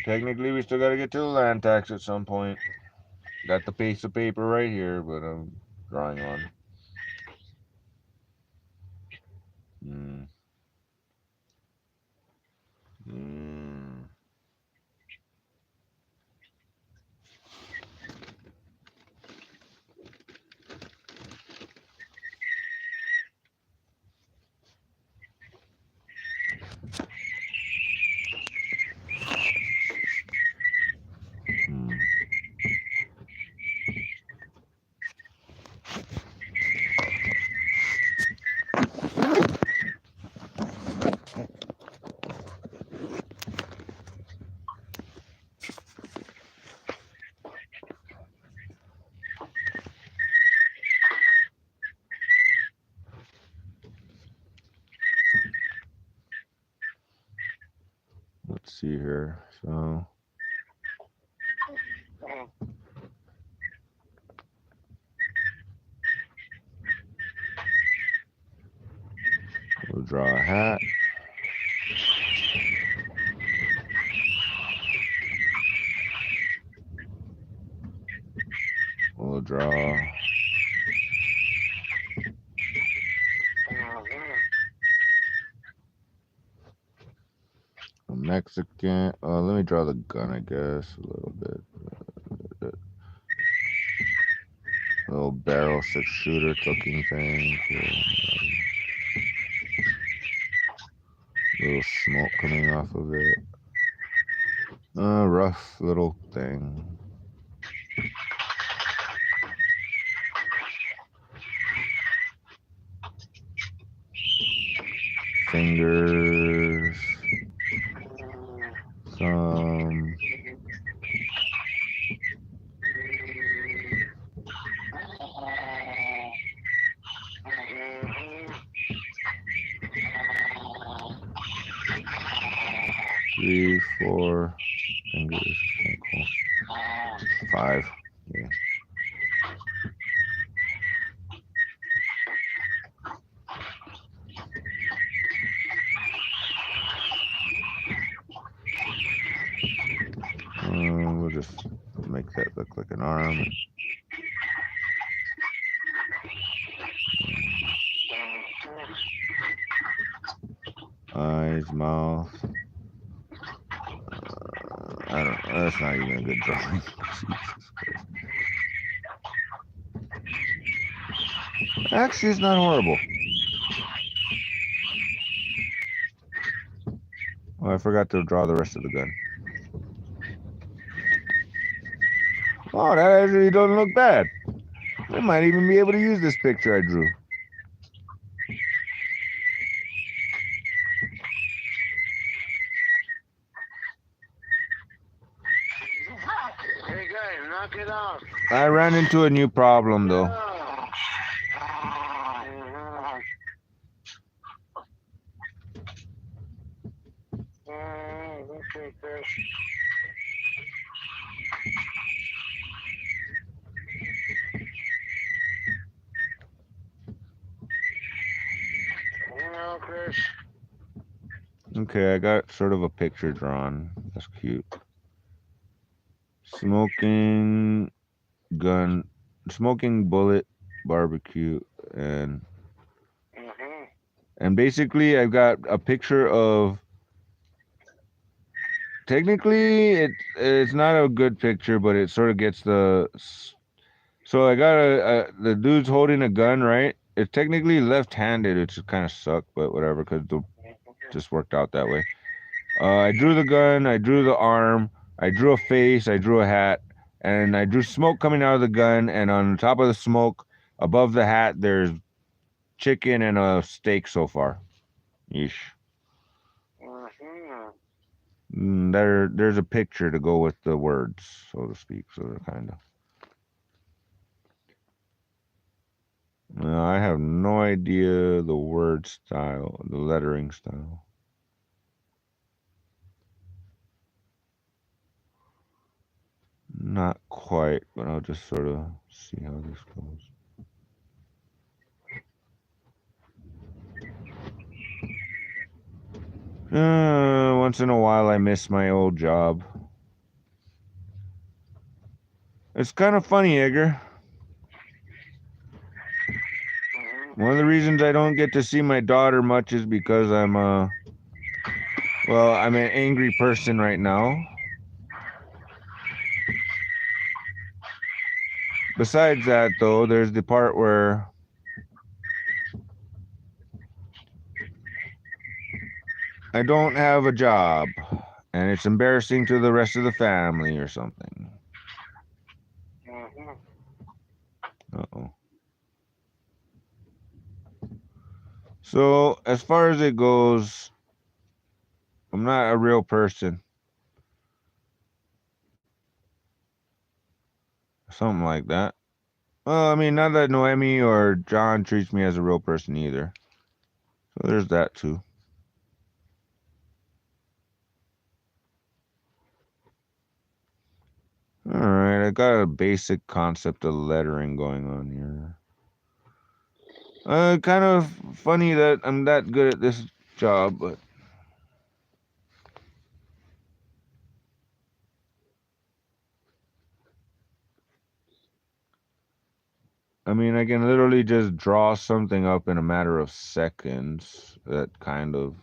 Technically, we still got to get to the land tax at some point. Got the piece of paper right here, but I'm drawing on. Let's see here. So we'll draw a hat. We'll draw a Mexican. Let me draw the gun, I guess, a little bit. A little barrel 6-shooter looking thing. Little smoke coming off of it. Rough little thing. Fingers. Thumb. 3, 4 fingers. Okay, cool. 5. Yeah. We'll just make that look like an arm. Eyes, mouth. I don't know. That's not even a good drawing. Actually, it's not horrible. Oh, I forgot to draw the rest of the gun. Oh, that actually doesn't look bad. I might even be able to use this picture I drew. Very good. Knock it off. I ran into a new problem, though. right, Chris. No, Chris. Okay, I got sort of a picture drawn. That's cute. Smoking bullet barbecue, and basically I've got a picture of. Technically, it's not a good picture, but it sort of gets the. So I got the dude's holding a gun, right? It's technically left-handed, which kind of sucked, but whatever, because it just worked out that way. I drew the gun, I drew the arm, I drew a face, I drew a hat, and I drew smoke coming out of the gun, and on top of the smoke, above the hat, there's chicken and a steak so far. Yeesh. There's a picture to go with the words, so to speak, so they're kind of... I have no idea the word style, the lettering style. Not quite, but I'll just sort of see how this goes. Once in a while I miss my old job. It's kind of funny, Edgar. One of the reasons I don't get to see my daughter much is because I'm an angry person right now. Besides that, though, there's the part where I don't have a job, and it's embarrassing to the rest of the family or something. Uh-oh. So, as far as it goes, I'm not a real person. Something like that. Well, I mean, not that Noemi or John treats me as a real person either. So there's that too. Alright, I got a basic concept of lettering going on here. Kind of funny that I'm that good at this job, but... I mean, I can literally just draw something up in a matter of seconds that kind of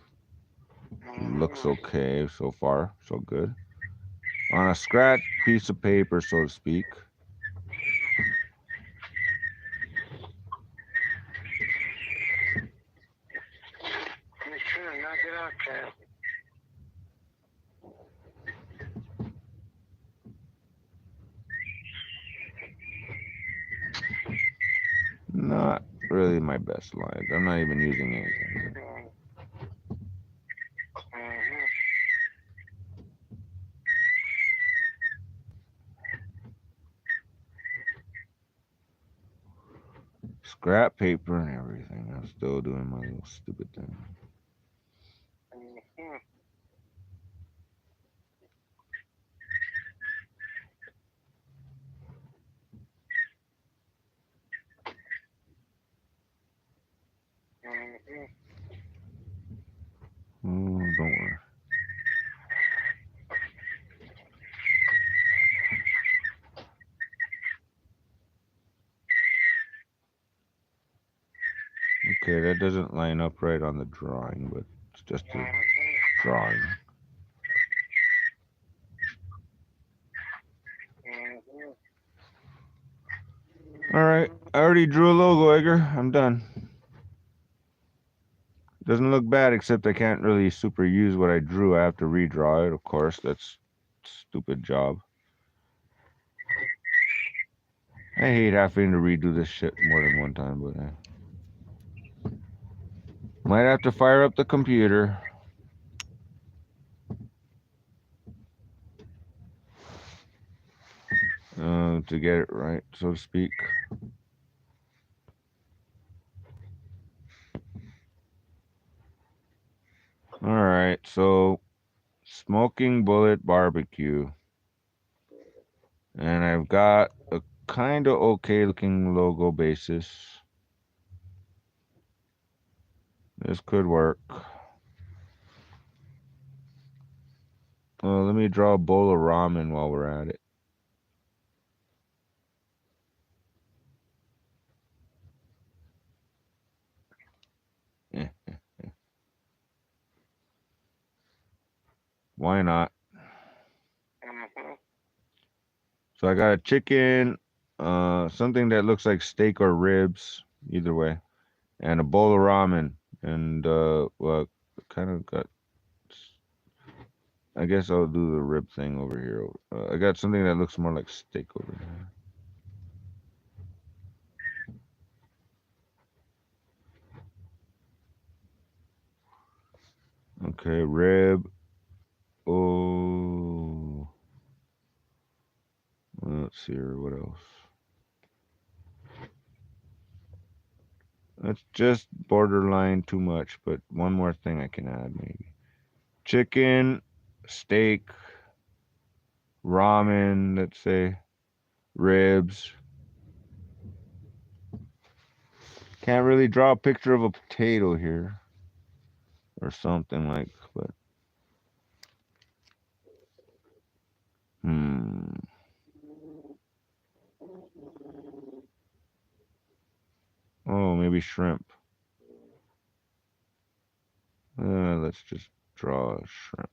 looks okay so far, so good. On a scratch piece of paper, so to speak. Make sure to knock it out, Cat. Not really my best lines. I'm not even using anything. Scrap paper and everything. I'm still doing my little stupid thing. Oh, don't worry. Okay, that doesn't line up right on the drawing, but it's just a drawing. Alright, I already drew a logo, Edgar. I'm done. Doesn't look bad, except I can't really super use what I drew. I have to redraw it, of course. That's a stupid job. I hate having to redo this shit more than one time, but might have to fire up the computer. To get it right, so to speak. Alright, so Smoking Bullet Barbecue. And I've got a kind of okay looking logo basis. This could work. Let me draw a bowl of ramen while we're at it. Why not? So I got a chicken, something that looks like steak or ribs, either way, and a bowl of ramen. And well, kind of got. I guess I'll do the rib thing over here. I got something that looks more like steak over here. Okay, rib. Oh, let's see here. What else? That's just borderline too much, but one more thing I can add maybe. Chicken, steak, ramen, let's say, ribs. Can't really draw a picture of a potato here or something like, but oh, maybe shrimp. Let's just draw a shrimp.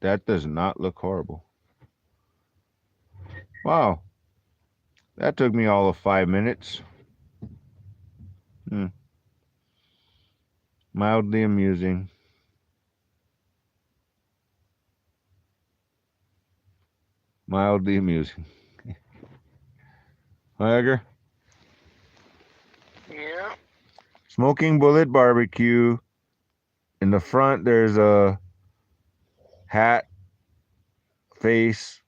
That does not look horrible. Wow. That took me all of 5 minutes. Mildly amusing. Mildly amusing. Tiger? Yeah. Smoking Bullet Barbecue. In the front, there's a hat, face,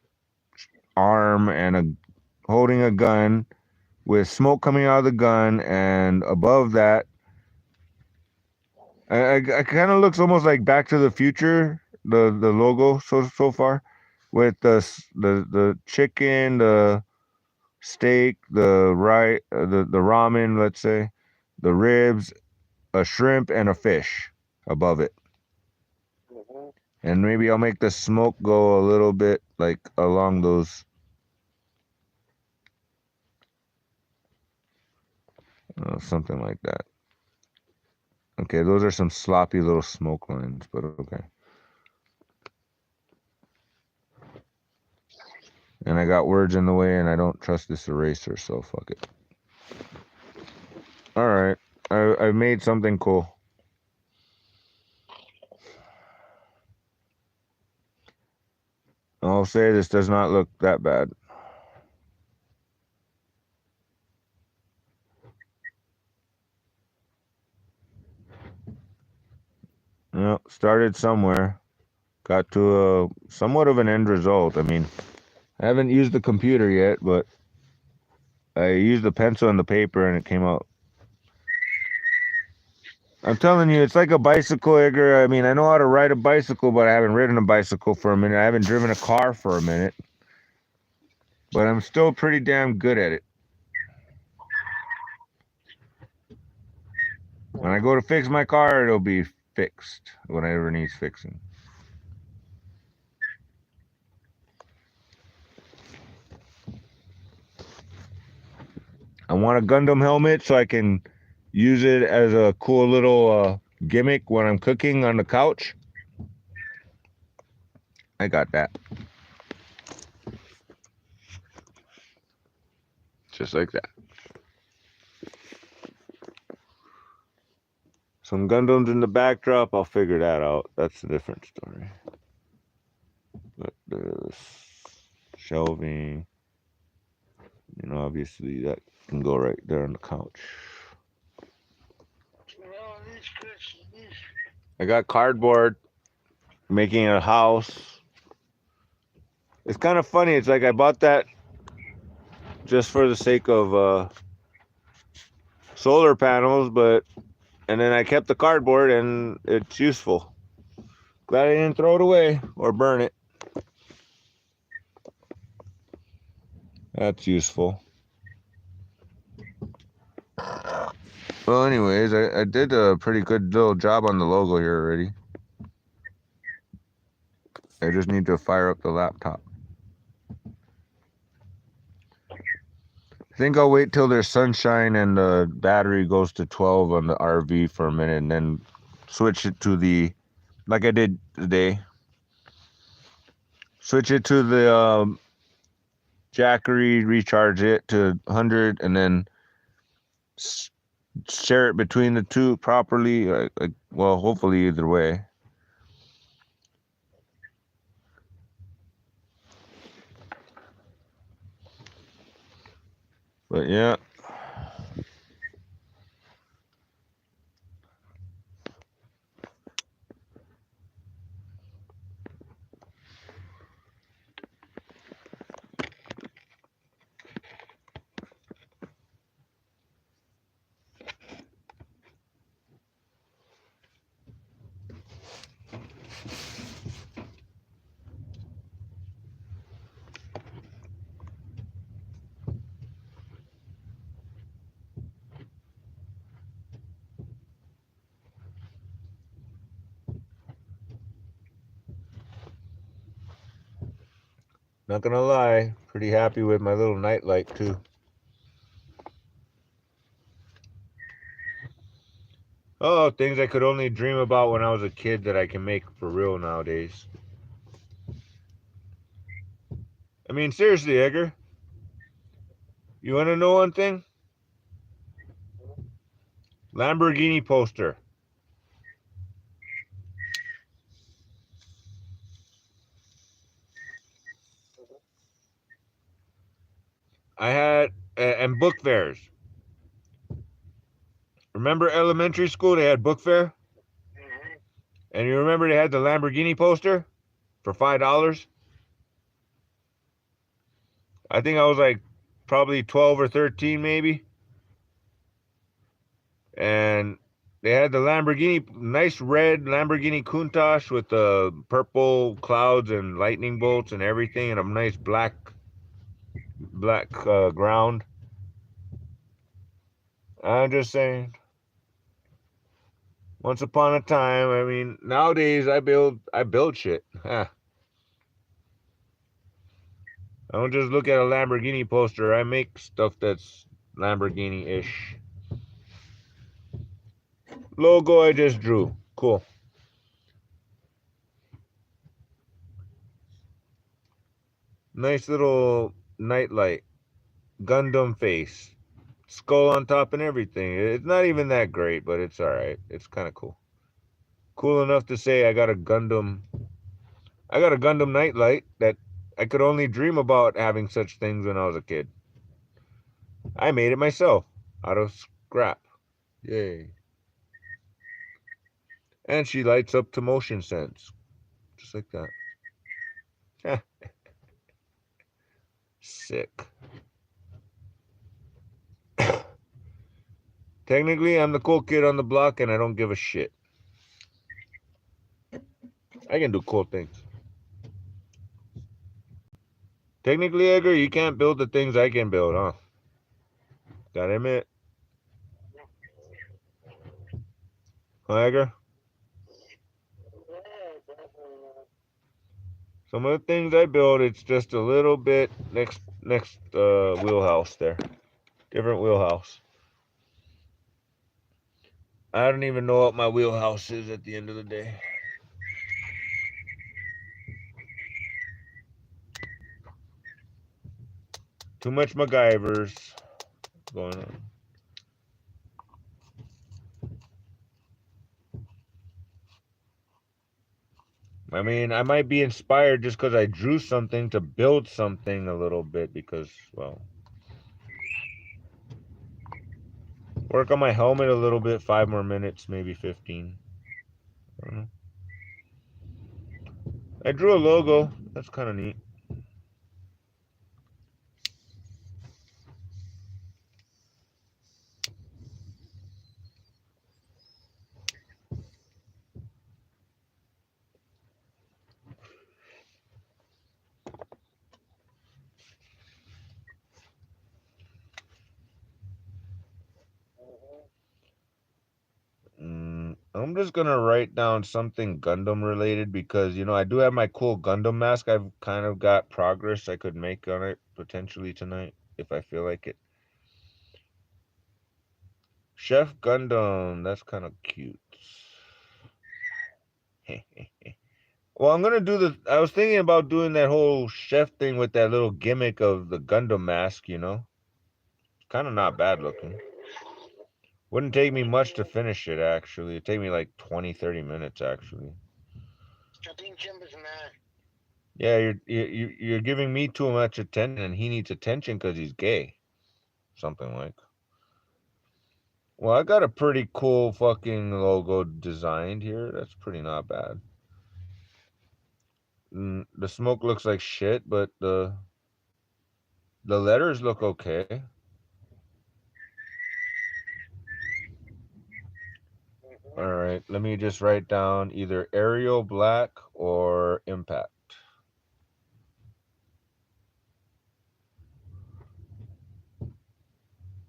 arm, and a holding a gun with smoke coming out of the gun, and above that, I kind of looks almost like Back to the Future, the logo so far, with the chicken, the steak, the ramen, let's say, the ribs, a shrimp, and a fish above it. And maybe I'll make the smoke go a little bit like along those. Something like that. Okay, those are some sloppy little smoke lines, but okay. And I got words in the way, and I don't trust this eraser, so fuck it. All right, I made something cool. I'll say this does not look that bad. Well, started somewhere, got to a somewhat of an end result. I mean, I haven't used the computer yet, but I used the pencil and the paper, and it came out. I'm telling you, it's like a bicycle, Edgar. I mean, I know how to ride a bicycle, but I haven't ridden a bicycle for a minute. I haven't driven a car for a minute, but I'm still pretty damn good at it. When I go to fix my car, it'll be fixed, whatever needs fixing. I want a Gundam helmet so I can use it as a cool little gimmick when I'm cooking on the couch. I got that. Just like that. Some Gundams in the backdrop, I'll figure that out. That's a different story. But there's shelving. You know, obviously that can go right there on the couch. Well, I got cardboard, making a house. It's kind of funny. It's like I bought that just for the sake of solar panels, and then I kept the cardboard and it's useful. Glad I didn't throw it away or burn it. That's useful. Well, anyways, I did a pretty good little job on the logo here already. I just need to fire up the laptop. I think I'll wait till there's sunshine and the battery goes to 12 on the RV for a minute and then switch it to like I did today. Switch it to the Jackery, recharge it to 100 and then share it between the two properly. Well, hopefully either way. But yeah. Not gonna lie, pretty happy with my little nightlight too. Oh, things I could only dream about when I was a kid that I can make for real nowadays. I mean, seriously, Edgar, you want to know one thing? Lamborghini poster. I had, and book fairs. Remember elementary school? They had book fair? And you remember they had the Lamborghini poster for $5? I think I was like probably 12 or 13 maybe. And they had the Lamborghini, nice red Lamborghini Countach with the purple clouds and lightning bolts and everything, and a nice black ground. I'm just saying. Once upon a time, I mean, nowadays I build shit. I don't just look at a Lamborghini poster. I make stuff that's Lamborghini-ish. Logo I just drew. Cool. Nice little nightlight. Gundam face. Skull on top and everything. It's not even that great, but it's alright. It's kind of cool. Cool enough to say I got a Gundam nightlight that I could only dream about having such things when I was a kid. I made it myself out of scrap. Yay. And she lights up to motion sense. Just like that. Sick. Technically, I'm the cool kid on the block and I don't give a shit. I can do cool things. Technically, Edgar, you can't build the things I can build, huh? Gotta admit. Huh, Edgar? Some of the things I build, it's just a little bit next wheelhouse there. Different wheelhouse. I don't even know what my wheelhouse is at the end of the day. Too much MacGyvers going on. I mean, I might be inspired just because I drew something to build something a little bit because, well, work on my helmet a little bit, 5 more minutes, maybe 15. I drew a logo. That's kind of neat. I'm just gonna write down something Gundam related because I do have my cool Gundam mask. I've kind of got progress I could make on it potentially tonight if I feel like it. Chef Gundam, that's kind of cute. Well, I'm gonna do I was thinking about doing that whole chef thing with that little gimmick of the Gundam mask. Kind of not bad looking. Wouldn't take me much to finish it, actually. It'd take me like 20-30 minutes, actually. Yeah, you're giving me too much attention, and he needs attention because he's gay. Something like. Well, I got a pretty cool fucking logo designed here. That's pretty not bad. The smoke looks like shit, but the letters look okay. All right, let me just write down either Arial Black or Impact.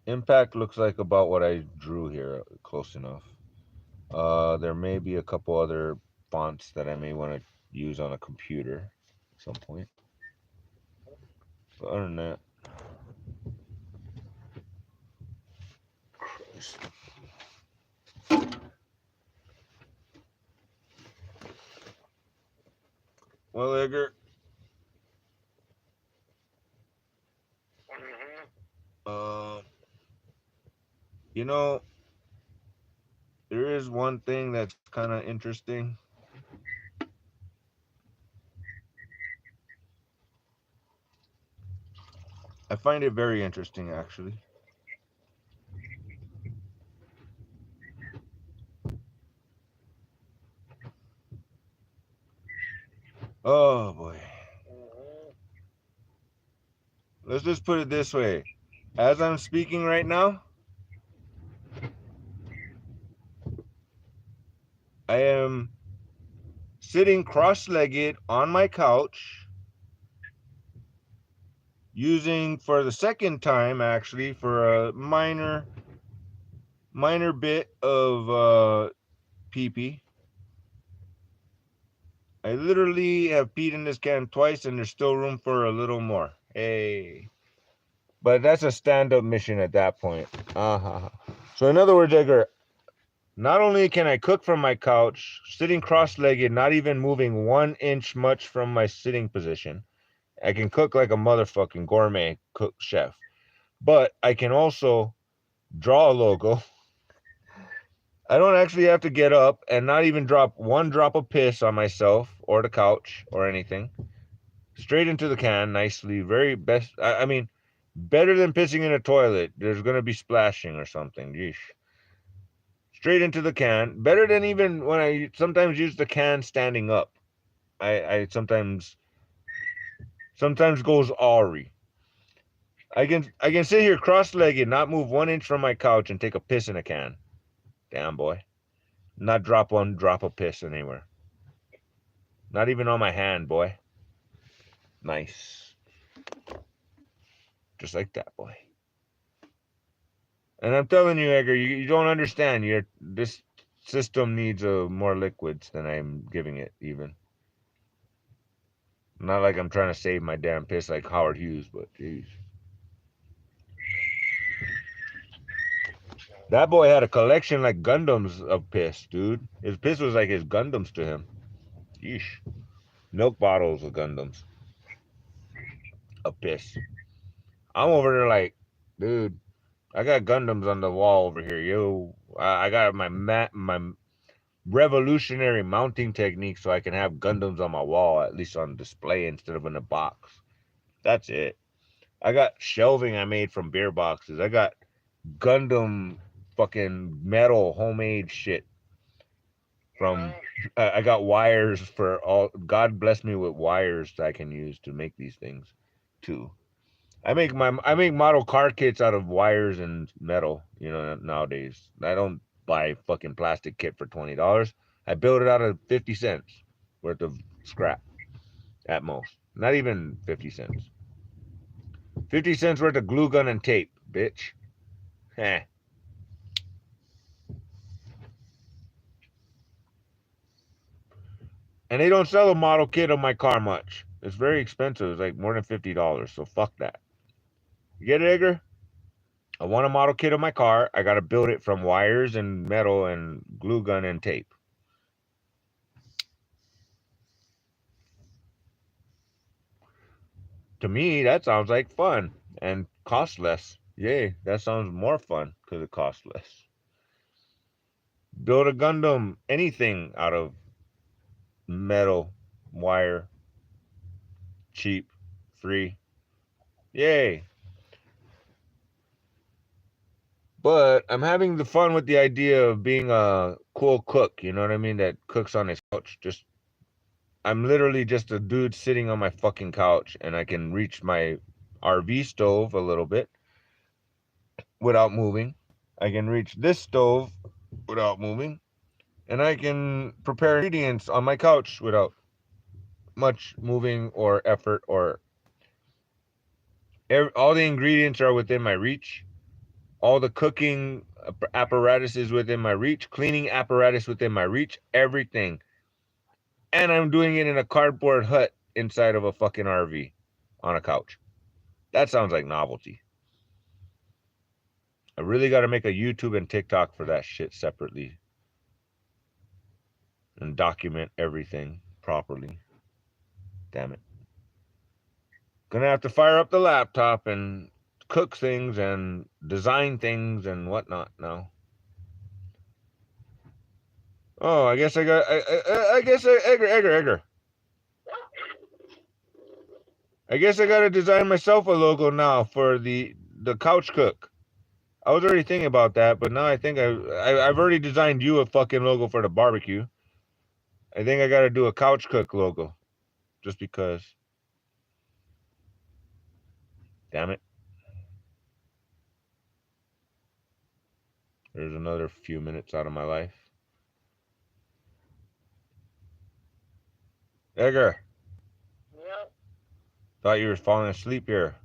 Impact looks like about what I drew here, close enough. There may be a couple other fonts that I may want to use on a computer at some point. But other than that, Christ. Well, Edgar, there is one thing that's kind of interesting. I find it very interesting, actually. Oh, boy. Let's just put it this way. As I'm speaking right now, I am sitting cross-legged on my couch, using for the second time, actually, for a minor bit of pee-pee. I literally have peed in this can twice, and there's still room for a little more. Hey. But that's a stand-up mission at that point. Uh-huh. So in other words, Edgar, not only can I cook from my couch, sitting cross-legged, not even moving 1 inch much from my sitting position, I can cook like a motherfucking gourmet cook chef. But I can also draw a logo. I don't actually have to get up and not even drop 1 drop of piss on myself or the couch or anything. Straight into the can, nicely. Very best. I mean, better than pissing in a toilet. There's going to be splashing or something. Yeesh. Straight into the can. Better than even when I sometimes use the can standing up. I sometimes goes awry. I can sit here cross-legged, not move 1 inch from my couch, and take a piss in a can. Damn, boy. Not drop 1 drop of piss anywhere. Not even on my hand, boy. Nice. Just like that, boy. And I'm telling you, Edgar, you don't understand. This system needs more liquids than I'm giving it, even. Not like I'm trying to save my damn piss like Howard Hughes, but jeez. That boy had a collection like Gundams of piss, dude. His piss was like his Gundams to him. Yeesh. Milk bottles of Gundams. Of piss. I'm over there like, dude, I got Gundams on the wall over here, yo. I got my revolutionary mounting technique so I can have Gundams on my wall, at least on display instead of in a box. That's it. I got shelving I made from beer boxes. I got Gundam fucking metal homemade shit. from I got wires for all. God bless me with wires that I can use to make these things too. I make model car kits out of wires and metal, you know, nowadays. I don't buy fucking plastic kit for $20. I build it out of 50 cents worth of scrap at most. Not even 50 cents. 50 cents worth of glue gun and tape, bitch. Heh. And they don't sell a model kit on my car much. It's very expensive. It's like more than $50. So fuck that. You get it, Edgar? I want a model kit of my car. I gotta build it from wires and metal and glue gun and tape. To me, that sounds like fun and cost less. Yay, that sounds more fun because it costs less. Build a Gundam, anything out of metal, wire, cheap, free. Yay. But I'm having the fun with the idea of being a cool cook, you know what I mean? That cooks on his couch. I'm literally just a dude sitting on my fucking couch and I can reach my RV stove a little bit without moving. I can reach this stove without moving. And I can prepare ingredients on my couch without much moving or effort or all the ingredients are within my reach. All the cooking apparatus is within my reach, cleaning apparatus within my reach, everything. And I'm doing it in a cardboard hut inside of a fucking RV on a couch. That sounds like novelty. I really got to make a YouTube and TikTok for that shit separately and document everything properly. Damn it. Gonna have to fire up the laptop and cook things and design things and whatnot now. Oh, I guess I got. I guess Edgar. I guess I gotta design myself a logo now for the couch cook. I was already thinking about that, but now I think I've already designed you a fucking logo for the barbecue. I think I gotta do a couch cook logo, just because. Damn it. There's another few minutes out of my life. Edgar. Yep. Thought you were falling asleep here.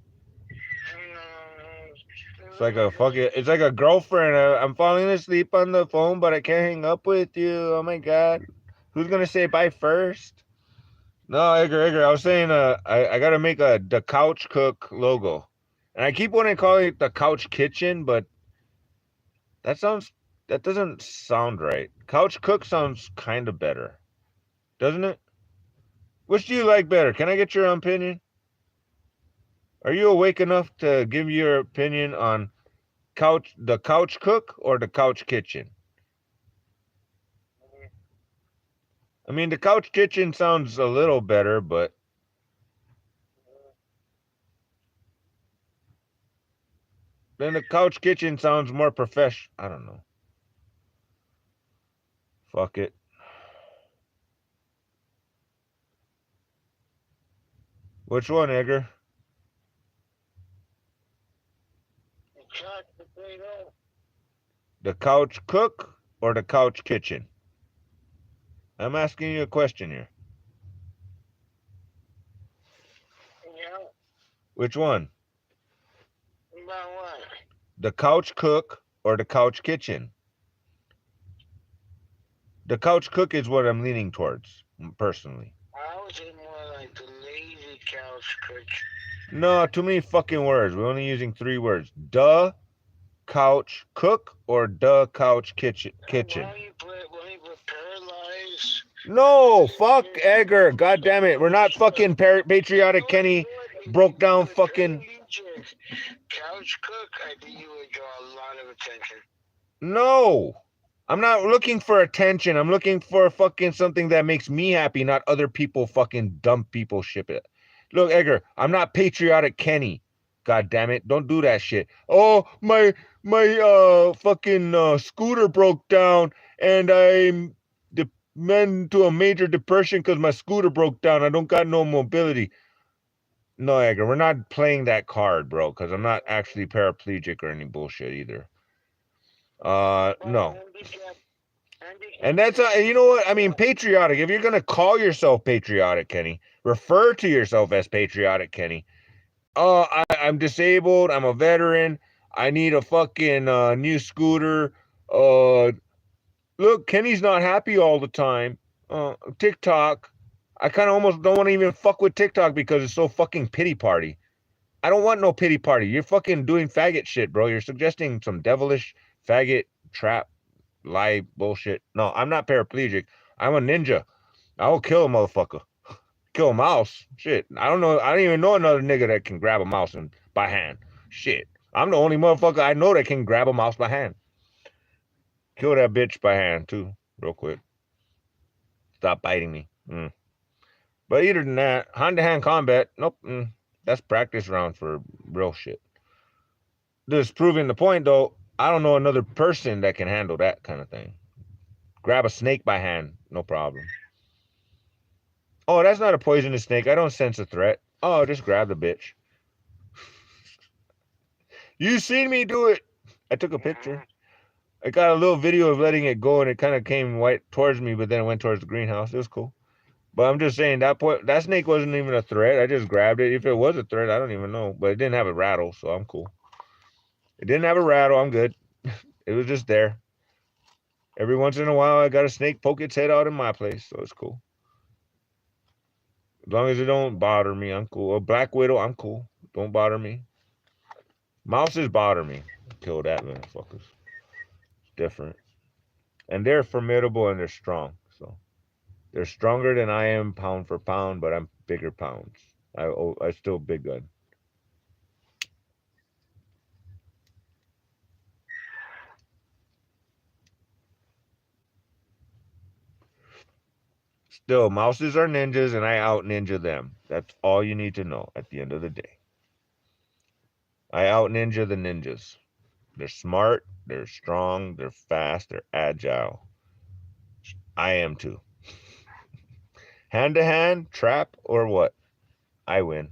It's like a fucking. It's like a girlfriend. I'm falling asleep on the phone, but I can't hang up with you. Oh my god. Who's gonna say bye first? No, Edgar. I was saying, I gotta make the couch cook logo, and I keep wanting to call it the couch kitchen, but that doesn't sound right. Couch cook sounds kind of better, doesn't it? Which do you like better? Can I get your opinion? Are you awake enough to give your opinion on the couch cook or the couch kitchen? I mean, the couch kitchen sounds a little better, but then the couch kitchen sounds more professional. I don't know. Fuck it. Which one, Edgar? The couch cook or the couch kitchen? I'm asking you a question here. Yeah. Which one? About what? The couch cook or the couch kitchen? The couch cook is what I'm leaning towards, personally. I would say more like the lazy couch cook. No, too many fucking words. We're only using 3 words. The couch cook or the couch kitchen. Why don't you put paralyzed? No, fuck Edgar. God damn it. We're not fucking patriotic Kenny broke down fucking. Couch cook, I think you would draw a lot of attention. No. I'm not looking for attention. I'm looking for fucking something that makes me happy, not other people fucking dumb people ship it. Look, Edgar, I'm not patriotic Kenny. God damn it. Don't do that shit. Oh, my fucking scooter broke down and I'm into a major depression because my scooter broke down. I don't got no mobility. No, Edgar, we're not playing that card, bro, because I'm not actually paraplegic or any bullshit either. No. And that's, you know what? I mean, patriotic. If you're going to call yourself patriotic, Kenny, refer to yourself as patriotic, Kenny. I'm disabled. I'm a veteran. I need a fucking new scooter. Look, Kenny's not happy all the time. TikTok. I kind of almost don't want to even fuck with TikTok because it's so fucking pity party. I don't want no pity party. You're fucking doing faggot shit, bro. You're suggesting some devilish faggot trap lie bullshit. No, I'm not paraplegic. I'm a ninja. I will kill a motherfucker. Kill a mouse. Shit. I don't know. I don't even know another nigga that can grab a mouse by hand. Shit. I'm the only motherfucker I know that can grab a mouse by hand. Kill that bitch by hand, too, real quick. Stop biting me. But other than that, hand-to-hand combat, nope. That's practice rounds for real shit. Just proving the point, though, I don't know another person that can handle that kind of thing. Grab a snake by hand, no problem. Oh, that's not a poisonous snake. I don't sense a threat. Oh, just grab the bitch. You seen me do it. I took a picture. I got a little video of letting it go, and it kind of came right towards me, but then it went towards the greenhouse. It was cool. But I'm just saying that snake wasn't even a threat. I just grabbed it. If it was a threat, I don't even know. But it didn't have a rattle, so I'm cool. It didn't have a rattle. I'm good. It was just there. Every once in a while, I got a snake poke its head out in my place, so it's cool. As long as it don't bother me, I'm cool. A black widow, I'm cool. Don't bother me. Mouses bother me. Kill that motherfuckers. It's different. And they're formidable and they're strong. So they're stronger than I am pound for pound, but I'm bigger pounds. I still big gun. Still, mouses are ninjas and I out ninja them. That's all you need to know at the end of the day. I out ninja the ninjas. They're smart, they're strong, they're fast, they're agile. I am too. Hand to hand, trap, or what? I win.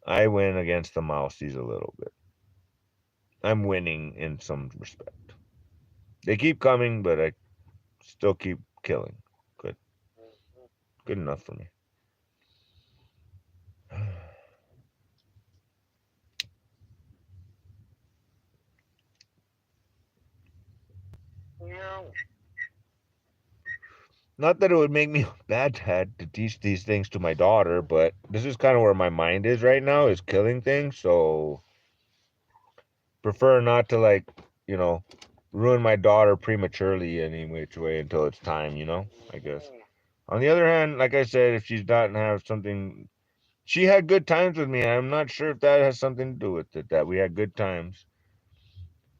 I win against the mousies a little bit. I'm winning in some respect. They keep coming, but I still keep killing. Good. Good enough for me. Not that it would make me a bad dad to teach these things to my daughter, but this is kind of where my mind is right now, is killing things, so prefer not to, like, ruin my daughter prematurely any which way until it's time, I guess. On the other hand, like I said, if she's not have something, she had good times with me. I'm not sure if that has something to do with it, that we had good times.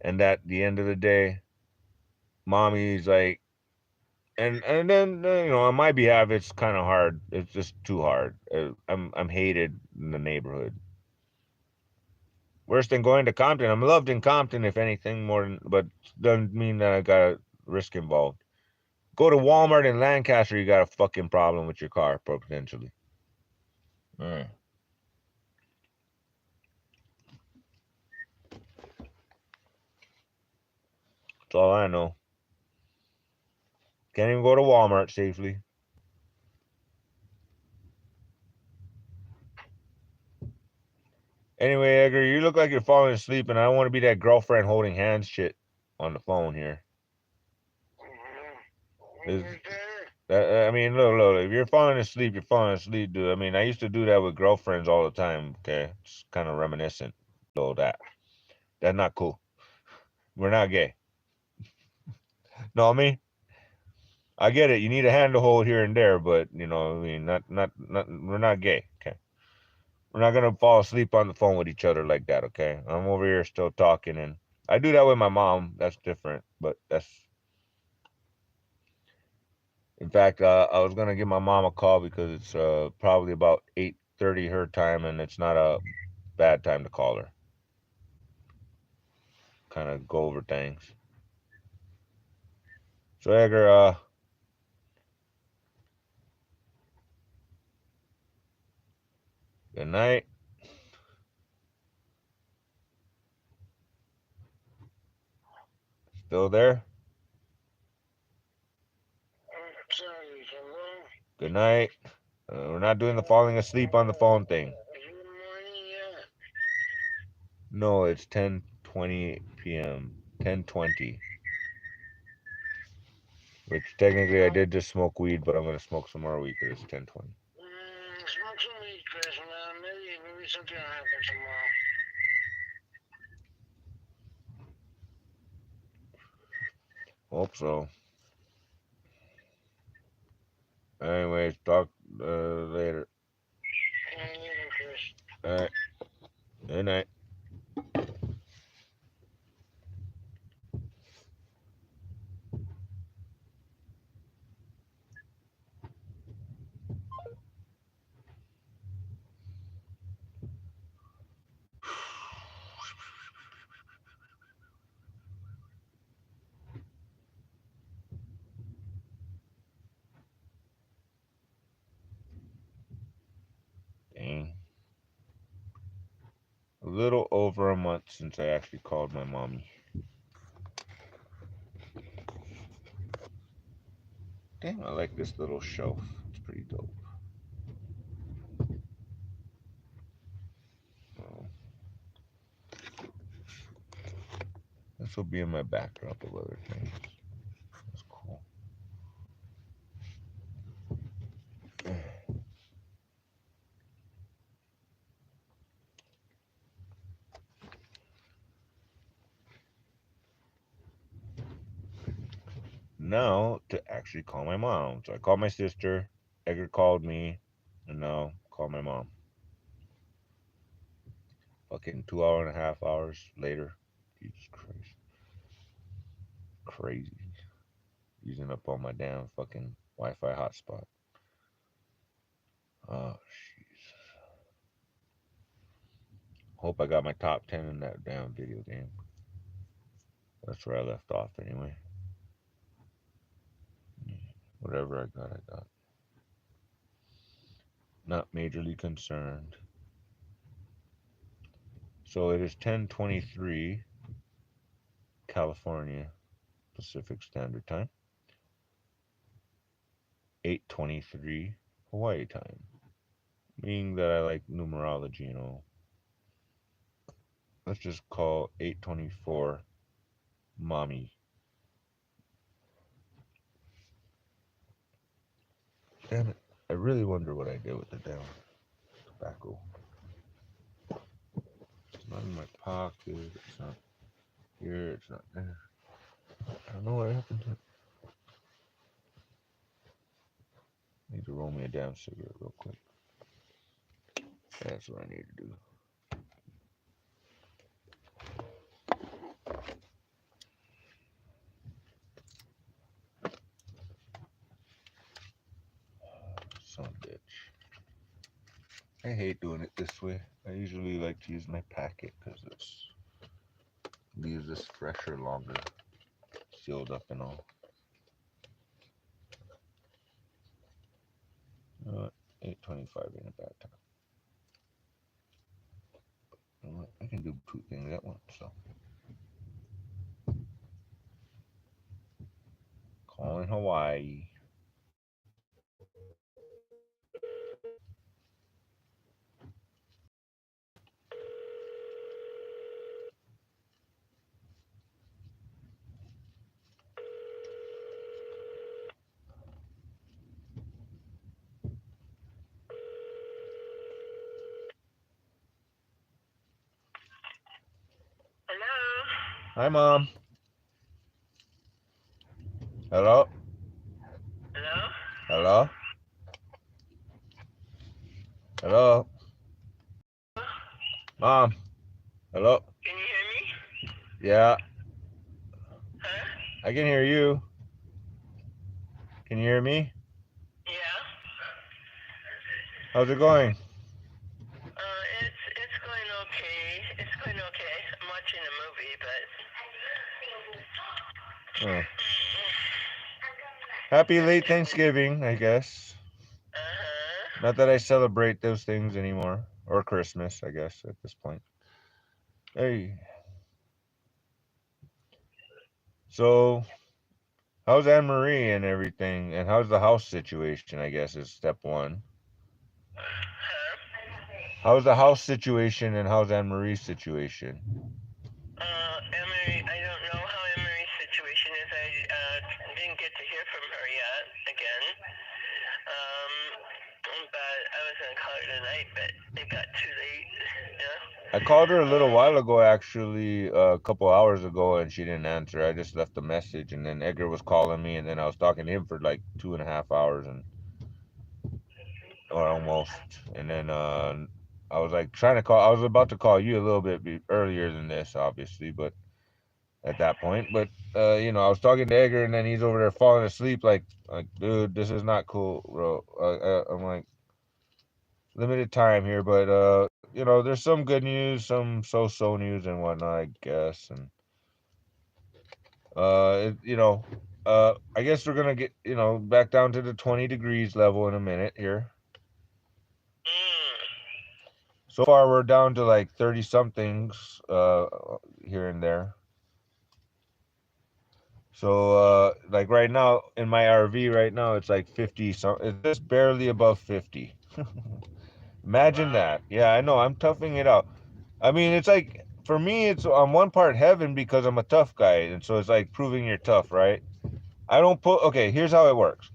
And at the end of the day, mommy's like, and then on my behalf, it's kind of hard. It's just too hard. I'm hated in the neighborhood. Worse than going to Compton. I'm loved in Compton, if anything, but doesn't mean that I got a risk involved. Go to Walmart in Lancaster, you got a fucking problem with your car, potentially. That's all I know. Can't even go to Walmart safely. Anyway, Edgar, you look like you're falling asleep, and I don't want to be that girlfriend holding hands shit on the phone here. I mean, look, if you're falling asleep, you're falling asleep, dude. I mean, I used to do that with girlfriends all the time, okay? It's kind of reminiscent, though, that's not cool. We're not gay. Know what I mean? I get it. You need a hand to hold here and there, but, I mean, not, we're not gay, okay? We're not going to fall asleep on the phone with each other like that, okay? I'm over here still talking, and I do that with my mom. That's different, but in fact, I was going to give my mom a call because it's probably about 8:30 her time, and it's not a bad time to call her. Kind of go over things. So, Edgar, Good night. Still there? I'm sorry, hello? Good night. We're not doing the falling asleep on the phone thing. Is it morning yet? No, it's 10:20 p.m. 10:20. Which technically I did just smoke weed, but I'm gonna smoke some more weed because it's 10:20. Smoke some weed, Chris, man. Maybe something will happen tomorrow. Hope so. Anyways, talk later. Chris. All right. Good night. Dang. A little over a month since I actually called my mommy. Damn, I like this little shelf. It's pretty dope. This will be in my backdrop of other things. That's cool. Now to actually call my mom. So I called my sister. Edgar called me, and now call my mom. Fucking 2.5 hours later. Jesus Christ. Crazy. Using up all my damn fucking Wi-Fi hotspot. Oh, jeez. Hope I got my top 10 in that damn video game. That's where I left off anyway. Whatever I got. Not majorly concerned. So it is 10:23 California Pacific Standard Time. 8:23 Hawaii time. Meaning that I like numerology, you know. Let's just call 8:24 mommy. Damn it. I really wonder what I did with the damn tobacco. It's not in my pocket. It's not here. It's not there. I don't know what happened to it. I need to roll me a damn cigarette real quick. That's what I need to do. Son of a bitch. I hate doing it this way. I usually like to use my packet because it's leaves this fresher longer, sealed up and all. 8:25 ain't a bad time. You know what? I can do two things at once. So calling Hawaii. Hello? Hi, Mom. Hello? Hello? Hello? Hello? Mom? Hello? Can you hear me? Yeah, Huh? I can hear you. Can you hear me? Yeah. How's it going? It's going okay. It's going okay. I'm watching a movie, but Oh. Happy late Thanksgiving, I guess. Not that I celebrate those things anymore, or Christmas, I guess at this point. Hey, so how's Anne Marie and everything, and how's the house situation? I guess is step one. Huh? How's the house situation, and how's Anne Marie's situation? Emery, I don't know how Emery's situation is. I didn't get to hear from her yet again. But I was gonna call her tonight, but it got too late. Yeah. I called her a little while ago, actually, a couple hours ago, and she didn't answer. I just left a message, and then Edgar was calling me, and then I was talking to him for like 2.5 hours, and or almost, and then I was like trying to call. I was about to call you a little bit earlier than this, obviously, but at that point, but I was talking to Edgar, and then he's over there falling asleep, like, dude, this is not cool, bro. I'm like, limited time here, but there's some good news, some so-so news and whatnot, I guess, and I guess we're gonna get back down to the 20 degrees level in a minute here. Mm. So far, we're down to like 30 somethings here and there. So like right now in my RV right now, it's like 50 some. It's just barely above 50. Imagine Wow. that. Yeah, I know. I'm toughing it out. I mean, it's like for me, it's on one part heaven because I'm a tough guy, and so it's like proving you're tough, right? I don't put. Okay, here's how it works.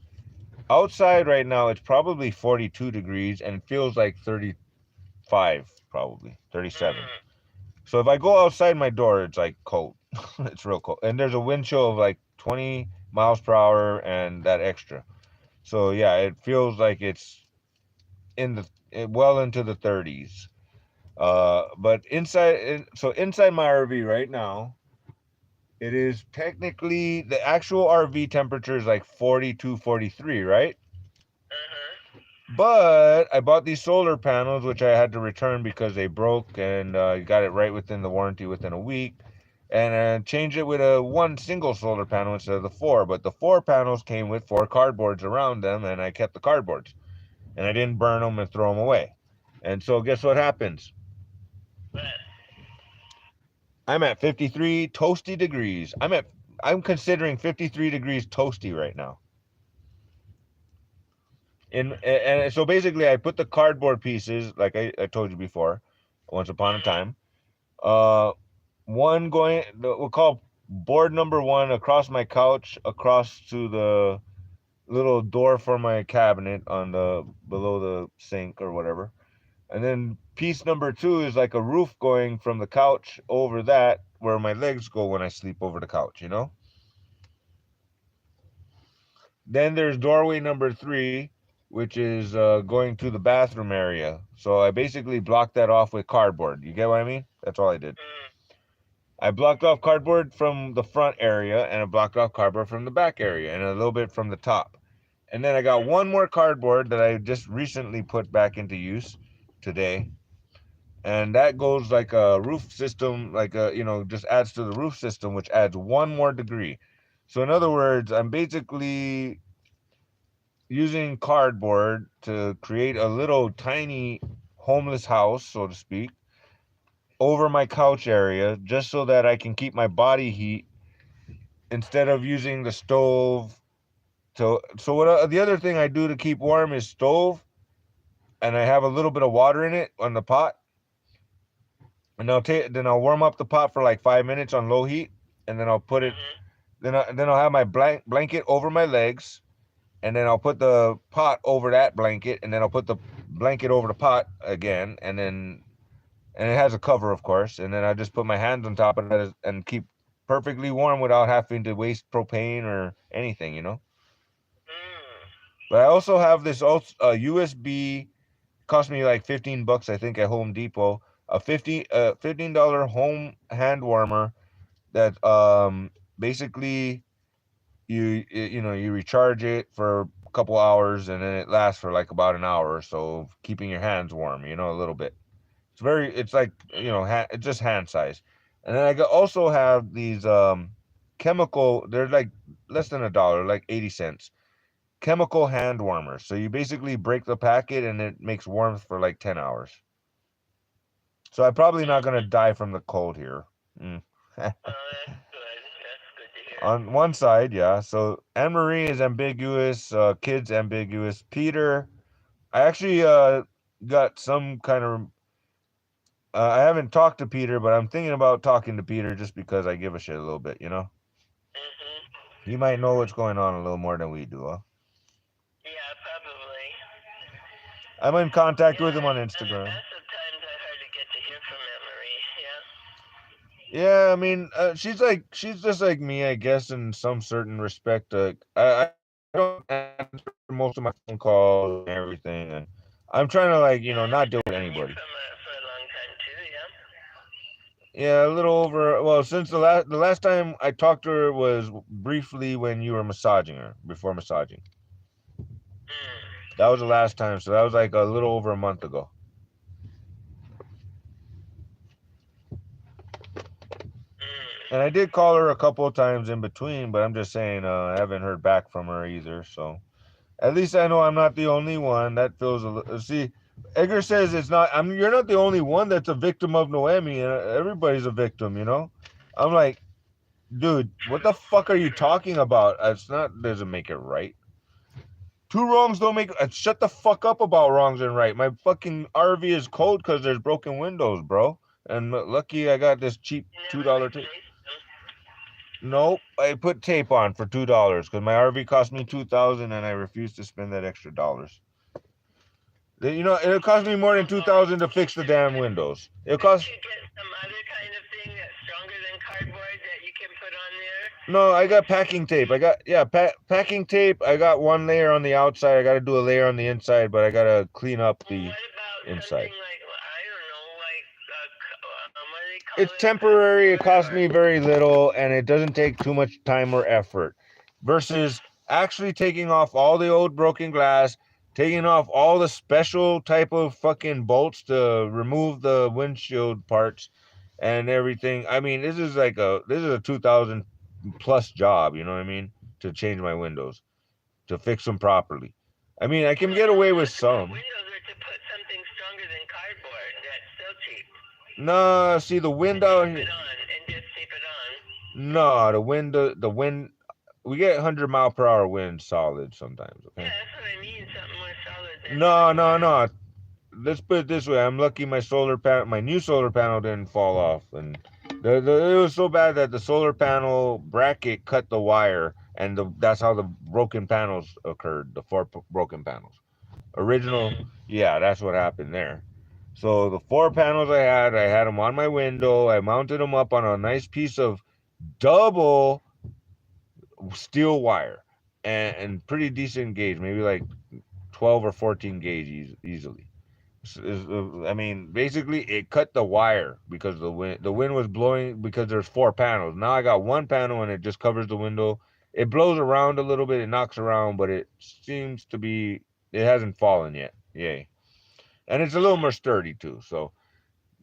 Outside right now, it's probably 42 degrees and it feels like 35, probably 37. Mm. So if I go outside my door, it's like cold. It's real cold, and there's a wind chill of like 20 miles per hour and that extra. So yeah, it feels like it's well into the 30s. But inside my RV right now, it is technically the actual RV temperature is like 42, 43, right? Uh-huh. But I bought these solar panels, which I had to return because they broke, and got it right within the warranty within a week, and changed it with a one single solar panel instead of the four. But the four panels came with four cardboards around them, and I kept the cardboards, and I didn't burn them and throw them away. And so, guess what happens? But I'm at 53 toasty degrees. I'm considering 53 degrees toasty right now. And so basically, I put the cardboard pieces, like I told you before, once upon a time. Uh, one going, we'll call board number one across my couch, across to the little door for my cabinet on the below the sink or whatever. And then piece number two is like a roof going from the couch over that where my legs go when I sleep over the couch. Then there's doorway number three, which is going to the bathroom area. So I basically blocked that off with cardboard. You get what I mean? That's all I did. mm. I blocked off cardboard from the front area, and I blocked off cardboard from the back area, and a little bit from the top. And then I got one more cardboard that I just recently put back into use today. And that goes like a roof system, just adds to the roof system, which adds one more degree. So in other words, I'm basically using cardboard to create a little tiny homeless house, so to speak, over my couch area just so that I can keep my body heat instead of using the stove. So what the other thing I do to keep warm is stove, and I have a little bit of water in it on the pot, and then I'll warm up the pot for like 5 minutes on low heat, and then I'll put it Mhm. then I'll have my blanket over my legs, and then I'll put the pot over that blanket, and then I'll put the blanket over the pot again, and it has a cover, of course, and then I just put my hands on top of it and keep perfectly warm without having to waste propane or anything. Mm. But I also have this USB, cost me like $15, I think, at Home Depot, a $15 home hand warmer that basically you recharge it for a couple hours, and then it lasts for like about an hour or so, keeping your hands warm, a little bit. It's like, it's just hand size. And then also have these they're like less than $1, like 80 cents, chemical hand warmer. So you basically break the packet and it makes warmth for like 10 hours. So I'm probably not going to die from the cold here. Oh, that's good. That's good to hear. On one side, yeah. So Anne-Marie is ambiguous. Kid's ambiguous. Peter, I actually got some kind of... I haven't talked to Peter, but I'm thinking about talking to Peter just because I give a shit a little bit, you know? He might know what's going on a little more than we do, huh? Yeah, probably. I'm in contact with him on Instagram. That's the times I hardly get to hear from Anne-Marie, yeah. Yeah, I mean, she's just like me, I guess, in some certain respect. I don't answer most of my phone calls and everything, and I'm trying to, like, you know, not deal with anybody. For a long time too, yeah. Yeah, a little over. Well, since the last time I talked to her was briefly when you were massaging her, before massaging. That was the last time, so that was like a little over a month ago. And I did call her a couple of times in between, but I'm just saying I haven't heard back from her either. So at least I know I'm not the only one. That feels a little... See, Edgar says it's not... I mean, you're not the only one that's a victim of Noemi. Everybody's a victim, you know? I'm like, dude, what the fuck are you talking about? It's not... Doesn't make it right. Two wrongs don't make... Shut the fuck up about wrongs and right. My fucking RV is cold because there's broken windows, bro. And lucky I got this cheap $2 tape. Nope, I put tape on for $2 because my RV cost me $2,000 and I refused to spend that extra dollars. You know, it cost me more than $2,000 to fix the damn windows. It cost... Did you get some other kind of thing that's stronger than cardboard that you can put on there? No, I got packing tape. I got, yeah, packing tape. I got one layer on the outside. I got to do a layer on the inside, but I got to clean up the inside. It's temporary. It costs me very little, and it doesn't take too much time or effort. Versus actually taking off all the old broken glass, taking off all the special type of fucking bolts to remove the windshield parts and everything. I mean, this is a 2,000 plus job, you know what I mean? To change my windows, to fix them properly. I mean, I can get away with some. Windows are to put something stronger than cardboard. That's still cheap. No, see the window here. And just tape it on. No, the wind. We get 100-mile-per-hour wind solid sometimes. Okay. Yeah, that's what I mean. Something more solid. No. Let's put it this way. I'm lucky my new solar panel didn't fall off, and it was so bad that the solar panel bracket cut the wire, and that's how the broken panels occurred. The 4 broken panels. Original, yeah, that's what happened there. So the 4 panels I had them on my window. I mounted them up on a nice piece of double steel wire and pretty decent gauge, maybe like 12 or 14 gauge easily. I mean, basically it cut the wire because the wind was blowing, because there's 4 panels. Now I got 1 panel and it just covers the window. It blows around a little bit, it knocks around, but it seems to be, it hasn't fallen yet. Yay. And it's a little more sturdy too, so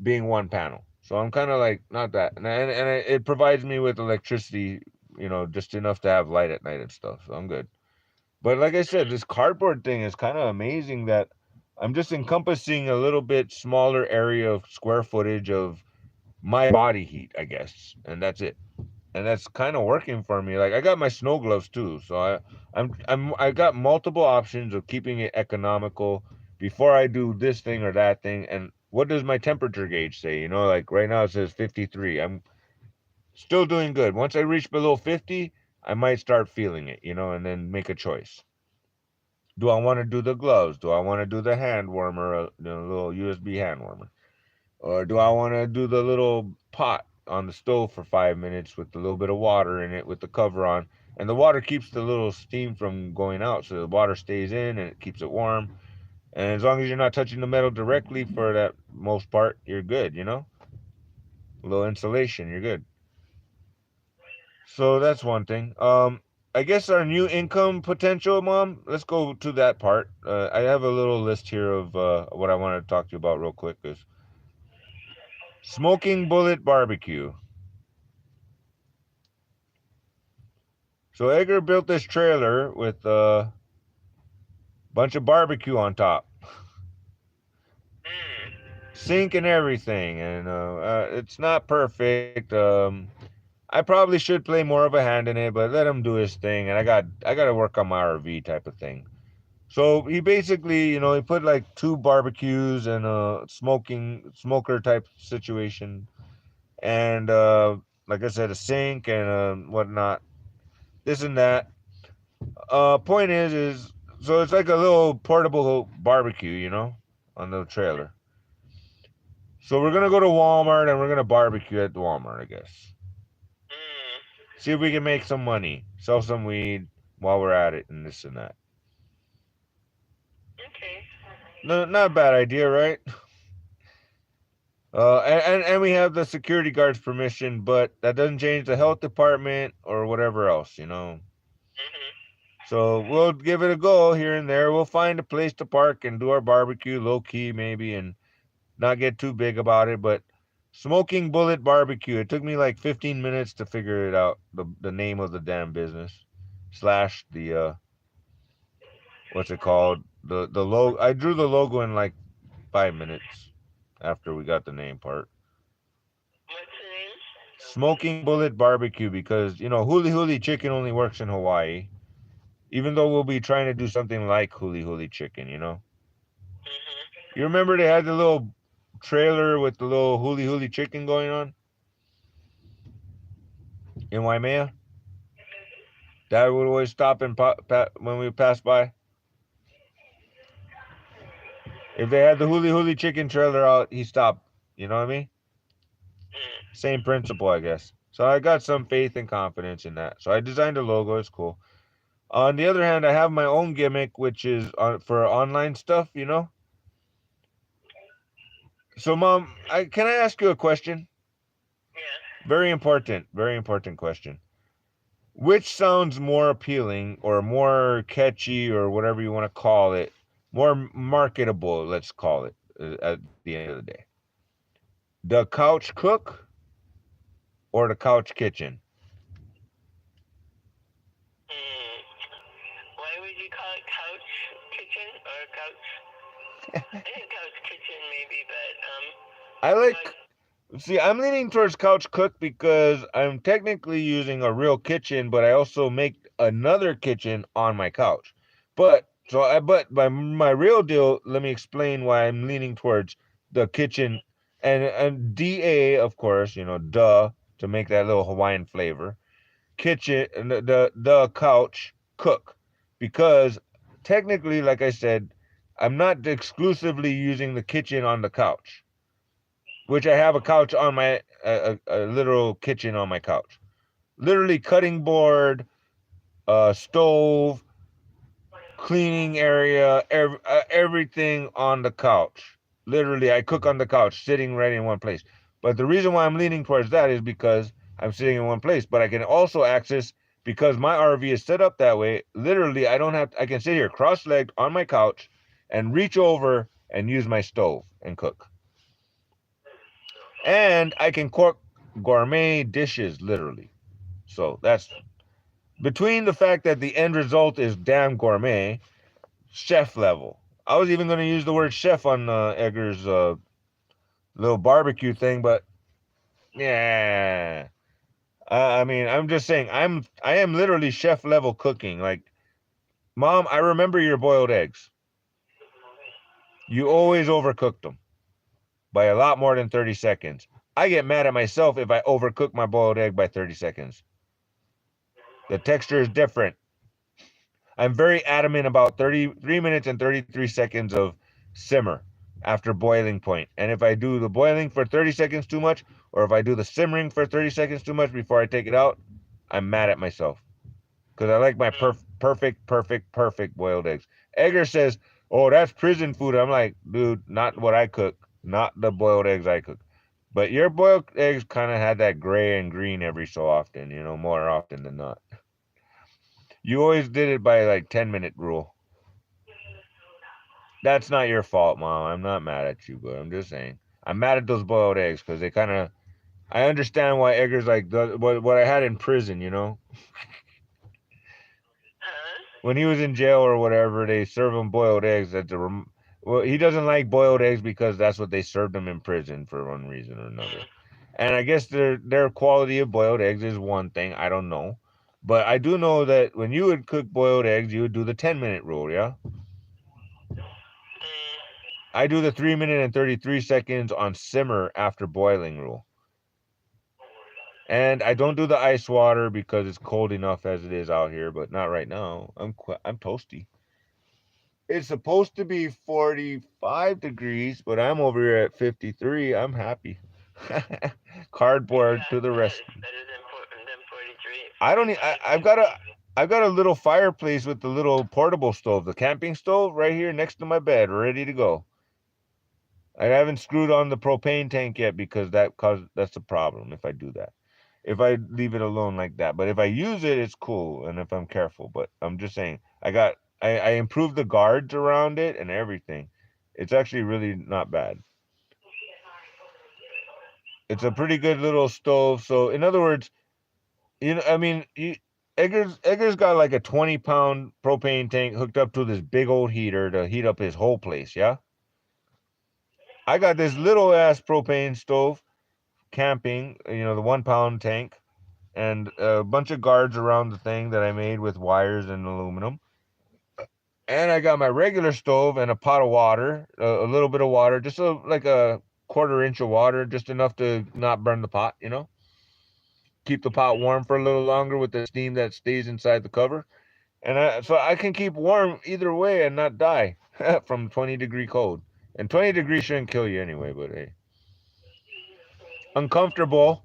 being 1 panel. So I'm kind of like, not that. And it provides me with electricity, you know, just enough to have light at night and stuff. So I'm good. But like I said, this cardboard thing is kind of amazing that I'm just encompassing a little bit smaller area of square footage of my body heat, I guess. And that's it. And that's kind of working for me. Like I got my snow gloves too. So I got multiple options of keeping it economical before I do this thing or that thing. And what does my temperature gauge say? You know, like right now it says 53. I'm still doing good. Once I reach below 50, I might start feeling it, you know, and then make a choice. Do I want to do the gloves? Do I want to do the hand warmer, the little USB hand warmer? Or do I want to do the little pot on the stove for 5 minutes with a little bit of water in it with the cover on? And the water keeps the little steam from going out, so the water stays in and it keeps it warm. And as long as you're not touching the metal directly for that most part, you're good, you know? A little insulation, you're good. So that's one thing. I guess our new income potential, Mom, let's go to that part. I have a little list here of what I want to talk to you about real quick. Is smoking bullet barbecue. So Edgar built this trailer with Bunch of barbecue on top. Mm. Sink and everything. And it's not perfect. I probably should play more of a hand in it, but let him do his thing. And I got to work on my RV type of thing. So he basically, he put like 2 barbecues and a smoker type situation, and like I said, a sink and whatnot, this and that. Point is so it's like a little portable barbecue, on the trailer. So we're gonna go to Walmart and we're gonna barbecue at the Walmart, I guess. Mm. See if we can make some money, sell some weed while we're at it, and this and that. Okay. No, not a bad idea, right? And we have the security guard's permission, but that doesn't change the health department or whatever else. Mhm. So we'll give it a go here and there. We'll find a place to park and do our barbecue low key maybe, and not get too big about it. But Smoking Bullet Barbecue. It took me like 15 minutes to figure it out. The name of the damn business slash the what's it called? The logo. I drew the logo in like 5 minutes after we got the name part. What's the name? Smoking Bullet Barbecue, because Huli Huli Chicken only works in Hawaii. Even though we'll be trying to do something like Huli Huli Chicken. Mhm. You remember they had the little trailer with the little Huli Huli Chicken going on in Waimea? Dad would always stop and when we passed by. If they had the Huli Huli Chicken trailer out, he stopped. You know what I mean? Mm. Same principle, I guess. So I got some faith and confidence in that. So I designed a logo. It's cool. On the other hand, I have my own gimmick, which is for online stuff. So, Mom, can I ask you a question? Yeah. Very important question. Which sounds more appealing or more catchy or whatever you want to call it, more marketable, let's call it, at the end of the day? The couch cook or the couch kitchen? Mm. Why would you call it couch kitchen or couch? I think couch kitchen maybe, but I couch. like See, I'm leaning towards couch cook because I'm technically using a real kitchen, but I also make another kitchen on my couch. But my real deal, let me explain why I'm leaning towards the kitchen and DA, of course, duh, to make that little Hawaiian flavor. Kitchen, the couch cook, because technically, like I said, I'm not exclusively using the kitchen on the couch, which I have a couch on my a literal kitchen on my couch. Literally cutting board, stove, cleaning area, everything on the couch. Literally, I cook on the couch, sitting right in one place. But the reason why I'm leaning towards that is because I'm sitting in one place. But I can also access, because my RV is set up that way. Literally, I can sit here cross-legged on my couch and reach over and use my stove and cook. And I can cook gourmet dishes, literally. So that's between the fact that the end result is damn gourmet, chef level. I was even going to use the word chef on Edgar's little barbecue thing, but yeah. I mean, I'm just saying, I am literally chef level cooking. Like, Mom, I remember your boiled eggs. You always overcooked them by a lot more than 30 seconds. I get mad at myself if I overcook my boiled egg by 30 seconds. The texture is different. I'm very adamant about 33 minutes and 33 seconds of simmer after boiling point. And if I do the boiling for 30 seconds too much, or if I do the simmering for 30 seconds too much before I take it out, I'm mad at myself. Because I like my perfect boiled eggs. Edgar says, "Oh, that's prison food." I'm like, dude, not what I cook. Not the boiled eggs I cook. But your boiled eggs kind of had that gray and green every so often, more often than not. You always did it by like 10-minute rule. That's not your fault, Mom. I'm not mad at you, but I'm just saying. I'm mad at those boiled eggs because they kind of. I understand why Edgar's like what I had in prison. Huh? when he was in jail or whatever, they serve him boiled eggs at the. Well, he doesn't like boiled eggs because that's what they served him in prison for one reason or another. And I guess their quality of boiled eggs is one thing. I don't know. But I do know that when you would cook boiled eggs, you would do the 10-minute rule, yeah? I do the 3 minute and 33 seconds on simmer after boiling rule. And I don't do the ice water because it's cold enough as it is out here, but not right now. I'm toasty. It's supposed to be 45 degrees, but I'm over here at 53. I'm happy. Cardboard to the rescue. Better than 43. I don't. I've got a little fireplace with the little portable stove, the camping stove, right here next to my bed, ready to go. I haven't screwed on the propane tank yet because that's a problem if I do that. If I leave it alone like that, but if I use it, it's cool, and if I'm careful. But I'm just saying, I improved the guards around it and everything. It's actually really not bad. It's a pretty good little stove. So in other words, I mean, Edgar's got like a 20-pound propane tank hooked up to this big old heater to heat up his whole place. Yeah. I got this little ass propane stove camping, the 1-pound tank, and a bunch of guards around the thing that I made with wires and aluminum. And I got my regular stove and a pot of water, a little bit of water, just like a quarter-inch of water, just enough to not burn the pot, keep the pot warm for a little longer with the steam that stays inside the cover. And so I can keep warm either way and not die from 20-degree cold. And 20 degrees shouldn't kill you anyway, but hey. Uncomfortable.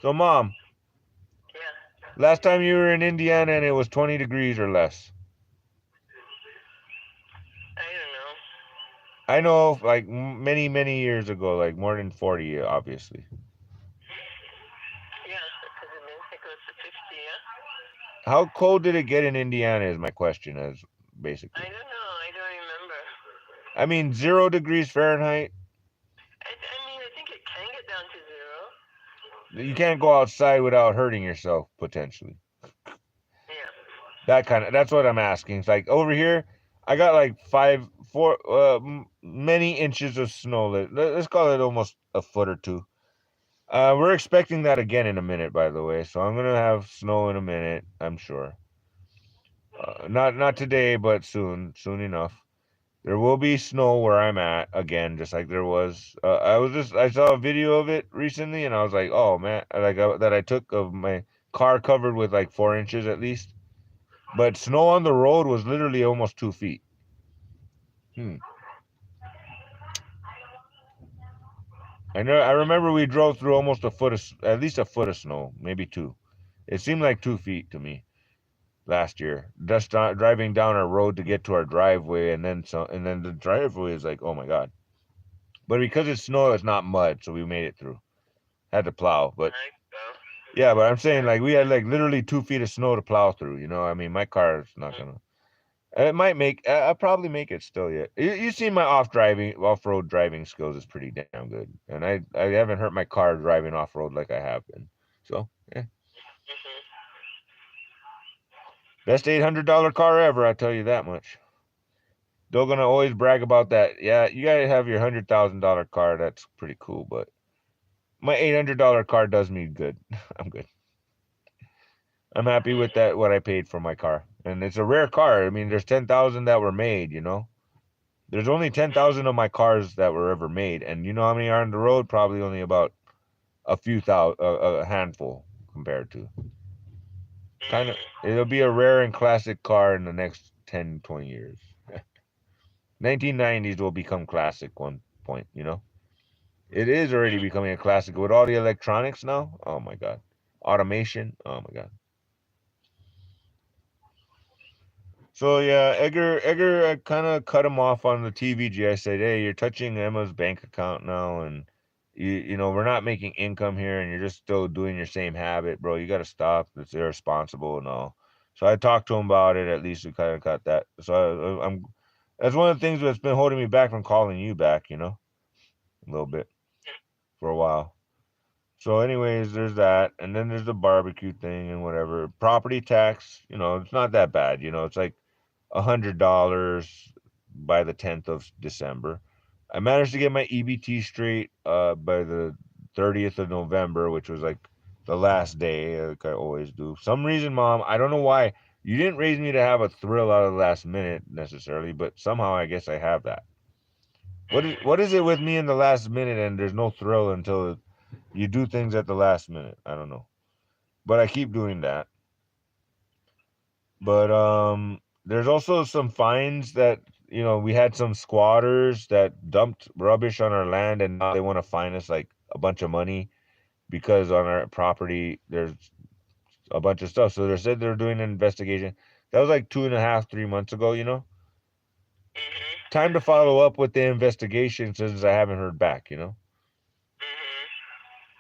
So, Mom. Yeah. Last time you were in Indiana and it was 20 degrees or less. I don't know. I know, like many, many years ago, like more than 40, obviously. Yeah, because it means it goes to 50, yeah? How cold did it get in Indiana is my question, as basically. I don't know. I don't remember. I mean, 0 degrees Fahrenheit. I mean, I think it can get down to 0. You can't go outside without hurting yourself, potentially. Yeah. That's what I'm asking. It's like over here, I got like many inches of snow. Let's call it almost a foot or two. We're expecting that again in a minute, by the way. So I'm gonna have snow in a minute, I'm sure. Not today, but soon enough. There will be snow where I'm at again, just like there was. I saw a video of it recently, and I was like, oh man, that I took of my car covered with like 4 inches at least. But snow on the road was literally almost 2 feet. I remember we drove through almost at least a foot of snow, maybe 2. It seemed like 2 feet to me last year. Just driving down our road to get to our driveway, and then the driveway is like, oh my god. But because it's snow, it's not mud, so we made it through. Had to plow, but yeah, but I'm saying like we had like literally 2 feet of snow to plow through. I mean, my car is not gonna. It might make. I'll probably make it still yet. You see, my off-road driving skills is pretty damn good, and I haven't hurt my car driving off-road like I have been. So, yeah. Best $800 car ever, I'll tell you that much. They're gonna always brag about that. Yeah, you gotta have your $100,000 car. That's pretty cool, but my $800 car does me good. I'm good. I'm happy with that. What I paid for my car, and it's a rare car. I mean, there's 10,000 that were made. There's only 10,000 of my cars that were ever made, and you know how many are on the road? Probably only about a few thousand, a handful compared to. It'll be a rare and classic car in the next 10, 20 years. 1990s will become classic one point, It is already becoming a classic with all the electronics now. Oh my god. Automation. Oh my god. So yeah, Edgar kind of cut him off on the TVG. I said, "Hey, you're touching Emma's bank account now, and we're not making income here, and you're just still doing your same habit, bro. You got to stop. It's irresponsible and all." So I talked to him about it. At least we kind of got that. So I'm. That's one of the things that's been holding me back from calling you back. A little bit for a while. So, anyways, there's that, and then there's the barbecue thing and whatever. Property tax, it's not that bad. It's like $100 by the 10th of December. I managed to get my EBT straight by the 30th of November, which was like the last day, like I always do. Some reason, Mom, I don't know why. You didn't raise me to have a thrill out of the last minute necessarily, but somehow I guess I have that. What is it with me in the last minute and there's no thrill until you do things at the last minute? I don't know. But I keep doing that. But there's also some fines that we had some squatters that dumped rubbish on our land and now they want to fine us like a bunch of money because on our property there's a bunch of stuff. So they said they're doing an investigation. That was like 2.5, 3 months ago. Time to follow up with the investigation since I haven't heard back.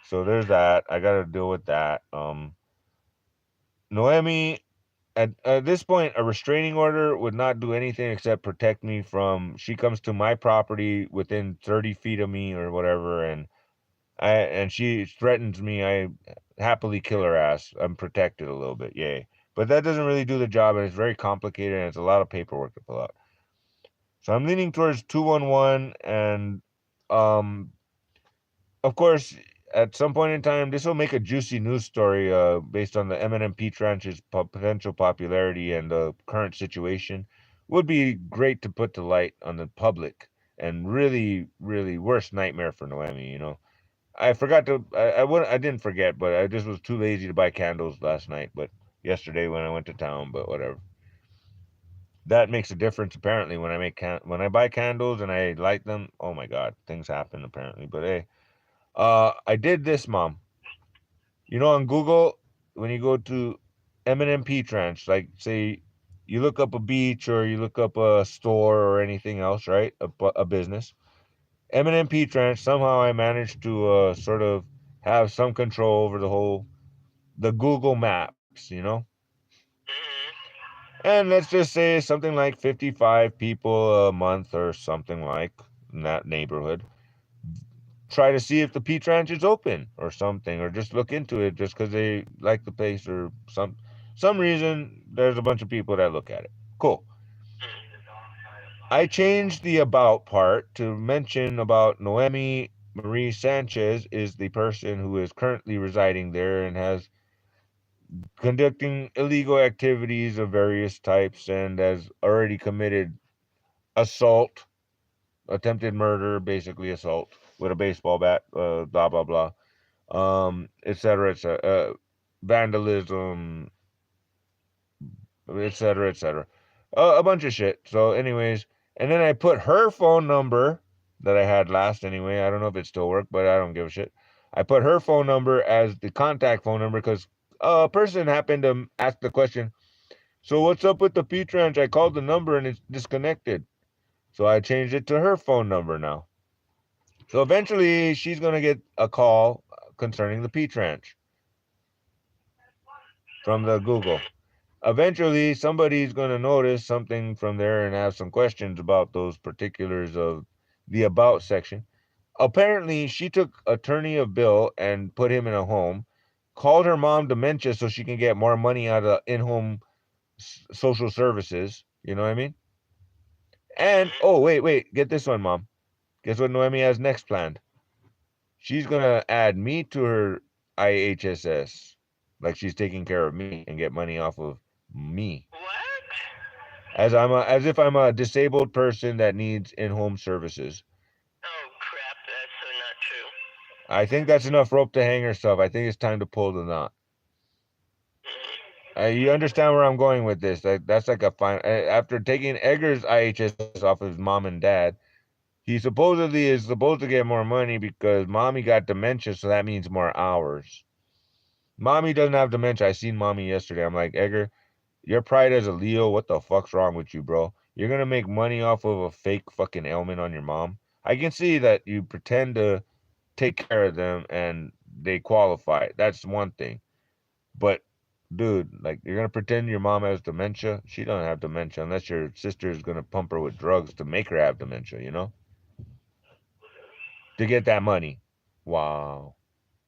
So there's that. I got to deal with that. Noemi, at this point, a restraining order would not do anything except protect me from. She comes to my property within 30 feet of me or whatever, and she threatens me. I happily kill her ass. I'm protected a little bit, yay. But that doesn't really do the job, and it's very complicated, and it's a lot of paperwork to fill out. So I'm leaning towards 211, and of course, at some point in time, this will make a juicy news story based on the M&M Tranche's potential popularity and the current situation. Would be great to put to light on the public, and really, really worst nightmare for Noemi. I forgot to. I didn't forget, but I just was too lazy to buy candles last night. But yesterday when I went to town, but whatever. That makes a difference apparently when when I buy candles and I light them. Oh my God, things happen apparently. But hey. I did this, Mom. On Google, when you go to M&MP Trench, like say you look up a beach or you look up a store or anything else, right? A business. M&MP Trench, somehow I managed to sort of have some control over the Google Maps. And let's just say something like 55 people a month or something like in that neighborhood. Try to see if the Peach Ranch is open or something, or just look into it just because they like the place or some reason. There's a bunch of people that look at it. Cool. I changed the about part to mention about Noemi Marie Sanchez is the person who is currently residing there and has conducting illegal activities of various types and has already committed assault, attempted murder, basically assault with a baseball bat, blah blah blah, etc., etc., vandalism, etc., etc., a bunch of shit. So, anyways, and then I put her phone number that I had last. Anyway, I don't know if it still worked, but I don't give a shit. I put her phone number as the contact phone number because a person happened to ask the question. So what's up with the Peach Ranch? I called the number and it's disconnected. So I changed it to her phone number now. So eventually she's going to get a call concerning the Peach Ranch from the Google. Eventually somebody's going to notice something from there and have some questions about those particulars of the about section. Apparently she took attorney of Bill and put him in a home, called her mom dementia so she can get more money out of in-home social services. You know what I mean? And, oh, wait, get this one, Mom. Guess what Noemi has next planned? She's going to add me to her IHSS, like she's taking care of me and get money off of me. What? As if I'm a disabled person that needs in-home services. Oh crap, that's so not true. I think that's enough rope to hang herself. I think it's time to pull the knot. You understand where I'm going with this? That's like a fine. After taking Edgar's IHSS off his mom and dad, he supposedly is supposed to get more money because mommy got dementia, so that means more hours. Mommy doesn't have dementia. I seen mommy yesterday. I'm like, Edgar, your pride as a Leo, what the fuck's wrong with you, bro? You're gonna make money off of a fake fucking ailment on your mom? I can see that you pretend to take care of them and they qualify. That's one thing. But dude, like you're gonna pretend your mom has dementia? She don't have dementia unless your sister is gonna pump her with drugs to make her have dementia, to get that money. Wow.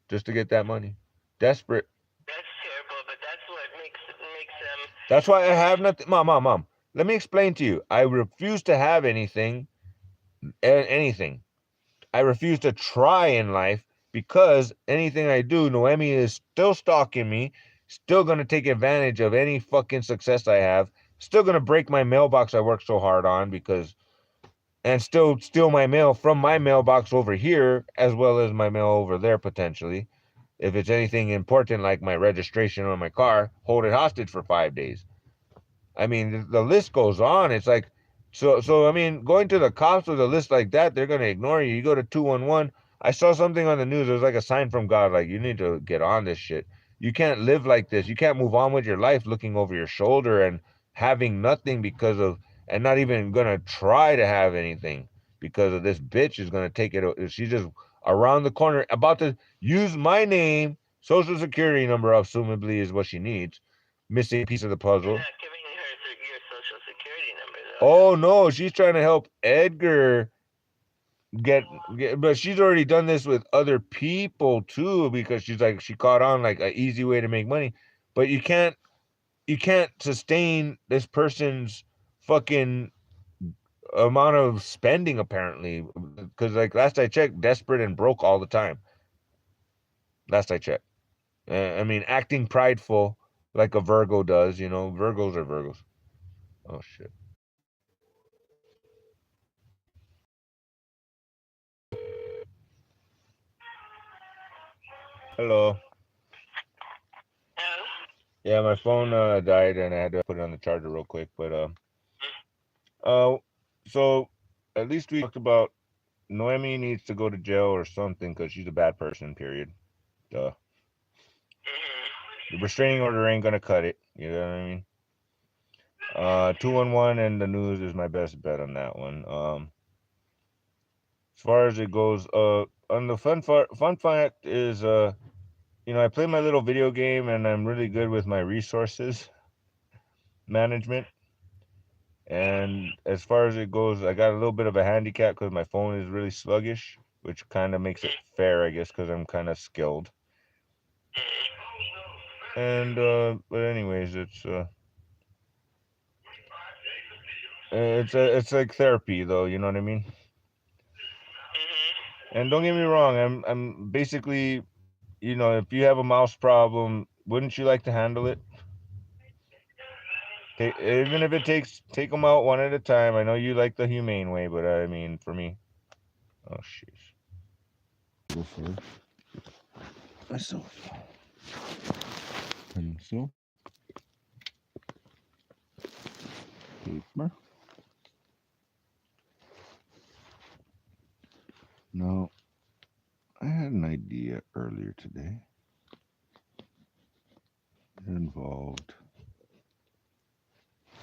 just to get that money. Desperate. That's terrible, but that's what makes them. That's why I have nothing. Mom. Let me explain to you. I refuse to have anything. Anything. I refuse to try in life because anything I do, Noemi is still stalking me, still gonna take advantage of any fucking success I have, still gonna break my mailbox I worked so hard on because, and still steal my mail from my mailbox over here as well as my mail over there potentially. If it's anything important like my registration on my car, hold it hostage for 5 days. I mean, the list goes on. It's like, so I mean, going to the cops with a list like that, they're gonna ignore you. You go to 211. I saw something on the news. It was like a sign from God, like you need to get on this shit. You can't live like this. You can't move on with your life looking over your shoulder and having nothing because of, and not even gonna try to have anything because of this bitch is gonna take it. She's just around the corner about to use my name, social security number, assumably is what she needs. Missing piece of the puzzle. You're not giving her your social security number, though. Oh no, she's trying to help Edgar get, but she's already done this with other people too because she's like she caught on like an easy way to make money. But you can't sustain this person's fucking amount of spending apparently because like last I checked, desperate and broke all the time. Last I checked. I mean, acting prideful like a Virgo does, you know. Virgos are Virgos. Oh shit. Hello. Oh. Yeah, my phone died and I had to put it on the charger real quick. But so at least we talked about Noemi needs to go to jail or something because she's a bad person. Period. Duh. The restraining order ain't gonna cut it. You know what I mean? 211 and the news is my best bet on that one. As far as it goes, on the fun fact is, you know, I play my little video game and I'm really good with my resources management. And as far as it goes, I got a little bit of a handicap because my phone is really sluggish, which kind of makes it fair, I guess, because I'm kind of skilled. And but anyways, it's like therapy, though. You know what I mean? And don't get me wrong, I'm basically, you know, if you have a mouse problem, wouldn't you like to handle it? Even if it take them out one at a time. I know you like the humane way, but I mean, for me, oh shit. Go for myself. Pencil. Paper. Now, I had an idea earlier today. It involved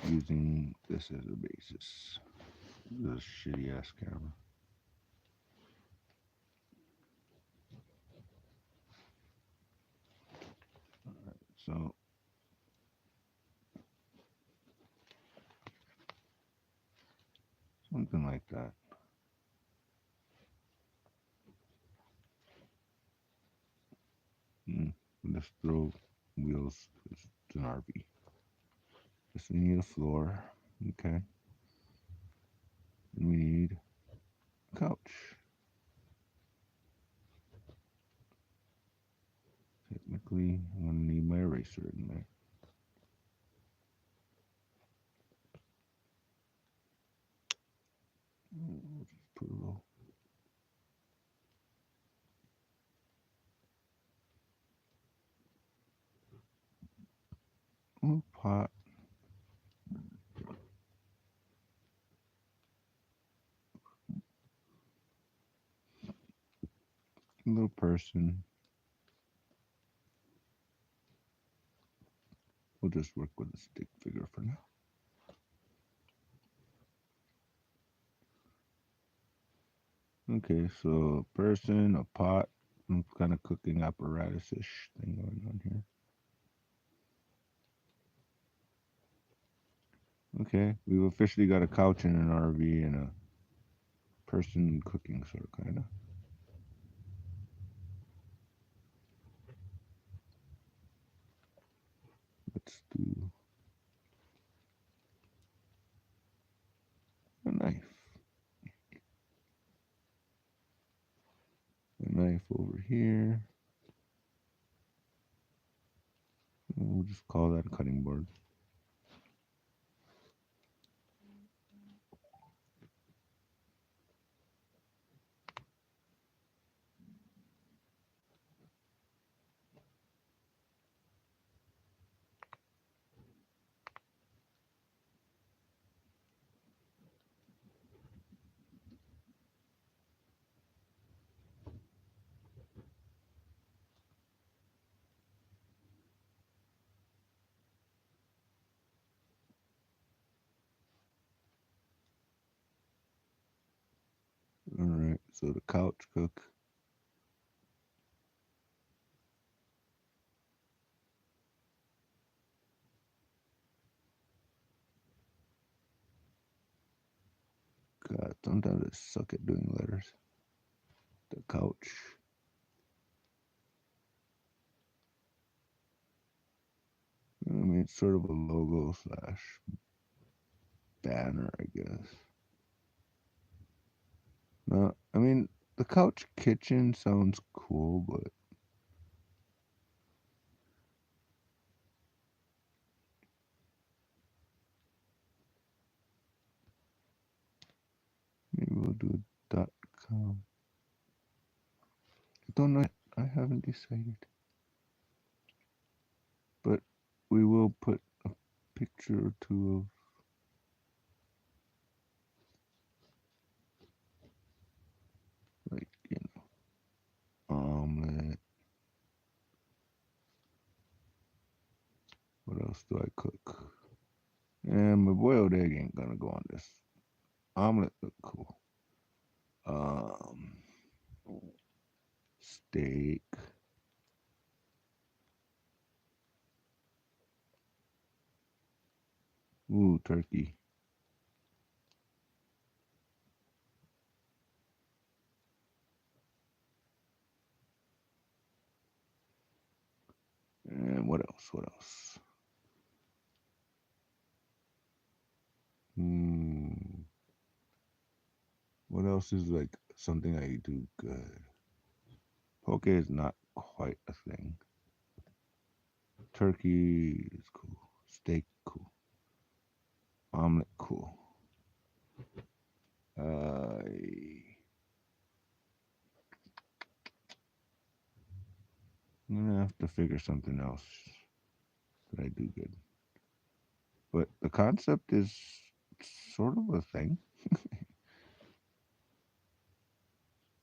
using this as a basis. This shitty ass camera. Alright, so something like that. Let's throw wheels. It's an RV. Just we need a floor. Okay. And we need a couch. Technically, I'm gonna need my eraser in there. We'll just put a little pot. A little person. We'll just work with a stick figure for now. Okay, so a person, a pot, some kind of cooking apparatus-ish thing going on here. Okay, we've officially got a couch in an RV and a person cooking, sort of, kind of. let's do a knife. A knife over here. We'll just call that a cutting board. All right, so the couch cook. God, sometimes I suck at doing letters. The couch. I mean, it's sort of a logo slash banner, I guess. No, I mean, the couch kitchen sounds cool, but maybe we'll do .com. I don't know. I haven't decided. But we will put a picture or two of, like, omelet. What else do I cook? And my boiled egg ain't gonna go on this. Omelet look cool. Steak. Ooh, turkey. And what else? What else? What else is like something I do good? Poke is not quite a thing. Turkey is cool. Steak, cool. Omelet, cool. I'm gonna have to figure something else that I do good. But the concept is sort of a thing.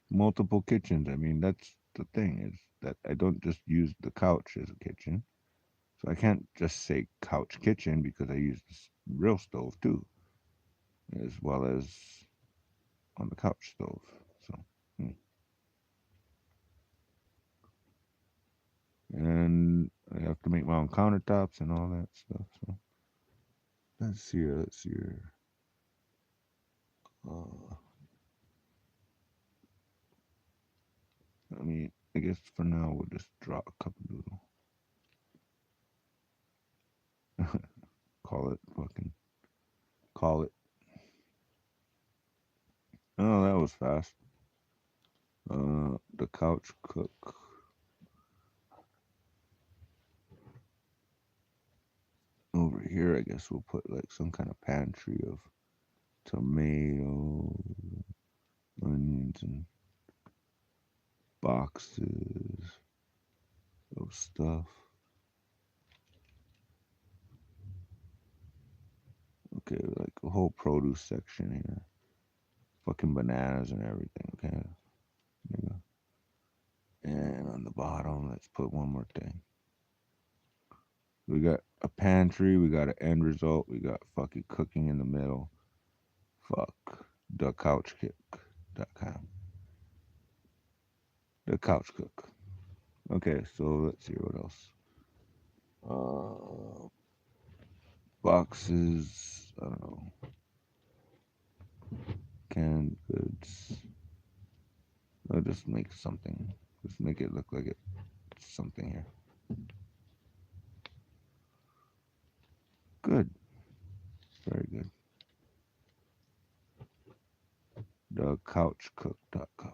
Multiple kitchens. I mean, that's the thing, is that I don't just use the couch as a kitchen. So I can't just say couch kitchen because I use this real stove too, as well as on the couch stove. So, and I have to make my own countertops and all that stuff. So let's see here. Let's see here. I mean, I guess for now we'll just draw a cup noodle. Call it. Oh, that was fast. The couch cook. Over here, I guess we'll put like some kind of pantry of tomatoes, onions, and boxes of stuff. Okay, like a whole produce section here. Fucking bananas and everything, okay? There you go. And on the bottom, let's put one more thing. We got a pantry, we got an end result, we got fucking cooking in the middle. Fuck. The couch cook.com. The couch cook. Okay, so let's see what else. Boxes, I don't know. Canned goods. I'll just make something. Just make it look like it's something here. Good. Very good. TheCouchCook.com.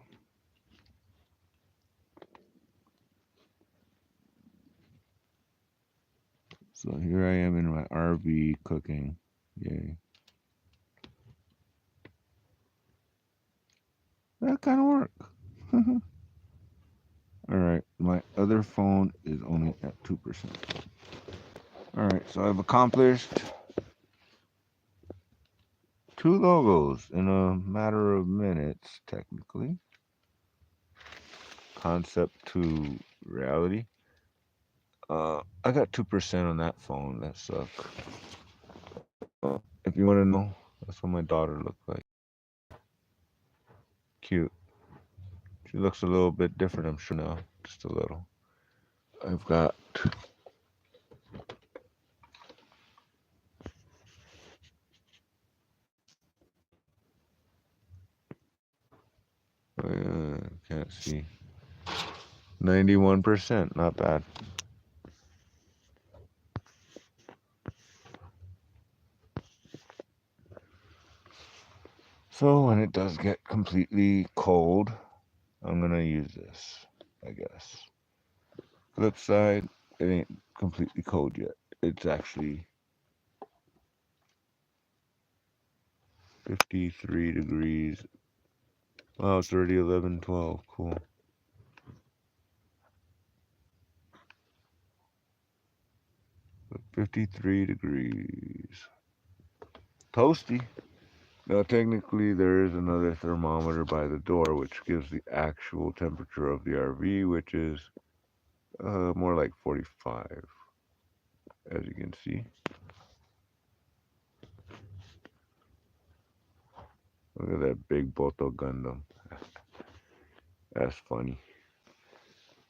So here I am in my RV cooking. Yay. That kind of work. Alright, my other phone is only at 2%. Alright, so I've accomplished 2 logos in a matter of minutes, technically. Concept to reality. I got 2% on that phone. That sucks. If you want to know, that's what my daughter looked like. Cute. She looks a little bit different, I'm sure now. Just a little. I've got... can't see. 91%, not bad. So when it does get completely cold, I'm gonna use this, I guess. Flip side, it ain't completely cold yet. It's actually 53 degrees. Wow, it's already 11, 12. Cool. But 53 degrees. Toasty. Now, technically, there is another thermometer by the door, which gives the actual temperature of the RV, which is more like 45, as you can see. Look at that big Boto Gundam. That's funny.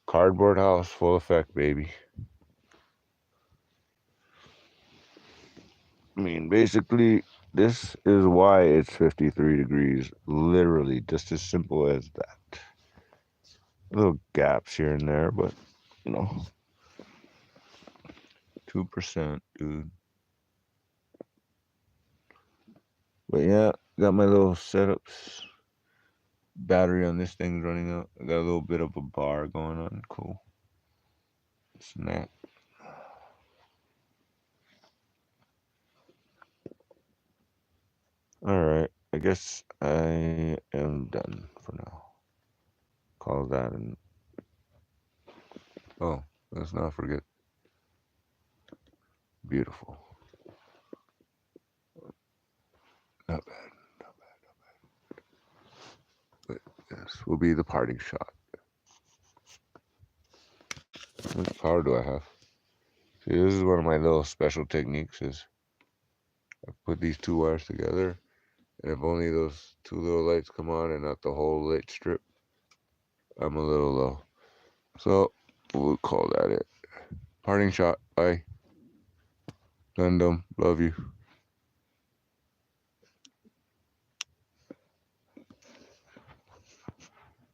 Cardboard house, full effect, baby. I mean, basically, this is why it's 53 degrees. Literally, just as simple as that. Little gaps here and there, but, you know. 2%, dude. But yeah, got my little setups. Battery on this thing's running out. I got a little bit of a bar going on. Cool. Snap. Alright, I guess I am done for now. Call that an... Oh, let's not forget. Beautiful. Not bad, not bad, not bad. But this will be the parting shot. How much power do I have? See, this is one of my little special techniques is I put these 2 wires together, and if only those 2 little lights come on and not the whole light strip, I'm a little low. So we'll call that it. Parting shot. Bye. Gundam. Love you.